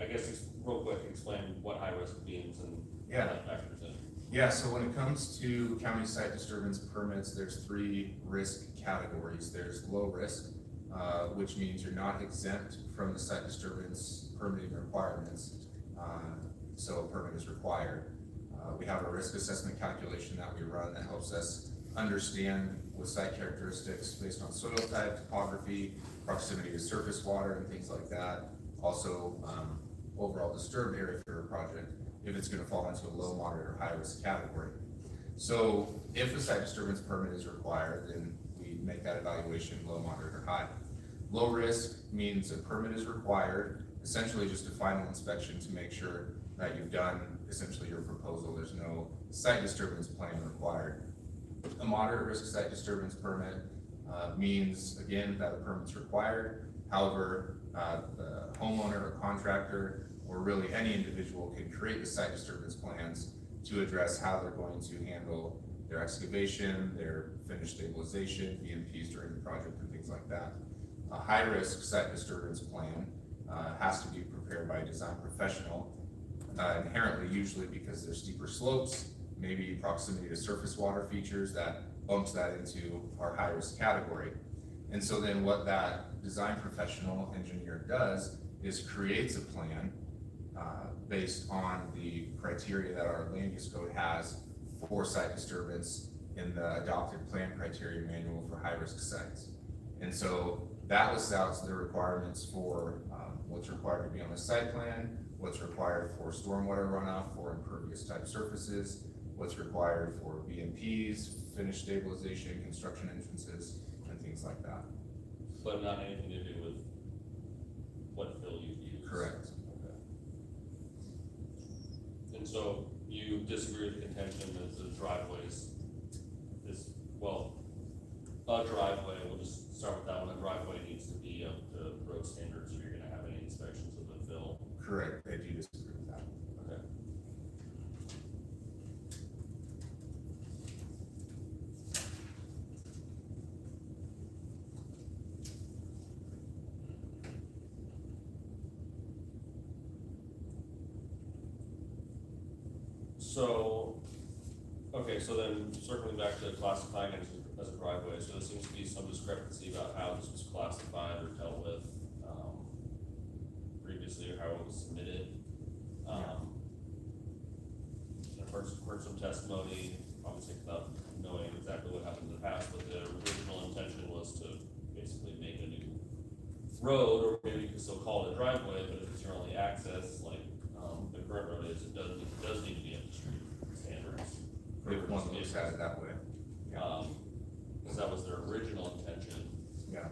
I guess real quick, explain what high risk means and how that factors in. Yeah, so when it comes to county site disturbance permits, there's 3 risk categories. There's low risk, which means you're not exempt from the site disturbance permitting requirements, so a permit is required. We have a risk assessment calculation that we run that helps us understand with site characteristics based on soil type, topography, proximity to surface water and things like that. Also, overall disturbed area for a project, if it's gonna fall into a low, moderate, or high risk category. So if a site disturbance permit is required, then we make that evaluation low, moderate, or high. Low risk means a permit is required, essentially just a final inspection to make sure that you've done essentially your proposal. There's no site disturbance plan required. A moderate risk site disturbance permit means, again, that a permit's required. However, the homeowner or contractor, or really any individual, can create the site disturbance plans to address how they're going to handle their excavation, their finished stabilization, BMPs during the project, and things like that. A high-risk site disturbance plan has to be prepared by a design professional, inherently, usually because there's steeper slopes, maybe proximity to surface water features that bumps that into our high-risk category. And so then what that design professional engineer does is creates a plan based on the criteria that our land use code has for site disturbance in the adopted plan criteria manual for high-risk sites. And so that lists out the requirements for what's required to be on the site plan, what's required for stormwater runoff for impervious type surfaces, what's required for BMPs, finished stabilization, construction entrances, and things like that. But not anything to do with what fill you use? Correct. Okay. And so you disagree with the contention that the driveways is, well, a driveway, we'll just start with that one, a driveway needs to be up to road standards if you're gonna have any inspections of the fill. Correct, I do disagree with that. Okay. So, okay, so then circling back to classifying it as a driveway, so there seems to be some discrepancy about how this was classified or dealt with previously, or how it was submitted. I've heard some testimony, obviously without knowing exactly what happened in the past, but the original intention was to basically make a new road, or maybe you could still call it a driveway, but if it's your only access, like the current road is, it does need to be up to street standards. If one looks at it that way. Because that was their original intention. Yeah.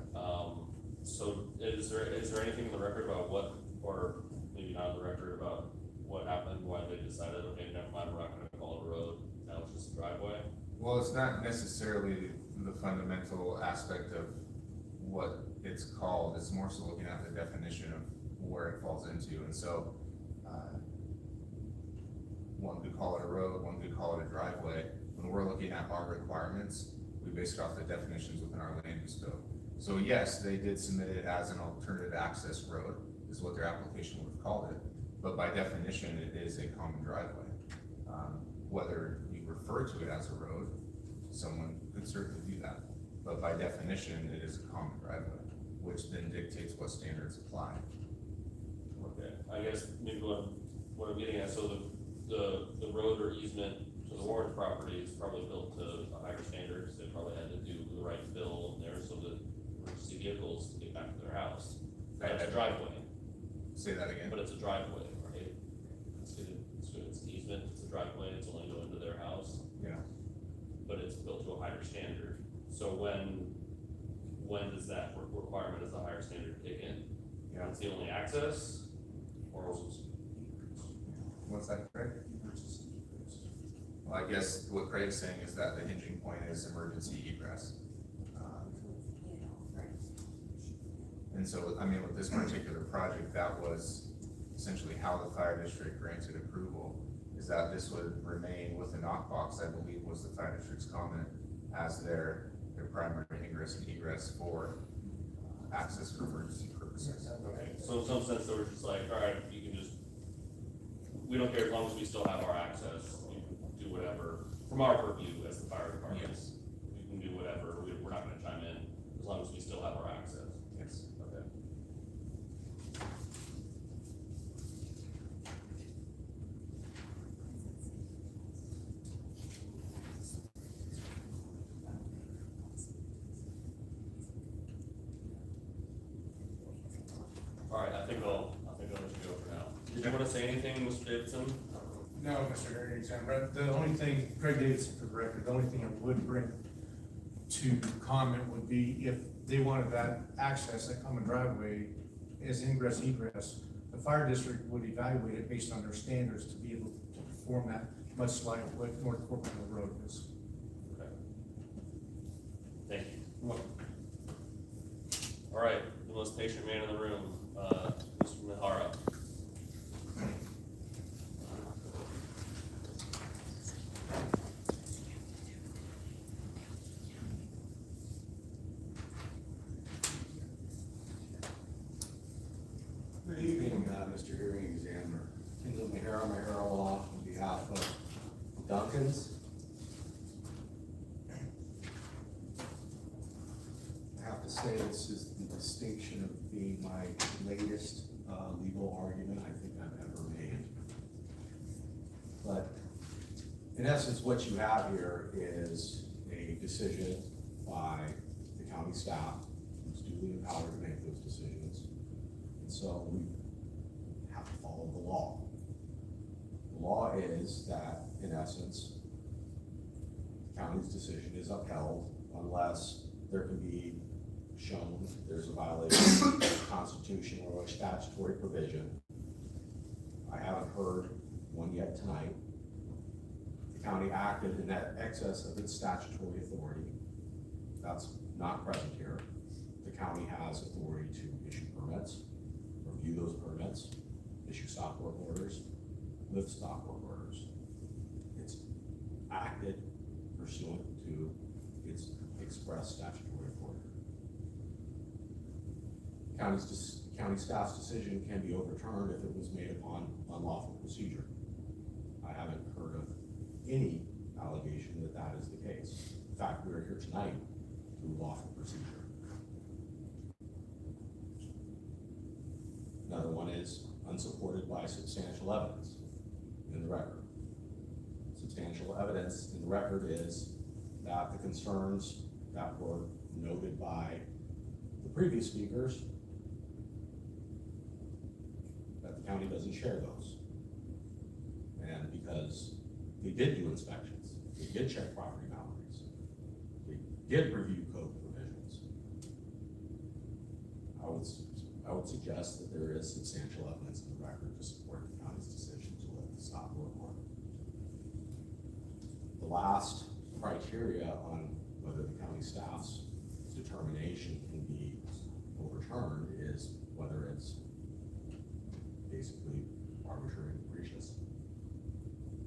So is there anything in the record about what, or maybe not in the record, about what happened, why they decided, okay, never mind, we're not gonna call it a road, now it's just a driveway? Well, it's not necessarily the fundamental aspect of what it's called, it's more so looking at the definition of where it falls into, and so one could call it a road, one could call it a driveway. When we're looking at our requirements, we base it off the definitions within our land use code. So yes, they did submit it as an alternative access road, is what their application would have called it, but by definition, it is a common driveway. Whether you refer to it as a road, someone could certainly do that, but by definition, it is a common driveway, which then dictates what standards apply. Okay, I guess maybe what I'm getting at, so the road or easement to the Warren property is probably built to a higher standard, because they probably had to do the right fill there so that emergency vehicles can get back to their house. That's a driveway. Say that again. But it's a driveway, right? It's an easement, it's a driveway, it's only going to their house. Yeah. But it's built to a higher standard. So when does that requirement as a higher standard kick in? Yeah. It's the only access, or What's that, Craig? Well, I guess what Craig's saying is that the hinging point is emergency egress. And so, I mean, with this particular project, that was essentially how the fire district granted approval, is that this would remain with the knockbox, I believe was the fire district's comment, as their primary ingress and egress for access for emergency purposes. okay. So in some sense, they were just like, all right, you can just, we don't care as long as we still have our access, you can do whatever, from our purview as the fire department. Yes. We can do whatever, we're not gonna chime in, as long as we still have our access. Yes. Okay. Did you want to say anything, Mr. Davidson? No, Mr. Harry Examiner, the only thing, Craig Davidson for the record, the only thing I would bring to comment would be if they wanted that access, that common driveway as ingress egress, the fire district would evaluate it based on their standards to be able to perform that, much like what North Corporal Road is. Okay. Thank you. All right, the most patient man in the room, Mr. Mihara. Good evening, Mr. Hearing Examiner. Finkel, Mihara Law, on behalf of Duncans. I have to say, this is the distinction of being my latest legal argument I think I've ever made. But in essence, what you have here is a decision by the county staff who's duly empowered to make those decisions. And so we have to follow the law. The law is that, in essence, the county's decision is upheld unless there can be shown there's a violation of constitutional or statutory provision. I haven't heard one yet tonight. The county acted in that excess of its statutory authority. That's not present here. The county has authority to issue permits, review those permits, issue stop work orders, lift stop work orders. It's acted pursuant to its express statutory authority. County staff's decision can be overturned if it was made upon unlawful procedure. I haven't heard of any allegation that that is the case. In fact, we're here tonight through lawful procedure. Another one is unsupported by substantial evidence in the record. Substantial evidence in the record is that the concerns that were noted by the previous speakers, that the county doesn't share those. And because they did do inspections, they did check property boundaries, they did review code provisions, I would suggest that there is substantial evidence in the record to support the county's decision to lift the stop work order. The last criteria on whether the county staff's determination can be overturned is whether it's basically arbitrary and capricious.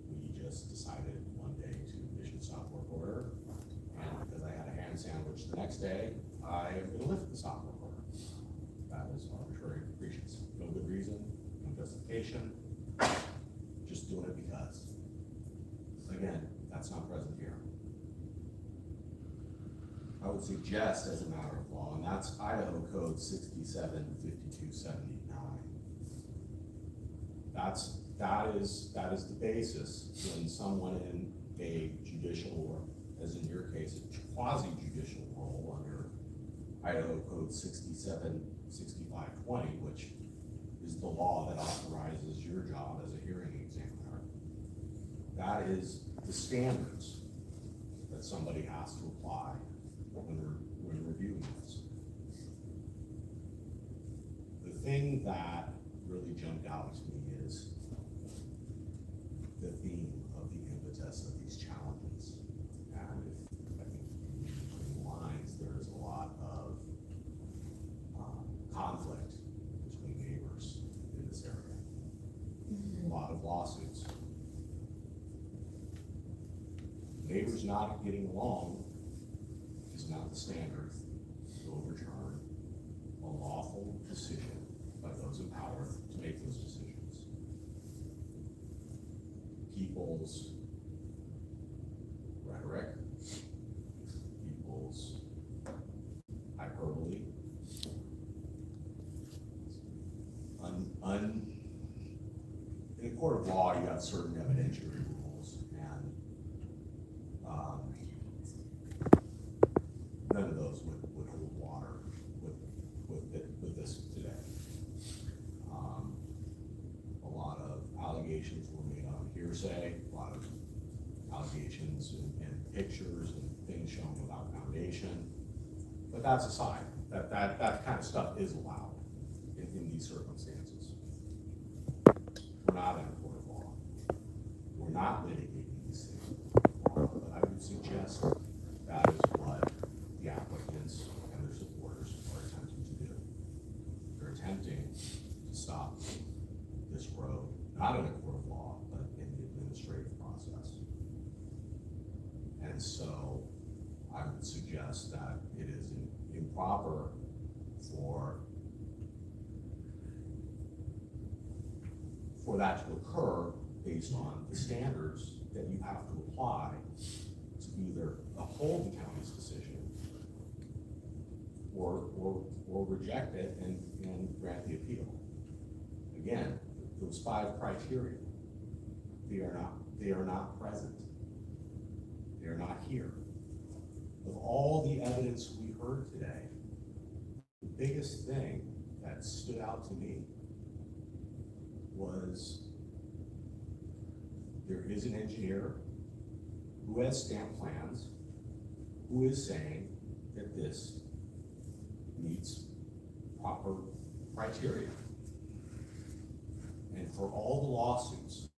We just decided one day to issue a stop work order, and because I had a ham sandwich the next day, I am going to lift the stop work order. That is arbitrary and capricious. No good reason, no justification, just doing it because. Again, that's not present here. I would suggest as a matter of law, and that's Idaho Code 675279. That is the basis when someone in a judicial, or as in your case, a quasi-judicial role under Idaho Code 676520, which is the law that authorizes your job as a hearing examiner. That is the standards that somebody has to apply when reviewing this. The thing that really jumped out to me is the theme of the impetus of these challenges. And I think between the lines, there's a lot of conflict between neighbors in this area. A lot of lawsuits. Neighbors not getting along is not the standard to overturn a lawful decision by those in power to make those decisions. People's rhetoric, people's hyperbole, in a court of law, you have certain evidentiary rules, and none of those would hold water with this today. A lot hearsay, a lot of allegations and pictures and things shown without foundation. But that's aside, that kind of stuff is allowed in these circumstances. We're not in a court of law. We're not litigating these things, but I would suggest that is what the applicants and their supporters are attempting to do. They're attempting to stop this road, not in a court of law, but in the administrative process. And so I would suggest that it is improper for that to occur based on the standards that you have to apply to either uphold the county's decision or reject it and grant the appeal. Again, those 5 criteria, they are not present. They are not here. Of all the evidence we heard today, the biggest thing that stood out to me was there is an engineer who has stamped plans who is saying that this meets proper criteria. And for all the lawsuits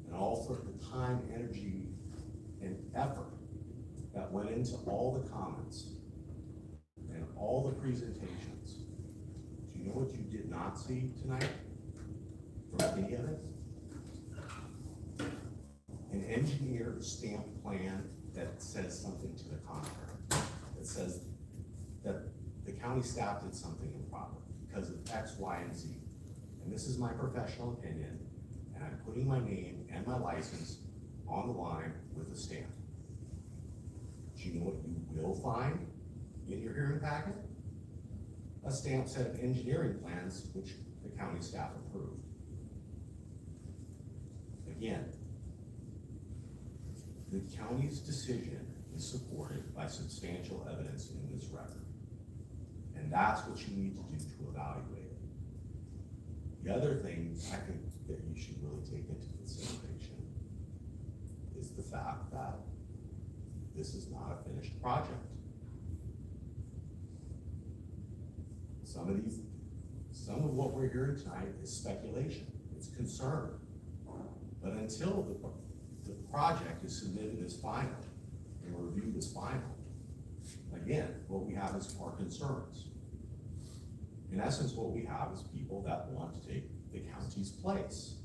and all for the time, energy, and effort that went into all the comments and all the presentations, do you know what you did not see tonight from any of it? An engineer stamped plan that says something to the contrary, that says that the county staff did something improper because of X, Y, and Z. And this is my professional opinion, and I'm putting my name and my license on the line with a stamp. Do you know what you will find in your hearing packet? A stamped set of engineering plans which the county staff approved. Again, the county's decision is supported by substantial evidence in this record. And that's what you need to do to evaluate it. The other thing I think that you should really take into consideration is the fact that this is not a finished project. Some of what we're hearing tonight is speculation, it's concern. But until the project is submitted as final and reviewed as final, again, what we have is our concerns. In essence, what we have is people that want to take the county's place.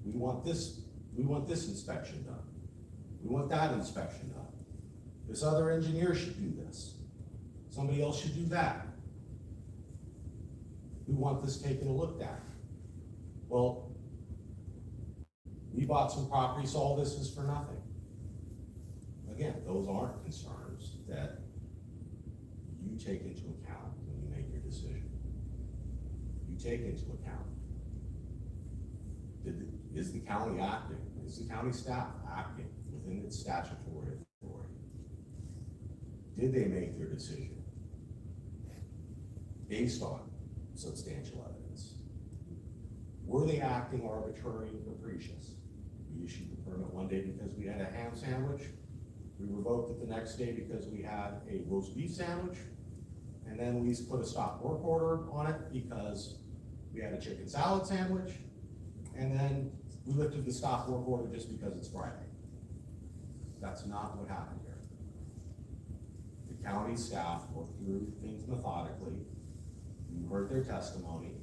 We want this inspection done. We want that inspection done. This other engineer should do this. Somebody else should do that. We want this taken a look at. Well, we bought some property, so all this is for nothing. Again, those aren't concerns that you take into account when you make your decision. You take into account, is the county acting? Is the county staff acting within its statutory authority? Did they make their decision based on substantial evidence? Were they acting arbitrary and capricious? We issued the permit one day because we had a ham sandwich. We revoked it the next day because we had a roast beef sandwich. And then we put a stop work order on it because we had a chicken salad sandwich. And then we lifted the stop work order just because it's Friday. That's not what happened here. The county staff worked through things methodically. You heard their testimony.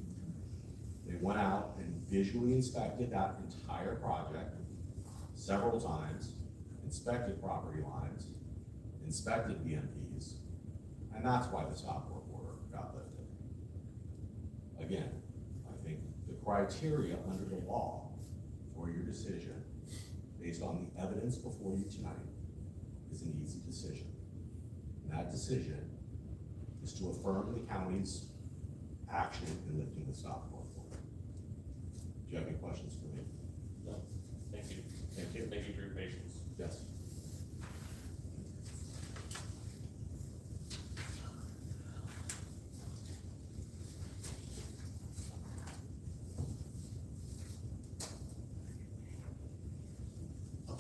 They went out and visually inspected that entire project several times, inspected property lines, inspected BMPs, and that's why the stop work order got lifted. Again, I think the criteria under the law for your decision, based on the evidence before you tonight, is an easy decision. And that decision is to affirm the county's action in lifting the stop work order. Do you have any questions for me? No. Thank you. Thank you. Thank you for your patience. Yes.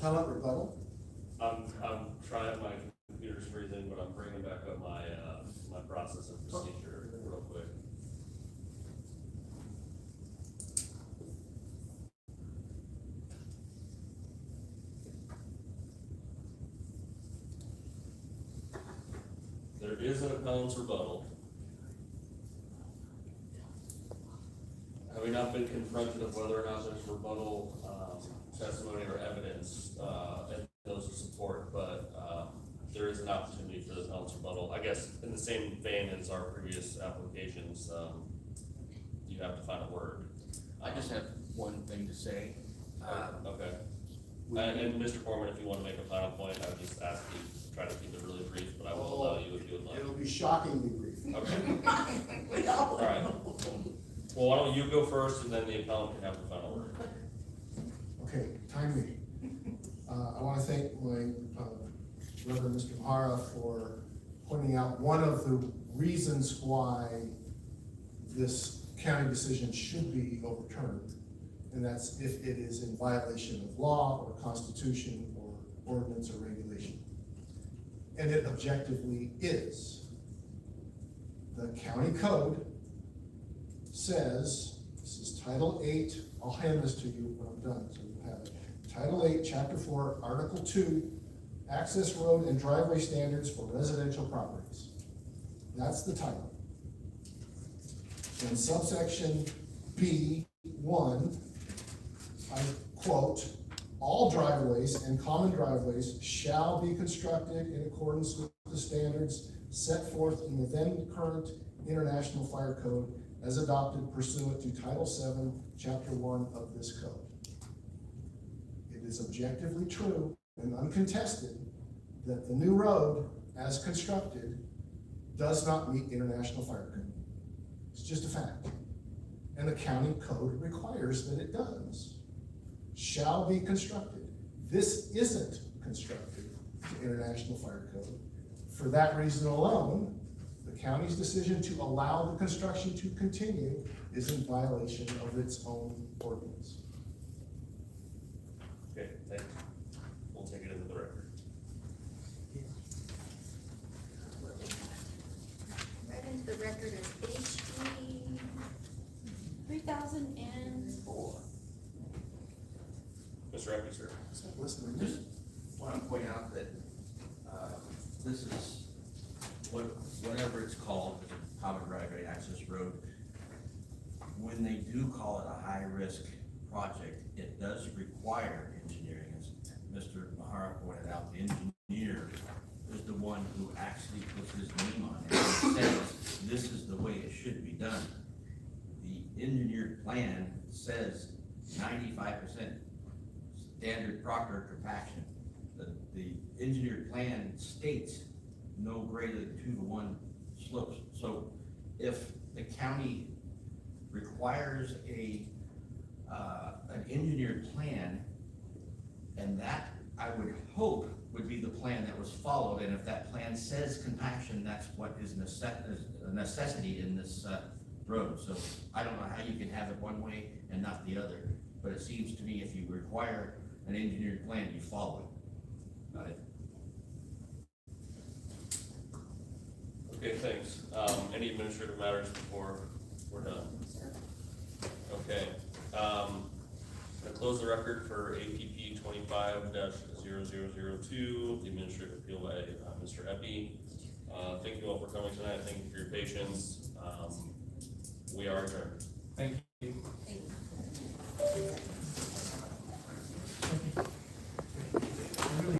appellant rebuttal? I'm trying, my computer's freezing, but I'm bringing back up my, my process and procedure real quick. There is an appellant's rebuttal. Have we not been confronted of whether or not there's rebuttal, testimony or evidence, and those of support, but, there is an opportunity for the appellant's rebuttal. I guess in the same vein as our previous applications, you have to find a word. I just have one thing to say. Okay. And Mr. Foreman, if you want to make a final point, I would just ask you to try to keep it really brief, but I will allow you if you would like. It'll be shockingly brief. Okay. All right. Well, why don't you go first, and then the appellant can have the final word. Okay, time me. I want to thank my Reverend Mr. Mahara for pointing out one of the reasons why this county decision should be overturned, and that's if it is in violation of law or constitution or ordinance or regulation. And it objectively is. The county code says, this is Title 8, I'll hand this to you when I'm done, so you have it. Title 8, Chapter 4, Article 2, Access Road and Driveway Standards for Residential Properties. That's the title. In subsection B1, I quote, all driveways and common driveways shall be constructed in accordance with the standards set forth in the then current International Fire Code as adopted pursuant to Title 7, Chapter 1 of this code. It is objectively true and uncontested that the new road, as constructed, does not meet International Fire Code. It's just a fact. And the county code requires that it does. Shall be constructed. This isn't constructed to International Fire Code. For that reason alone, the county's decision to allow the construction to continue is in violation of its own ordinance. Okay, thanks. We'll take it into the record. Right into the record is HE 3004. Mr. Eppey, sir. Just want to point out that, this is, whatever it's called, the common driveway access road. When they do call it a high-risk project, it does require engineering. As Mr. Mahara pointed out, the engineer is the one who actually puts his name on it and says, this is the way it should be done. The engineered plan says 95% standard Proctor compaction. The engineered plan states no greater than 2-to-1 slopes. So if the county requires an engineered plan, and that I would hope would be the plan that was followed, and if that plan says compaction, that's what is a necessity in this road. So I don't know how you can have it one way and not the other, but it seems to me if you require an engineered plan, you follow it. Got it. Okay, thanks. Any administrative matters before we're done? Okay. I'm gonna close the record for APP 25-0002, the administrative appeal by Mr. Eppey. Thank you all for coming tonight. Thank you for your patience. We are adjourned. Thank you.